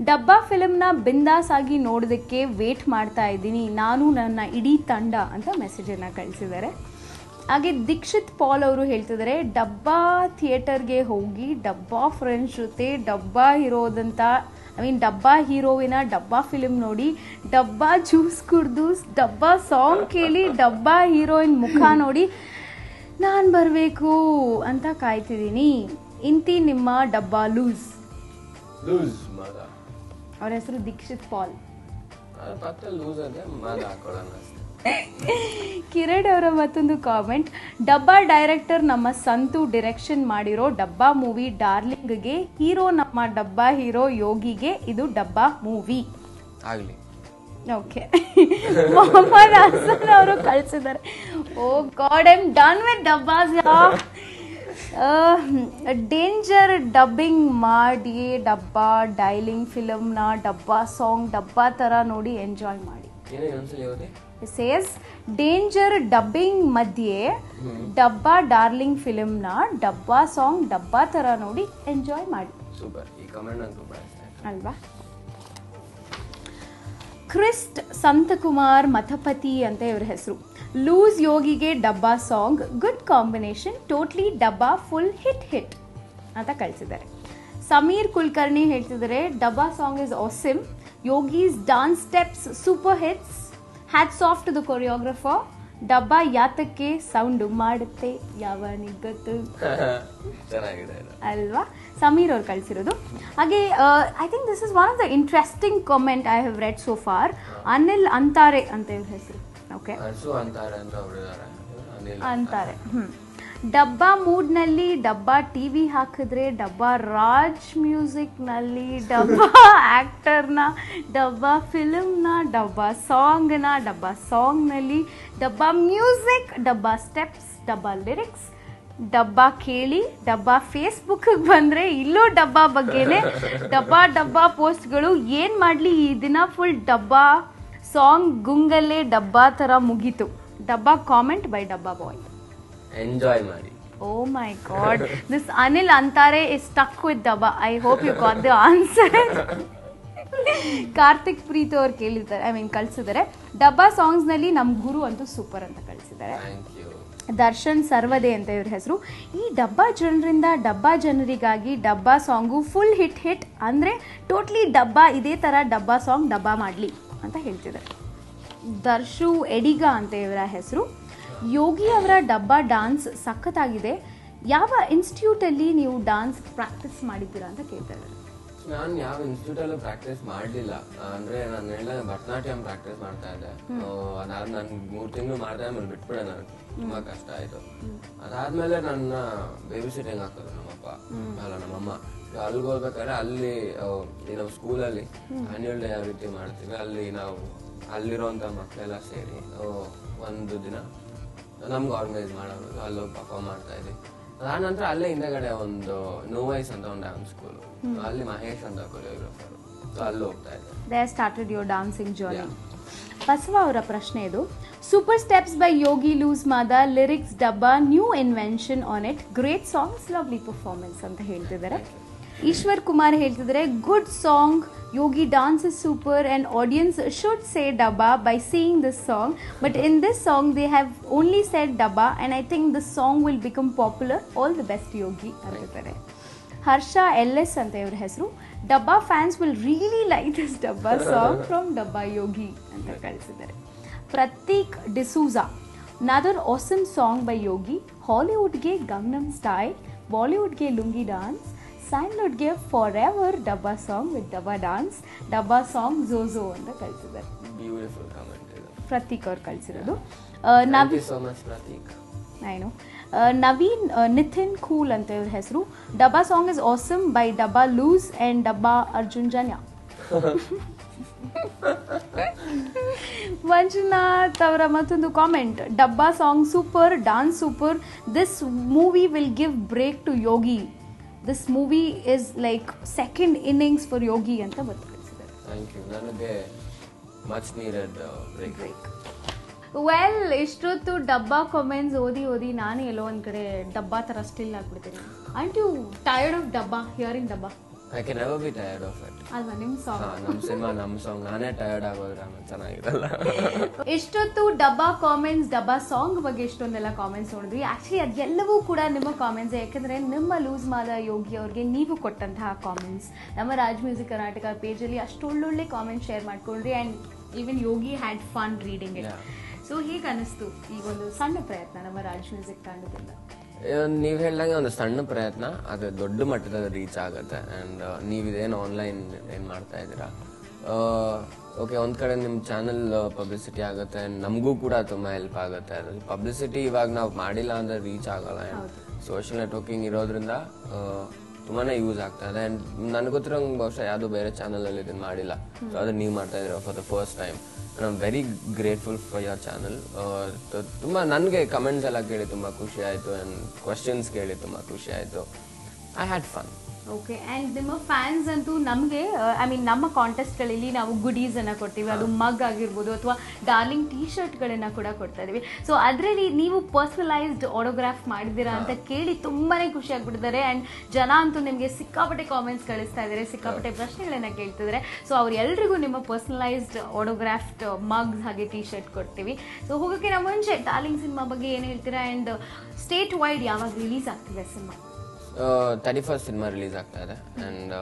ಡಬ್ಬಾ ಫಿಲ್ಮ್ನ ಬಿಂದಾಸ್ ಆಗಿ ನೋಡೋದಕ್ಕೆ ವೇಟ್ ಮಾಡ್ತಾ ಇದ್ದೀನಿ ನಾನು, ನನ್ನ ಇಡೀ ತಂಡ ಅಂತ ಮೆಸೇಜ್ ಅನ್ನ ಕಳಿಸಿದ್ದಾರೆ. ಹಾಗೆ ದೀಕ್ಷಿತ್ ಪಾಲ್ ಅವರು ಹೇಳ್ತಿದ್ದಾರೆ, ಡಬ್ಬಾ ಥಿಯೇಟರ್ಗೆ ಹೋಗಿ ಡಬ್ಬಾ ಫ್ರೆಂಡ್ಸ್ ಜೊತೆ ಡಬ್ಬಾ ಇರೋದಂತ ಡಬ್ಬಾ ಹೀರೋವಿನ ಡಬ್ಬಾ ಫಿಲ್ಮ್ ನೋಡಿ, ಡಬ್ಬಾ ಜ್ಯೂಸ್ ಕುಡ್ದು, ಡಬ್ಬಾ ಸಾಂಗ್ ಕೇಳಿ, ಡಬ್ಬಾ ಹೀರೋಯಿನ್ ಮುಖ ನೋಡಿ ನಾನು ಬರಬೇಕು ಅಂತ ಕಾಯ್ತಿದ್ದೀನಿ. ಇಂತಿ ನಿಮ್ಮ ಡಬ್ಬಾ ಲೂಸ್. ಅವ್ರ ಹೆಸರು ದೀಕ್ಷಿತ್ ಪಾಲ್. ಕಿರಣ್ ಅವರ ಮತ್ತೊಂದು ಕಾಮೆಂಟ್, ಡಬ್ಬಾ ಡೈರೆಕ್ಟರ್ ನಮ್ಮ ಸಂತು ಡೈರೆಕ್ಷನ್ ಮಾಡಿರೋ ಡಬ್ಬಾ ಮೂವಿ ಡಾರ್ಲಿಂಗ್ಗೆ, ಹೀರೋ ನಮ್ಮ ಡಬ್ಬಾ ಹೀರೋ ಯೋಗಿಗೆ, ಇದು ಡಬ್ಬಾ ಮೂವಿ ಆಗ್ಲಿ. ಓಕೆ, ಮೊಹಮ್ಮದ್ ಹಸನ್ ಅವರು ಕಳಿಸಿದ್ದಾರೆ. Oh God, I am done with ಡಬ್ಬಾಸ್. ಡೇಂಜರ್ ಡಬ್ಬಿಂಗ್ ಮಾಡಿ ಡಬ್ಬಾ ಡೈಲಿಂಗ್ ಫಿಲಮ್ನ ಡಬ್ಬಾ ಸಾಂಗ್ ಡಬ್ಬಾ ತರ ನೋಡಿ ಎಂಜಾಯ್ ಮಾಡಿ. ಸೇಸ್ ಡೇಂಜರ್ ಡಬ್ಬಿಂಗ್ ಮಧ್ಯೆ ಡಬ್ಬಾ ಡಾರ್ಲಿಂಗ್ ಫಿಲಮ್ನ ಡಬ್ಬಾ ಸಾಂಗ್ ಡಬ್ಬಾ ತರ ನೋಡಿ ಎಂಜಾಯ್ ಮಾಡಿ. ಅಲ್ವಾ? ಕ್ರಿಸ್ಟ್ ಸಂತಕುಮಾರ್ ಮಥಪತಿ ಅಂತ ಇವ್ರ ಹೆಸರು. ಲೂಸ್ ಯೋಗಿಗೆ ಡಬ್ಬಾ ಸಾಂಗ್ ಗುಡ್ ಕಾಂಬಿನೇಷನ್, ಟೋಟ್ಲಿ ಡಬ್ಬಾ ಫುಲ್ ಹಿಟ್ ಅಂತ ಕಳಿಸಿದ್ದಾರೆ. ಸಮೀರ್ ಕುಲಕರ್ಣಿ ಹೇಳ್ತಿದ್ದಾರೆ ಡಬ್ಬಾ song is awesome, Yogi's dance steps super hits, hats off to the choreographer, ಡಬ್ಬಾ ಯಾತಕ್ಕೆ ಸೌಂಡ್ ಮಾಡುತ್ತೆ ಯಾವನಿಗತ್ತು ಚೆನ್ನಾಗಿದೆ ಅಲ್ವಾ. ಸಮೀರ್ ಅವ್ರು ಕಳಿಸಿರೋದು. ಹಾಗೆ I think this is one of the interesting comment I have read so for. Anil ಅಂತಾರೆ ಅಂತ ಇವ್ರ ಹೆಸರು. ಓಕೆ, ಅಂತಾರೆ. ಡಬ್ಬಾ ಮೂಡ್ನಲ್ಲಿ ಡಬ್ಬಾ ಟಿವಿ ಹಾಕಿದ್ರೆ, ಡಬ್ಬಾ ರಾಜ್ ಮ್ಯೂಸಿಕ್ನಲ್ಲಿ, ಡಬ್ಬಾ ಆ್ಯಕ್ಟರ್ನ, ಡಬ್ಬಾ ಫಿಲ್ಮ್ನ, ಡಬ್ಬಾ ಸಾಂಗ್ನ, ಡಬ್ಬಾ ಸಾಂಗ್ನಲ್ಲಿ, ಡಬ್ಬಾ ಮ್ಯೂಸಿಕ್, ಡಬ್ಬಾ ಸ್ಟೆಪ್ಸ್, ಡಬ್ಬಾ ಲಿರಿಕ್ಸ್, ಡಬ್ಬಾ ಕೇಳಿ, ಡಬ್ಬಾ ಫೇಸ್ಬುಕ್ಗೆ ಬಂದರೆ ಇಲ್ಲೂ ಡಬ್ಬಾ ಬಗ್ಗೆನೆ ಡಬ್ಬಾ ಪೋಸ್ಟ್ಗಳು. ಏನು ಮಾಡಲಿ, ಈ ದಿನ ಫುಲ್ ಡಬ್ಬಾ ಸಾಂಗ್ ಗುಂಗಲ್ಲೇ ಡಬ್ಬಾ ಥರ ಮುಗೀತು. ಡಬ್ಬಾ ಕಾಮೆಂಟ್ ಬೈ ಡಬ್ಬಾ ಬಾಯ್. ಎಂಜಾಯ್ ಮಾಡಿ. Oh my god, this Anil Antare is stuck with Dabba. I hope you got the answer. Karthik Preeth ಅವ್ರು ಕೇಳಿದ್ದಾರೆ, ಕಳಿಸಿದ್ದಾರೆ ಡಬ್ಬಾ ಸಾಂಗ್ಸ್ ನಲ್ಲಿ ನಮ್ ಗುರು ಅಂತೂ ಸೂಪರ್ ಅಂತ ಕಳಿಸಿದ್ದಾರೆ. ದರ್ಶನ್ ಸರ್ವದೆ ಅಂತ ಇವ್ರ ಹೆಸರು. ಈ ಡಬ್ಬಾ ಜನರಿಂದ ಡಬ್ಬಾ ಜನರಿಗಾಗಿ ಡಬ್ಬಾ ಸಾಂಗು ಫುಲ್ ಹಿಟ್ ಅಂದ್ರೆ ಟೋಟ್ಲಿ ಡಬ್ಬಾ ಇದೇ ತರ ಡಬ್ಬಾ ಸಾಂಗ್ ಡಬ್ಬಾ ಮಾಡ್ಲಿ ಅಂತ ಹೇಳ್ತಿದ್ದಾರೆ. ದರ್ಶು ಎಡಿಗಾ ಅಂತ ಇವರ ಹೆಸರು. ಯೋಗಿ ಅವರ ಡಬ್ಬಾ ಡಾನ್ಸ್ ಸಖತ್ತಾಗಿದೆ, ಯಾವ ಇನ್ಸ್ಟಿಟ್ಯೂಟಲ್ಲಿ ನೀವು ಡಾನ್ಸ್ ಪ್ರಾಕ್ಟೀಸ್ ಮಾಡಿದ್ದೀರಾ ಅಂತ ಕೇಳ್ತಾರೆ. ನಾನು ಯಾವ ಇನ್ಸ್ಟಿಟ್ಯೂಟಲ್ಲೂ ಪ್ರಾಕ್ಟೀಸ್ ಮಾಡಲಿಲ್ಲ. ಅಂದ್ರೆ ನಾನು ಎಲ್ಲ ಭರತನಾಟ್ಯಂ ಪ್ರಾಕ್ಟೀಸ್ ಮಾಡ್ತಾ ಇದ್ದೆ. ಅದಾದ್ ನಾನು 3 ತಿಂಗಳು ಮಾಡ್ದೆ, ಆಮೇಲೆ ಬಿಟ್ಬಿಡೆ. ನನಗೆ ತುಂಬಾ ಕಷ್ಟ ಆಯ್ತು. ಅದಾದ್ಮೇಲೆ ನನ್ನ ಬೇಬಿ ಸಿಟ್ಟಿಂಗ್ ಹಾಕೋದು ನಮ್ಮಪ್ಪ ಅಲ್ಲ ನಮ್ಮಮ್ಮ. ಅಲ್ಲಿಗೆ ಹೋಗ್ಬೇಕಾದ್ರೆ ಅಲ್ಲಿ ನಾವು ಸ್ಕೂಲಲ್ಲಿ ಆನ್ಯುವಲ್ ಡೇ ಯಾವ ರೀತಿ ಮಾಡ್ತೀವಿ, ಅಲ್ಲಿ ನಾವು ಅಲ್ಲಿರೋಂಥ ಮಕ್ಕಳೆಲ್ಲ ಸೇರಿ ಒಂದು ದಿನ ನಮ್ಗೆ ಆರ್ಗನೈಸ್ ಮಾಡೋದು, ಅಲ್ಲೋಗಿ ಪರ್ಫಾರ್ಮ್ ಮಾಡ್ತಾ ಇದ್ವಿ. ಅದಾದ ನಂತರ ಅಲ್ಲೇ ಹಿಂದೆಗಡೆ ಒಂದು ನೋವೈಸ್ ಅಂತ ಒಂದು ಡ್ಯಾನ್ಸ್ ಸ್ಕೂಲ್, ಅಲ್ಲಿ ಮಹೇಶ್ ಅಂತ ಕೊರಿಯೋಗ್ರಾಫರ್, ಅಲ್ಲಿ ಹೋಗ್ತಾ ಇದ್ದೆ. They started your dancing journey. Basava ಅವರ ಪ್ರಶ್ನೆ ಇದು. Super steps by Yogi loose Mada, lyrics ಡಬ್ಬಾ, new invention on it, great songs, lovely performance ಅಂತ ಹೇಳ್ತಿದ್ದಾರೆ. ಈಶ್ವರ್ ಕುಮಾರ್ ಹೇಳ್ತಿದ್ದಾರೆ good song, Yogi dance is super and audience should say dabba by seeing this song, but in this song they have only said dabba and I think this song will become popular. All the best Yogi ಅಂತಾರೆ. ಹರ್ಷ LS ಅಂತ ಇವ್ರ ಹೆಸರು. ಡಬ್ಬಾ fans will really like this ಡಬ್ಬಾ ಸಾಂಗ್ ಫ್ರಮ್ ಡಬ್ಬಾ ಯೋಗಿ ಅಂತ ಕಳಿಸಿದ್ದಾರೆ. Prateek D'Souza, another awesome song by Yogi, ಹಾಲಿವುಡ್ಗೆ ಗಂಗನಂ ಸ್ಟೈಲ್, ಬಾಲಿವುಡ್ಗೆ ಲುಂಗಿ ಡಾನ್ಸ್, ಸ್ಯಾಂಡ್ಲುಡ್ಗೆ ಫಾರ್ ಎವರ್ ಡಬ್ಬಾ ಸಾಂಗ್ ವಿತ್ ಡಬ್ಬಾ ಡಾನ್ಸ್, ಡಬ್ಬಾ ಸಾಂಗ್ ಝೋಝೋ ಅಂತ ಕಳಿಸಿದ್ದಾರೆ. ಬ್ಯೂಟಿಫುಲ್ ಕಮೆಂಟ್ ಇದು. ಪ್ರತೀಕ್ ಅವ್ರು ಕಳಿಸಿರೋದು. ಏನು ನವೀನ್ ನಿತಿನ್ ಕೂಲ್ ಅಂತ ಇವ್ರ ಹೆಸರು. ಡಬ್ಬಾ ಸಾಂಗ್ ಇಸ್ ಆಸಮ್ ಬೈ ಡಬ್ಬಾ ಲೂಸ್ ಅಂಡ್ ಡಬ್ಬಾ ಅರ್ಜುನ್ ಜನ್ಯ. ಮಂಜುನಾಥ್ ಅವರ ಮತ್ತೊಂದು ಕಾಮೆಂಟ್, ಡಬ್ಬಾ song super, dance super, this movie will give break to Yogi, this movie is like second innings for Yogi ಅಂತ ಬರ್ತಿದ್ದಾರೆ. Thank you. ನನಗೆ ಮಚ್ ನೀಡೆಡ್ ಬ್ರೇಕ್. ವೆಲ್, ಇಷ್ಟೊತ್ತು ಡಬ್ಬಾ ಕಾಮೆಂಟ್ಸ್ ಓದಿ ನಾನೇ ಎಲ್ಲೋ ಒಂದ್ ಕಡೆ ಡಬ್ಬಾ ತರ ಸ್ಟಿಲ್ ಆಗ್ಬಿಡ್ತೀನಿ. ಆಂಟ್ ಯು ಟೈರ್ಡ್ ಆಫ್ ಡಬ್ಬಾ, ಹಿಯರಿಂಗ್ ಡಬ್ಬಾ? I can never be tired of it. ಅಲ್ವಾ ನಿಮ್ ಸಾಂಗ್, ನಮ್ಮ ಸಿನಿಮಾ, ನಮ್ಮ ಸಾಂಗ್, ನಾನೇ ಟೈರ್ಡ್ ಆಗೋದ್ರೆ ಚೆನ್ನಾಗಿರಲ್ಲ. ಎಷ್ಟೊತ್ತು ಡಬ್ಬಾ ಕಾಮೆಂಟ್ಸ್, ಡಬ್ಬಾ ಸಾಂಗ್ ಬಗ್ಗೆ ಎಷ್ಟೊಂದೆಲ್ಲ ಕಾಮೆಂಟ್ಸ್ ನೋಡಿದ್ವಿ. ಆಕ್ಚುಲಿ ಅದೆಲ್ಲವೂ ಕೂಡ ನಿಮ್ಮ ಕಾಮೆಂಟ್ಸ್, ಯಾಕಂದ್ರೆ ನಿಮ್ಮ ಲೂಸ್ ಮಾದ ಯೋಗಿ ಅವ್ರಿಗೆ ನೀವು ಕೊಟ್ಟಂತಹ ಕಾಮೆಂಟ್ಸ್ ನಮ್ಮ ರಾಜ್ ಮ್ಯೂಸಿಕ್ ಕರ್ನಾಟಕ ಪೇಜಲ್ಲಿ ಅಷ್ಟೊಳ್ಳೊಳ್ಳೆ ಕಾಮೆಂಟ್ಸ್ ಶೇರ್ ಮಾಡ್ಕೊಂಡ್ರಿ. And even Yogi had fun reading it. So ಹೇಗೆ ಅನಿಸ್ತು ಈ ಒಂದು ಸಣ್ಣ ಪ್ರಯತ್ನ ನಮ್ಮ ರಾಜ್ ಮ್ಯೂಸಿಕ್ ತಂಡದಿಂದ? ನೀವು ಹೇಳ್ದಂಗೆ ಒಂದು ಸಣ್ಣ ಪ್ರಯತ್ನ, ಅದು ದೊಡ್ಡ ಮಟ್ಟದಲ್ಲಿ ರೀಚ್ ಆಗುತ್ತೆ. ಆ್ಯಂಡ್ ನೀವಿದೇನು ಆನ್ಲೈನ್ ಏನು ಮಾಡ್ತಾ ಇದ್ದೀರಾ, ಓಕೆ, ಒಂದು ಕಡೆ ನಿಮ್ಮ ಚಾನಲ್ ಪಬ್ಲಿಸಿಟಿ ಆಗುತ್ತೆ, ಆ್ಯಂಡ್ ನಮಗೂ ಕೂಡ ತುಂಬ ಹೆಲ್ಪ್ ಆಗುತ್ತೆ. ಅದ್ರಲ್ಲಿ ಪಬ್ಲಿಸಿಟಿ ಇವಾಗ ನಾವು ಮಾಡಿಲ್ಲ ಅಂದರೆ ರೀಚ್ ಆಗಲ್ಲ. ಸೋಷಿಯಲ್ ನೆಟ್ವರ್ಕಿಂಗ್ ಇರೋದ್ರಿಂದ ತುಂಬಾ ಯೂಸ್ ಆಗ್ತಾ ಇದೆ. ಆ್ಯಂಡ್ ನನಗೆ ಗೊತ್ತಿರೋಂಗೆ ಬಹುಶಃ ಯಾವುದೋ ಬೇರೆ ಚಾನಲಲ್ಲಿ ಇದನ್ನು ಮಾಡಿಲ್ಲ. ಸೊ ಅದನ್ನು ನೀವು ಮಾಡ್ತಾ ಇದ್ದೀರಾ for the first time. I am very grateful for your channel. ತುಂಬ ನನಗೆ ಕಮೆಂಟ್ಸ್ ಎಲ್ಲ ಕೇಳಿ ತುಂಬ ಖುಷಿ ಆಯಿತು, ಆ್ಯಂಡ್ ಕ್ವಶನ್ಸ್ ಕೇಳಿ ತುಂಬ ಖುಷಿ ಆಯಿತು. I had fun. Okay and ನಿಮ್ಮ ಫ್ಯಾನ್ಸ್ ಅಂತೂ ನಮಗೆ ಐ ಮೀನ್ ನಮ್ಮ ಕಾಂಟೆಸ್ಟ್ಗಳಲ್ಲಿ ನಾವು ಗುಡೀಸನ್ನು ಕೊಡ್ತೀವಿ, ಅದು ಮಗ್ ಆಗಿರ್ಬೋದು ಅಥವಾ ಡಾರ್ಲಿಂಗ್ ಟೀ ಶರ್ಟ್ಗಳನ್ನು ಕೂಡ ಕೊಡ್ತಾ ಇದೀವಿ. ಸೊ ಅದರಲ್ಲಿ ನೀವು ಪರ್ಸನಲೈಸ್ಡ್ ಆಟೋಗ್ರಾಫ್ ಮಾಡಿದ್ದೀರಾ ಅಂತ ಕೇಳಿ ತುಂಬಾ ಖುಷಿ ಆಗ್ಬಿಟ್ಟಿದ್ದಾರೆ. ಆ್ಯಂಡ್ ಜನ ಅಂತೂ ನಿಮಗೆ ಸಿಕ್ಕಾಪಟ್ಟೆ ಕಾಮೆಂಟ್ಸ್ ಕಳಿಸ್ತಾ ಇದ್ದಾರೆ, ಸಿಕ್ಕಾಪಟ್ಟೆ ಪ್ರಶ್ನೆಗಳನ್ನು ಕೇಳ್ತಿದ್ದಾರೆ. ಸೊ ಅವ್ರೆಲ್ರಿಗೂ ನಿಮ್ಮ ಪರ್ಸನಲೈಸ್ಡ್ ಆಟೋಗ್ರಾಫ್ಡ್ ಮಗ್ಸ್ ಹಾಗೆ ಟೀ ಶರ್ಟ್ ಕೊಡ್ತೀವಿ. ಸೊ ಹೋಗೋಕ್ಕಿಂತ ಮುಂಚೆ ಡಾರ್ಲಿಂಗ್ ಸಿನಿಮಾ ಬಗ್ಗೆ ಏನು ಹೇಳ್ತೀರಾ ಆ್ಯಂಡ್ ಸ್ಟೇಟ್ ವೈಡ್ ಯಾವಾಗ ರಿಲೀಸ್ ಆಗ್ತಿದೆ ಸಿನಿಮಾ? 31st ಸಿನಿಮಾ ರಿಲೀಸ್ ಆಗ್ತಾ ಇದೆ. ಆ್ಯಂಡ್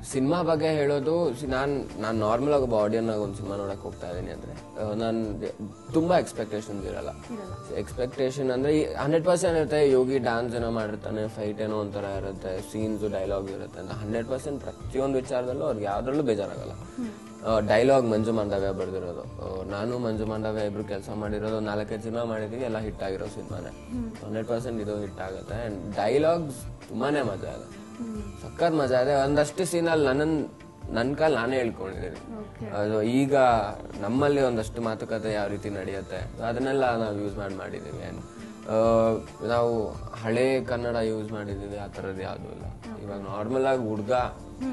ಸಿನಿಮಾ ಬಗ್ಗೆ ಹೇಳೋದು, ನಾನು ನಾರ್ಮಲ್ ಆಗಿ ಒಬ್ಬ ಆಡಿಯನ್ನಾಗಿ ಒಂದು ಸಿನಿಮಾ ನೋಡಕ್ ಹೋಗ್ತಾ ಇದ್ದೀನಿ ಅಂದರೆ ನಾನು ತುಂಬಾ ಎಕ್ಸ್ಪೆಕ್ಟೇಷನ್ಸ್ ಇರಲ್ಲ. ಎಕ್ಸ್ಪೆಕ್ಟೇಷನ್ ಅಂದರೆ 100% ಇರುತ್ತೆ. ಯೋಗಿ ಡ್ಯಾನ್ಸ್ ಏನೋ ಮಾಡಿರ್ತಾನೆ, ಫೈಟ್ ಏನೋ ಒಂಥರ ಇರುತ್ತೆ, ಸೀನ್ಸು ಡೈಲಾಗ್ ಇರುತ್ತೆ ಅಂತ 100% ಪ್ರತಿಯೊಂದು ವಿಚಾರದಲ್ಲೂ ಅವ್ರಿಗೆ ಯಾವ್ದ್ರಲ್ಲೂ ಬೇಜಾರಾಗಲ್ಲ. ಡೈಲಾಗ್ ಮಂಜು ಮಂಡವ್ಯ ಬರ್ದಿರೋದು, ನಾನು ಮಂಜು ಮಂಡವ್ಯ ಇಬ್ರು ಕೆಲಸ ಮಾಡಿರೋದು 4-5 ಸಿನಿಮಾ ಮಾಡಿದೀವಿ, ಎಲ್ಲ ಹಿಟ್ ಆಗಿರೋ ಸಿನಿಮಾನೇ. 100% ಇದು ಹಿಟ್ ಆಗುತ್ತೆ. ಆ್ಯಂಡ್ ಡೈಲಾಗ್ಸ್ ತುಂಬಾನೇ ಮಜಾ ಇದೆ, ಸಕ್ಕತ್ ಮಜಾ ಇದೆ. ಒಂದಷ್ಟು ಸೀನಲ್ಲಿ ನನ್ನ ಕಾಲ್ ನಾನೇ ಹೇಳ್ಕೊಂಡಿದ್ದೀನಿ. ಅದು ಈಗ ನಮ್ಮಲ್ಲಿ ಒಂದಷ್ಟು ಮಾತುಕತೆ ಯಾವ ರೀತಿ ನಡೆಯುತ್ತೆ ಅದನ್ನೆಲ್ಲ ನಾವು ಯೂಸ್ ಮಾಡಿದ್ದೀವಿ. ಆ್ಯಂಡ್ ನಾವು ಹಳೆ ಕನ್ನಡ ಯೂಸ್ ಮಾಡಿದ್ದೀವಿ, ಆ ಥರದ್ದು ಯಾವುದೂ ಇಲ್ಲ. ಇವಾಗ ನಾರ್ಮಲ್ ಆಗಿ ಹುಡುಗ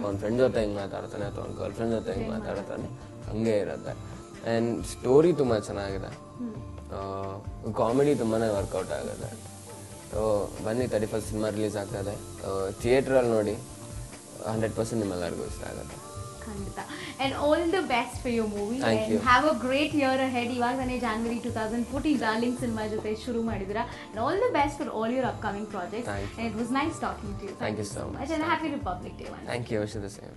ಅವ್ನ ಫ್ರೆಂಡ್ ಜೊತೆ ಹೆಂಗ್ ಮಾತಾಡ್ತಾನೆ ಅಥವಾ ಅವ್ನ ಗರ್ಲ್ ಫ್ರೆಂಡ್ ಜೊತೆ ಹೆಂಗ್ ಮಾತಾಡ್ತಾನೆ ಹಂಗೆ ಇರುತ್ತೆ. ಆ್ಯಂಡ್ ಸ್ಟೋರಿ ತುಂಬ ಚೆನ್ನಾಗಿದೆ, ಕಾಮಿಡಿ ತುಂಬಾನೇ ವರ್ಕೌಟ್ ಆಗುತ್ತೆ. ಸೊ ಬನ್ನಿ, 31st ಸಿನಿಮಾ ರಿಲೀಸ್ ಆಗ್ತದೆ, ಥಿಯೇಟ್ರಲ್ಲಿ ನೋಡಿ, 100% ನಿಮ್ಮೆಲ್ಲರಿಗೂ ಇಷ್ಟ ಆಗುತ್ತೆ. ಖಂಡಿತ. And all the best for your movie. Thank you. Have a great year ahead. ಇವಾಗ ತಾನೇ January 2014 ಡಾರ್ಲಿಂಗ್ ಸಿನಿಮಾ ಜೊತೆ ಶುರು ಮಾಡಿದಿರಾ. And all the best for all your upcoming projects. Thank you. And it was nice talking to you. Thank you so much. And happy Republic Day. Thank you. Wish you the same.